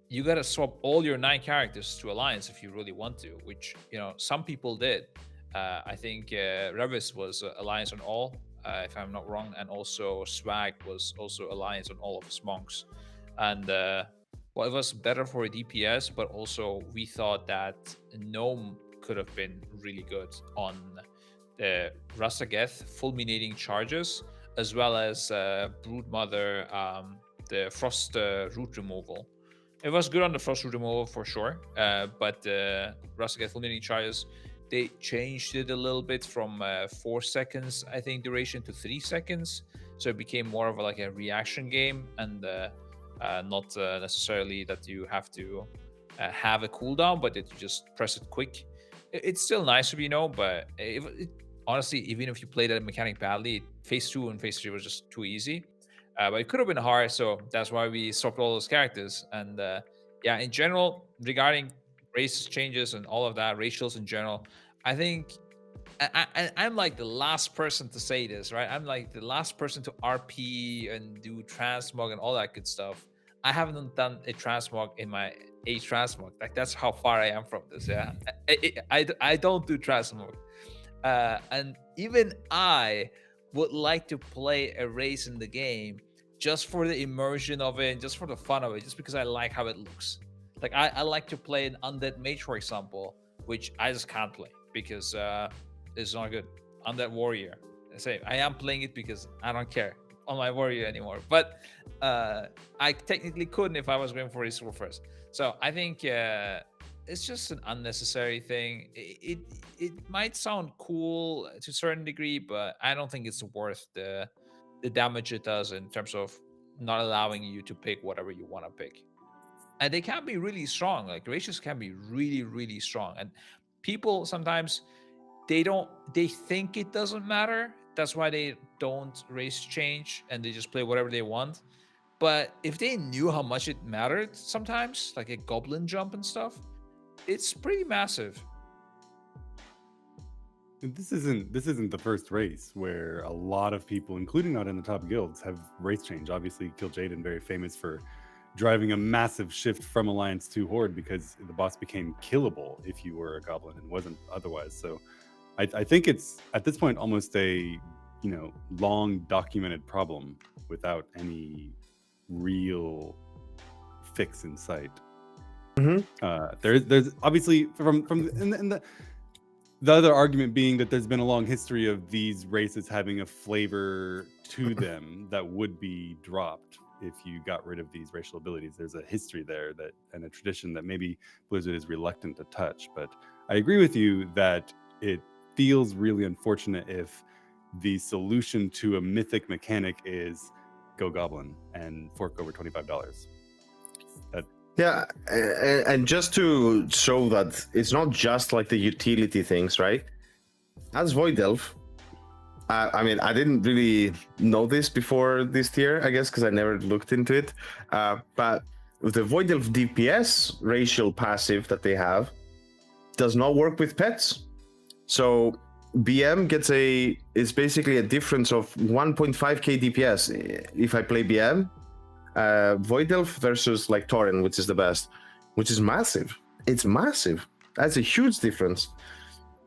you gotta swap all your 9 characters to Alliance if you really want to, which some people did. I think Revis was Alliance on all, if I'm not wrong, and also Swag was also Alliance on all of his monks. And it was better for a DPS, but also we thought that Gnome could have been really good on the Razagath fulminating charges, as well as Broodmother, the Frost root removal. It was good on the Frost root removal for sure, but Razagath fulminating charges, they changed it a little bit from 4 seconds, I think, duration to 3 seconds. So it became more of a reaction game, and not necessarily that you have to have a cooldown, but that you just press it quick. It's still nice to be but honestly, even if you play that mechanic badly, phase 2 and phase 3 was just too easy. But it could have been hard, so that's why we swapped all those characters. And in general, regarding race changes and all of that, racials in general, I think I'm like the last person to say this, right? I'm like the last person to RP and do transmog and all that good stuff. I haven't done a transmog in my transmog. Like, that's how far I am from this. Yeah, I don't do transmog, and even I would like to play a race in the game just for the immersion of it, and just for the fun of it, just because I like how it looks. Like, I like to play an Undead Mage, for example, which I just can't play because it's not good. Undead Warrior. I am playing it because I don't care on my Warrior anymore. But I technically couldn't if I was going for a Sword first. So I think it's just an unnecessary thing. It might sound cool to a certain degree, but I don't think it's worth the damage it does in terms of not allowing you to pick whatever you want to pick. And they can be really strong. Like, races can be really, really strong. And people sometimes, they think it doesn't matter. That's why they don't race change and they just play whatever they want. But if they knew how much it mattered sometimes, like a goblin jump and stuff, it's pretty massive. This isn't the first race where a lot of people, including not in the top guilds, have race change. Obviously, Kil'jaeden, very famous for driving a massive shift from Alliance to Horde because the boss became killable if you were a goblin and wasn't otherwise. So I think it's at this point almost a long documented problem without any real fix in sight. Mm-hmm. There's obviously the other argument being that there's been a long history of these races having a flavor to them that would be dropped if you got rid of these racial abilities. There's a history there and a tradition that maybe Blizzard is reluctant to touch. But I agree with you that it feels really unfortunate if the solution to a mythic mechanic is go goblin and fork over $25. Yeah, and just to show that it's not just like the utility things, right? as Void Elf, I mean, I didn't really know this before this tier, I guess, because I never looked into it. But the Void Elf DPS racial passive that they have does not work with pets. So BM is basically a difference of 1.5k DPS if I play BM. Void Elf versus like Tauren, which is the best, which is massive. It's massive. That's a huge difference.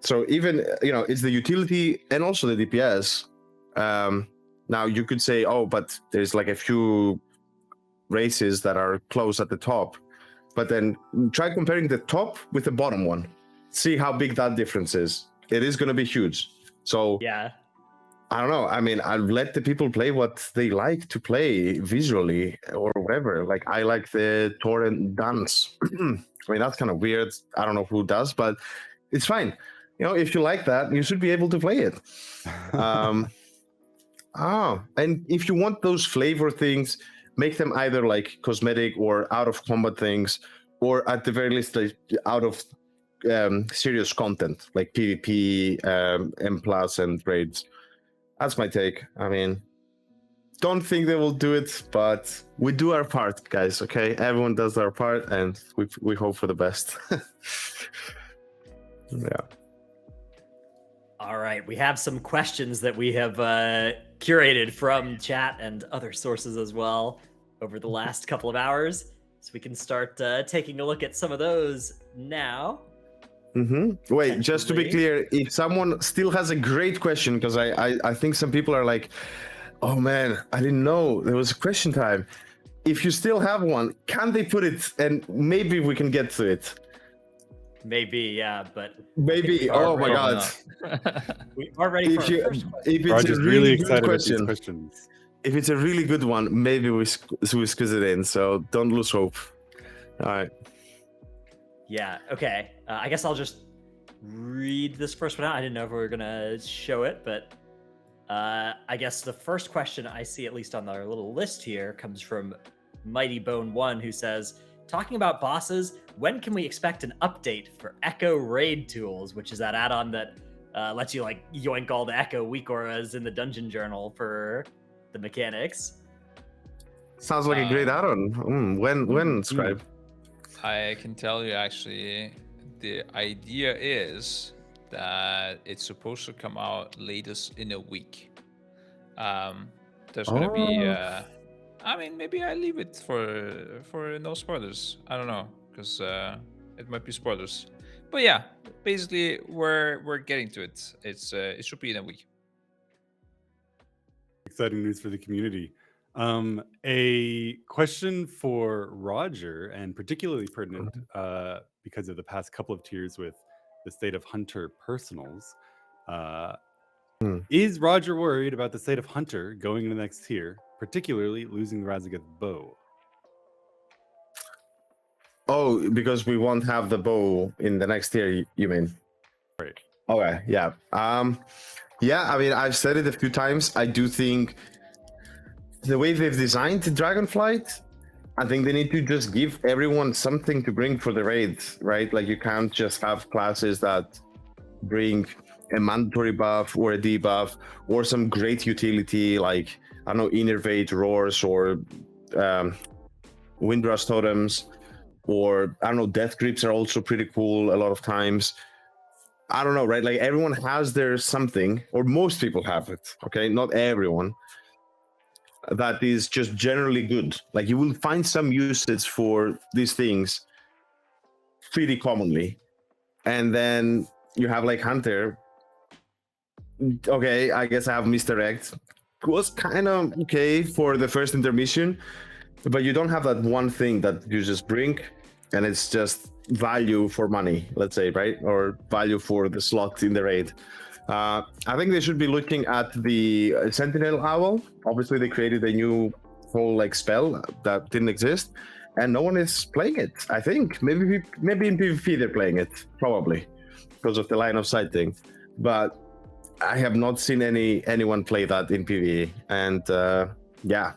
So even, it's the utility and also the DPS. Now you could say, oh, but there's like a few races that are close at the top. But then try comparing the top with the bottom one. See how big that difference is. It is going to be huge. So Yeah. I don't know. I mean, I'll let the people play what they like to play visually or whatever. Like, I like the Tauren dance. I mean, that's kind of weird. I don't know who does, but it's fine. If you like that, you should be able to play it. And if you want those flavor things, make them either like cosmetic or out of combat things, or at the very least, like, out of serious content like PvP, M+ and raids. That's my take. I mean, don't think they will do it, but we do our part, guys. Okay, everyone does their part, and we hope for the best. Yeah. All right, we have some questions that we have curated from chat and other sources as well over the last couple of hours, so we can start taking a look at some of those now. Wait, just to be clear, if someone still has a great question, because I think some people are like, oh man, I didn't know there was a question time. If you still have one, can they put it and maybe we can get to it? Maybe, yeah, but maybe. Oh my god, we are ready for our first question. If it's Roger's a really good excited question, about these questions. if it's a really good one, maybe we squeeze it in. So don't lose hope. All right. Yeah, okay. I guess I'll just read this first one out. I didn't know if we were going to show it, but I guess the first question I see, at least on our little list here, comes from Mighty Bone 1, who says, talking about bosses, when can we expect an update for Echo Raid Tools, which is that add-on that lets you like yoink all the Echo weak auras in the dungeon journal for the mechanics? Sounds like a great add-on. When Scribe? I can tell you actually, the idea is that it's supposed to come out latest in a week. There's gonna be. I mean, maybe I leave it for no spoilers. I don't know, because it might be spoilers. But yeah, basically we're getting to it. It should be in a week. Exciting news for the community. A question for Roger, and particularly pertinent because of the past couple of tiers with the State of Hunter personals. Is Roger worried about the State of Hunter going into the next tier, particularly losing the Razagath bow? Oh, because we won't have the bow in the next tier, you mean? Right. Okay, yeah. Yeah, I mean, I've said it a few times. I do think the way they've designed Dragonflight, I think they need to just give everyone something to bring for the raid, right? Like, you can't just have classes that bring a mandatory buff or a debuff or some great utility like, I don't know, Innervate Roars or Windrush Totems, or I don't know, Death Grips are also pretty cool a lot of times. I don't know, right? Like, everyone has their something, or most people have it, okay? Not everyone. That is just generally good. Like, you will find some usage for these things pretty commonly. And then you have like Hunter. Okay, I guess I have Misdirect. It was kind of okay for the first intermission, but you don't have that one thing that you just bring, and it's just value for money, let's say, right? Or value for the slot in the raid. I think they should be looking at the Sentinel Owl. Obviously, they created a new whole like spell that didn't exist, and no one is playing it. I think maybe in PvP they're playing it, probably because of the line of sight thing. But I have not seen anyone play that in PvE, and yeah,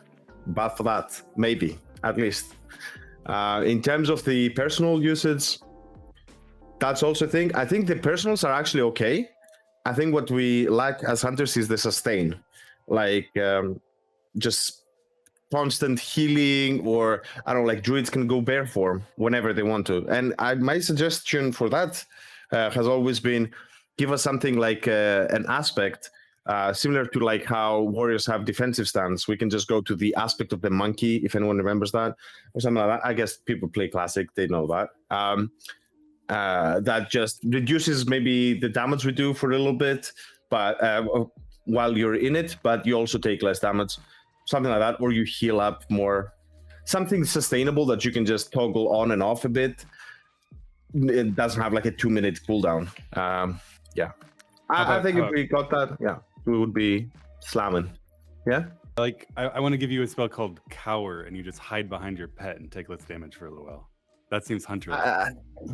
bad for that. Maybe at least in terms of the personal usage, that's also a thing. I think the personals are actually okay. I think what we lack as hunters is the sustain, like just constant healing, or I don't know, like druids can go bear form whenever they want to. And my suggestion for that has always been give us something like an aspect similar to like how warriors have defensive stance. We can just go to the aspect of the monkey, if anyone remembers that, or something like that. I guess people play classic, they know that. That just reduces maybe the damage we do for a little bit, but while you're in it, but you also take less damage, something like that, or you heal up more. Something sustainable that you can just toggle on and off a bit. It doesn't have like a 2-minute cooldown. Yeah, I think if we got that, yeah, we would be slamming. Yeah. Like, I want to give you a spell called Cower, and you just hide behind your pet and take less damage for a little while. That seems hunter.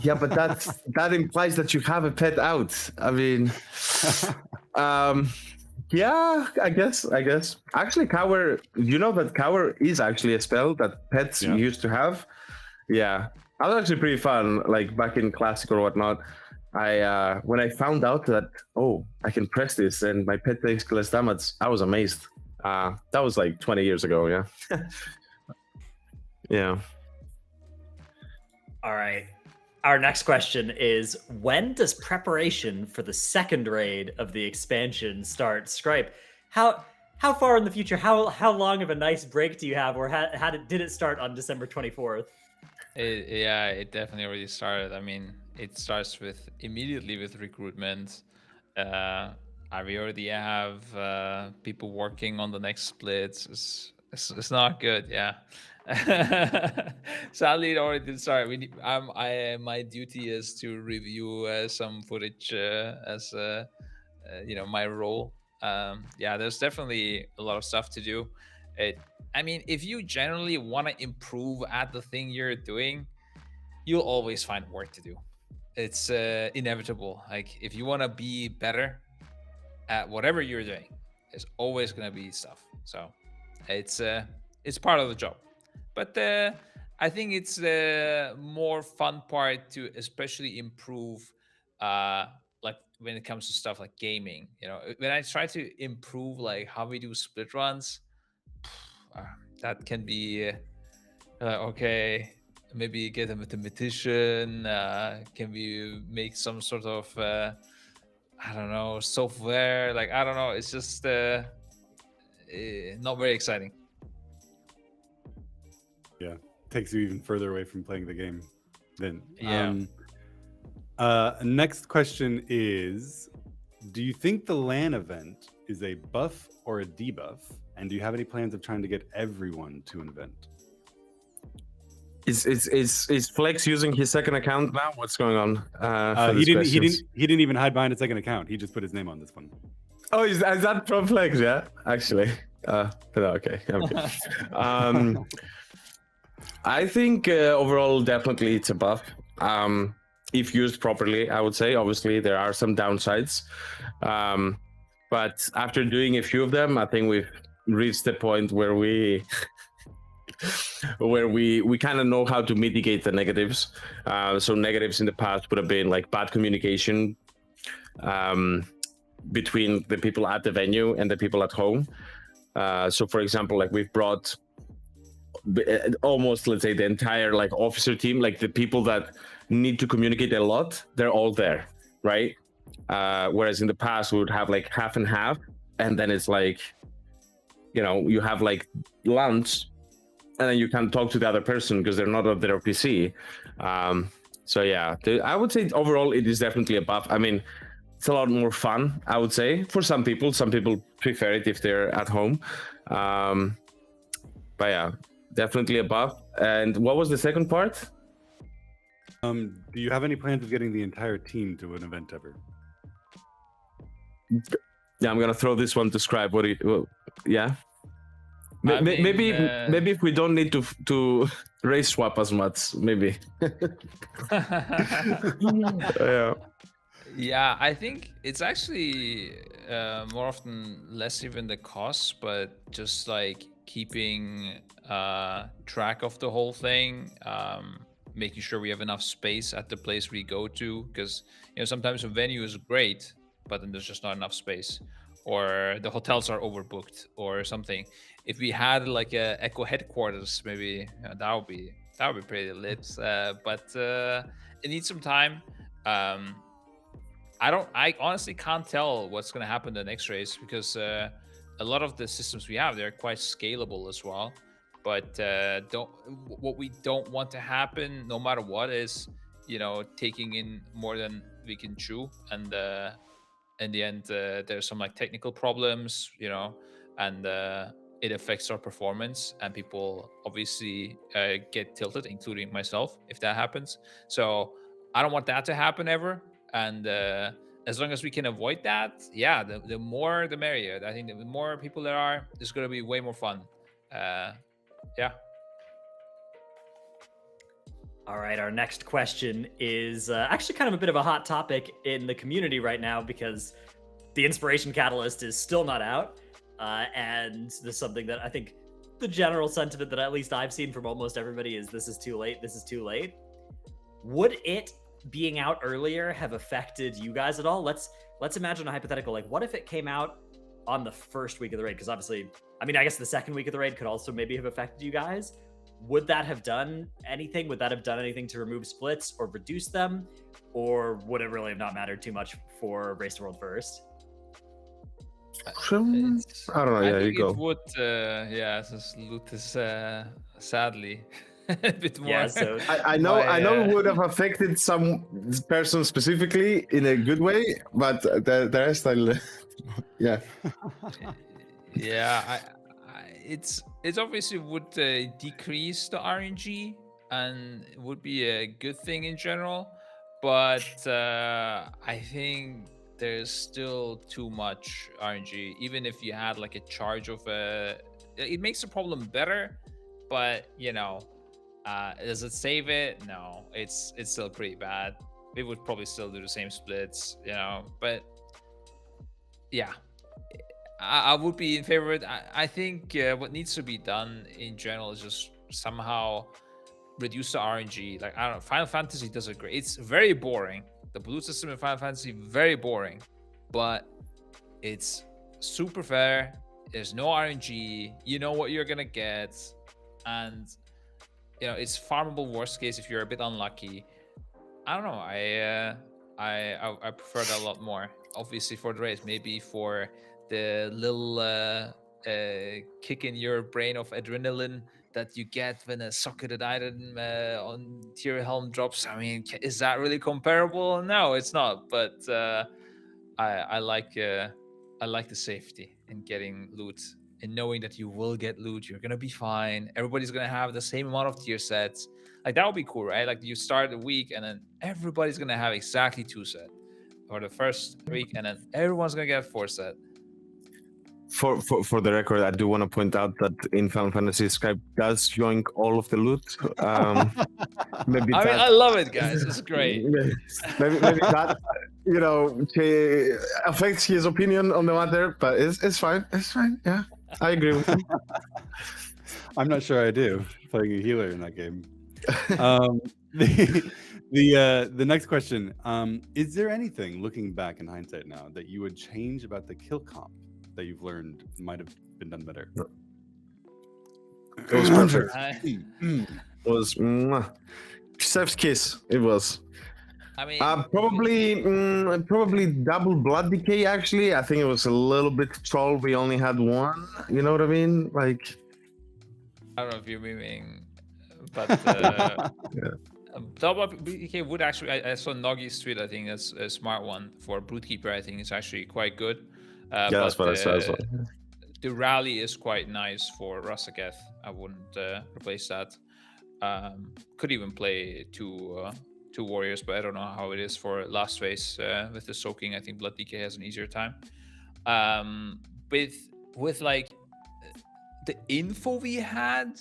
Yeah, but that implies that you have a pet out. I mean, yeah, I guess. Actually, Cower, you know that Cower is actually a spell that pets used to have. Yeah, that was actually pretty fun. Like back in Classic or whatnot, when I found out that I can press this and my pet takes less damage, I was amazed. That was like 20 years ago. Yeah. Yeah. All right. Our next question is, when does preparation for the second raid of the expansion start? Scripe, how far in the future, how long of a nice break do you have, or did it start on December 24th? It definitely already started. I mean, it starts immediately with recruitment. We already have people working on the next splits. It's not good, yeah. Sadly, it already did start. My duty is to review some footage as my role. There's definitely a lot of stuff to do. I mean, if you generally want to improve at the thing you're doing, you'll always find work to do. It's inevitable. Like, if you want to be better at whatever you're doing, there's always going to be stuff. So it's part of the job. But I think it's the more fun part to especially improve, like when it comes to stuff like gaming. You know, when I try to improve like how we do split runs, that can be okay. Maybe get a mathematician. Can we make some sort of I don't know, software? Like, I don't know. It's just not very exciting. Yeah, takes you even further away from playing the game. Then, next question is: do you think the LAN event is a buff or a debuff? And do you have any plans of trying to get everyone to an event? Is Flex using his second account now? What's going on? He didn't even hide behind a second account. He just put his name on this one. Oh, is that from Flex? Yeah, actually. Okay. I think overall, definitely it's a buff. If used properly, I would say. Obviously, there are some downsides, but after doing a few of them, I think we've reached the point where we kind of know how to mitigate the negatives. So negatives in the past would have been like bad communication between the people at the venue and the people at home. So for example, like we've brought almost, let's say, the entire like officer team, like the people that need to communicate a lot, they're all there, right? Whereas in the past we would have like half and half, and then it's like, you know, you have like lunch and then you can't talk to the other person because they're not on their PC. So yeah, I would say overall it is definitely a buff. I mean, it's a lot more fun, I would say, for some people. Some people prefer it if they're at home. But yeah, definitely a buff. And what was the second part? Do you have any plans of getting the entire team to an event ever? Yeah, I'm gonna throw this one to Scribe. Yeah. Maybe if we don't need to race swap as much, maybe. Yeah. Yeah, I think it's actually more often less even the cost, but just like keeping track of the whole thing, making sure we have enough space at the place we go to, because sometimes a venue is great, but then there's just not enough space, or the hotels are overbooked or something. If we had like a Echo headquarters, maybe that would be pretty lit. But it needs some time. I honestly can't tell what's going to happen the next race, because a lot of the systems we have, they're quite scalable as well. But what we don't want to happen, no matter what, is taking in more than we can chew, and in the end there's some like technical problems, and it affects our performance, and people obviously get tilted, including myself, if that happens. So I don't want that to happen ever. And as long as we can avoid that, yeah, the more the merrier. I think the more people there are, it's going to be way more fun. Yeah. All right, our next question is actually kind of a bit of a hot topic in the community right now, because the Inspiration Catalyst is still not out. And this is something that I think the general sentiment that at least I've seen from almost everybody is this is too late, this is too late. Would it being out earlier have affected you guys at all? Let's imagine a hypothetical, like what if it came out on the first week of the raid? Because obviously, I mean, I guess the second week of the raid could also maybe have affected you guys. Would that have done anything? Would that have done anything to remove splits or reduce them? Or would it really have not mattered too much for Race to World First? I don't know. Yeah, you go. It would, this loot is sadly a bit more. Yeah, so I know it would have affected some person specifically in a good way, but the rest, yeah. Yeah, it's obviously would decrease the RNG, and it would be a good thing in general, but I think there's still too much RNG. Even if you had like a charge of it makes the problem better, but does it save it? No, it's still pretty bad. We would probably still do the same splits, but yeah, I would be in favor of it. I think what needs to be done in general is just somehow reduce the RNG. Like, I don't know, Final Fantasy does it great. It's very boring. The blue system in Final Fantasy, very boring, but it's super fair. There's no RNG. You know what you're gonna get, and it's farmable. Worst case, if you're a bit unlucky. I don't know. I prefer that a lot more. Obviously, for the race, maybe for the little kick in your brain of adrenaline that you get when a socketed item on tier helm drops. I mean, is that really comparable? No, it's not. But I like the safety in getting loot and knowing that you will get loot. You're gonna be fine. Everybody's gonna have the same amount of tier sets. Like, that would be cool, right? Like, you start the week and then everybody's gonna have exactly 2 set for the first week, and then everyone's gonna get 4 set. For the record, I do want to point out that in Final Fantasy, Scripe does yoink all of the loot. Maybe I love it, guys. It's great. maybe that affects his opinion on the matter, but it's fine. It's fine. Yeah, I agree with him. I'm not sure I do, playing a healer in that game. The next question: is there anything, looking back in hindsight now, that you would change about the kill comp that you've learned might have been done better? It was perfect. It was chef's kiss. It was. I mean, probably double blood decay. Actually, I think it was a little bit troll. We only had one. You know what I mean? Like, I don't know if you're memeing, but yeah. Double BK would actually. I saw Noggy's tweet. I think that's a smart one for Broodkeeper. I think it's actually quite good. That's what I said as well. The rally is quite nice for Razagath. I wouldn't replace that. Could even play two warriors, but I don't know how it is for last phase with the soaking. I think Blood DK has an easier time. With like the info we had,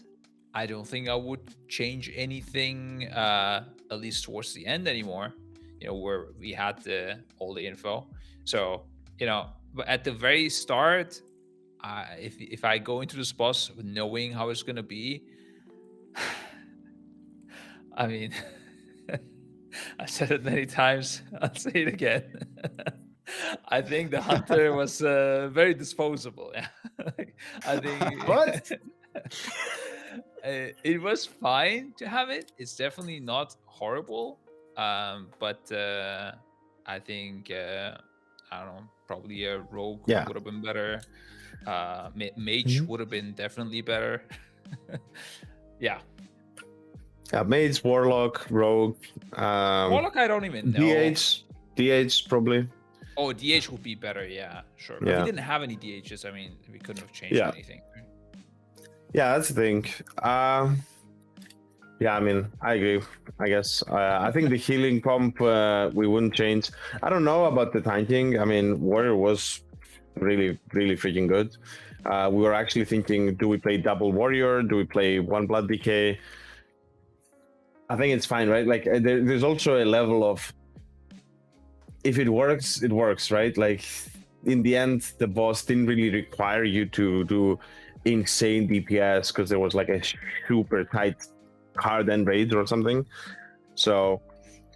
I don't think I would change anything, at least towards the end anymore. Where we had all the info. So but at the very start, if I go into this boss knowing how it's gonna be, I mean, I said it many times. I'll say it again. I think the hunter was very disposable. Yeah, I think What? it was fine to have it. It's definitely not horrible, but I think I don't know. Probably a rogue Yeah. would have been better. Mage Mhm. would have been definitely better. Yeah, Mage, Warlock, Rogue, Warlock I don't even know. DH probably. Oh, DH would be better. Yeah, sure. But Yeah. we didn't have any DHs. I mean, we couldn't have changed Yeah. anything. Yeah, that's the thing. Yeah, I mean, I agree. I guess I think the healing pump we wouldn't change. I don't know about the tanking. I mean, Warrior was really, really freaking good. We were actually thinking, do we play double Warrior? Do we play one Blood DK? I think it's fine, right? Like, there's also a level of if it works, it works, right? Like, in the end, the boss didn't really require you to do insane DPS because there was like a super tight hard end raid or something. So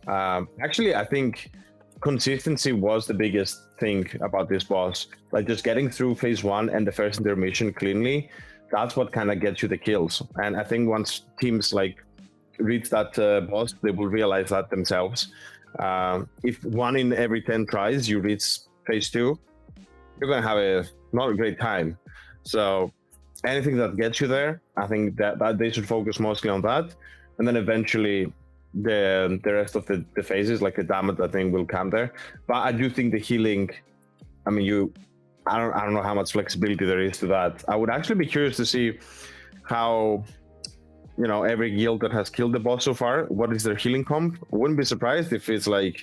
actually I think consistency was the biggest thing about this boss. Like just getting through phase 1 and the first intermission cleanly, that's what kind of gets you the kills. And I think once teams like reach that boss, they will realize that themselves. If 1 in every 10 tries you reach phase 2, you're gonna have not a great time. So anything that gets you there, I think that they should focus mostly on that, and then eventually the rest of the phases, like the damage, I think will come there. But I do think the healing, I mean, I don't know how much flexibility there is to that. I would actually be curious to see how, you know, every guild that has killed the boss so far, what is their healing comp? I wouldn't be surprised if it's like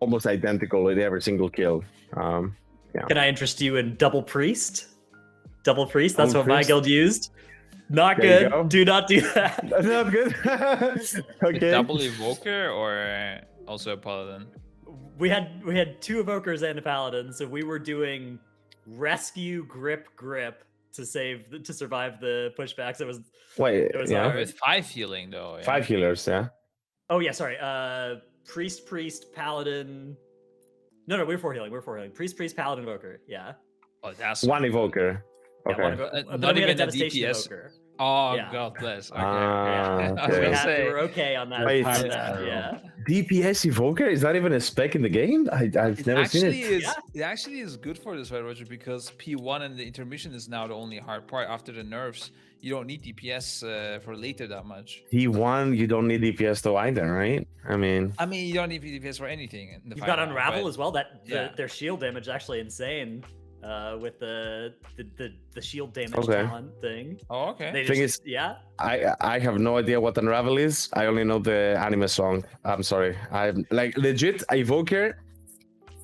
almost identical with every single kill. Yeah. Can I interest you in Double Priest? Double Priest, that's Double what my Priest? guild used. Not There you good. go. Do not do that. That's not good. Okay. Double evoker or also a paladin? We had 2 evokers and a paladin, so we were doing rescue grip to survive the pushbacks. Wait, It was yeah. hard. With 5 healing though. Yeah. 5 healers, yeah. Oh yeah, sorry. Priest, paladin. No, we were 4 healing. Priest, paladin, evoker. Yeah. Oh, that's 1 evoker. Yeah, Okay. one evoker. But not then we had a even a devastation DPS. evoker. Oh, Yeah. God bless. Okay. Ah, I was okay. gonna We say, were okay on that. Wait. on that, yeah. DPS evoker? Is that even a spec in the game? I've it never seen actually it. is. Yeah. It actually is good for this, right, Roger? Because P1 and the intermission is now the only hard part. After the nerfs, you don't need DPS for later that much. T1, you don't need DPS though either, right? I mean, You don't need DPS for anything. In the You've got final, Unravel but- as well. yeah. Their shield damage is actually insane. With the shield damage Okay. talent thing. Oh, okay. They Thing just, yeah. I have no idea what Unravel is. I only know the anime song. I'm sorry. I'm like legit evoker.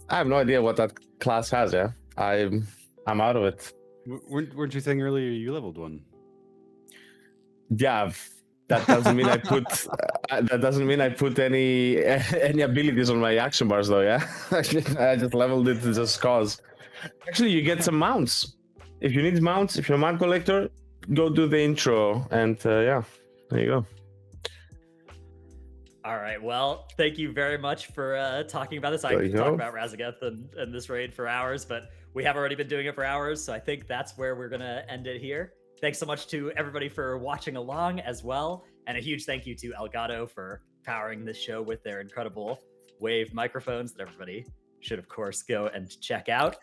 I have no idea what that class has. Yeah, I'm out of it. Weren't you saying earlier you leveled 1? Yeah, that doesn't mean I put that doesn't mean I put any abilities on my action bars though. Yeah, I just leveled it just cause. Actually, you get some mounts. If you need mounts, if you're a mount collector, go do the intro, and yeah, there you go. All right. Well, thank you very much for talking about this. I There could you talk go. about Razagath and this raid for hours, but we have already been doing it for hours, so I think that's where we're gonna end it here. Thanks so much to everybody for watching along as well, and a huge thank you to Elgato for powering this show with their incredible Wave microphones that everybody should, of course, go and check out.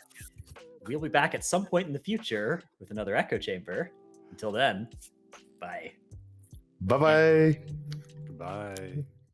We'll be back at some point in the future with another Echo Chamber. Until then, bye. Bye bye. Bye.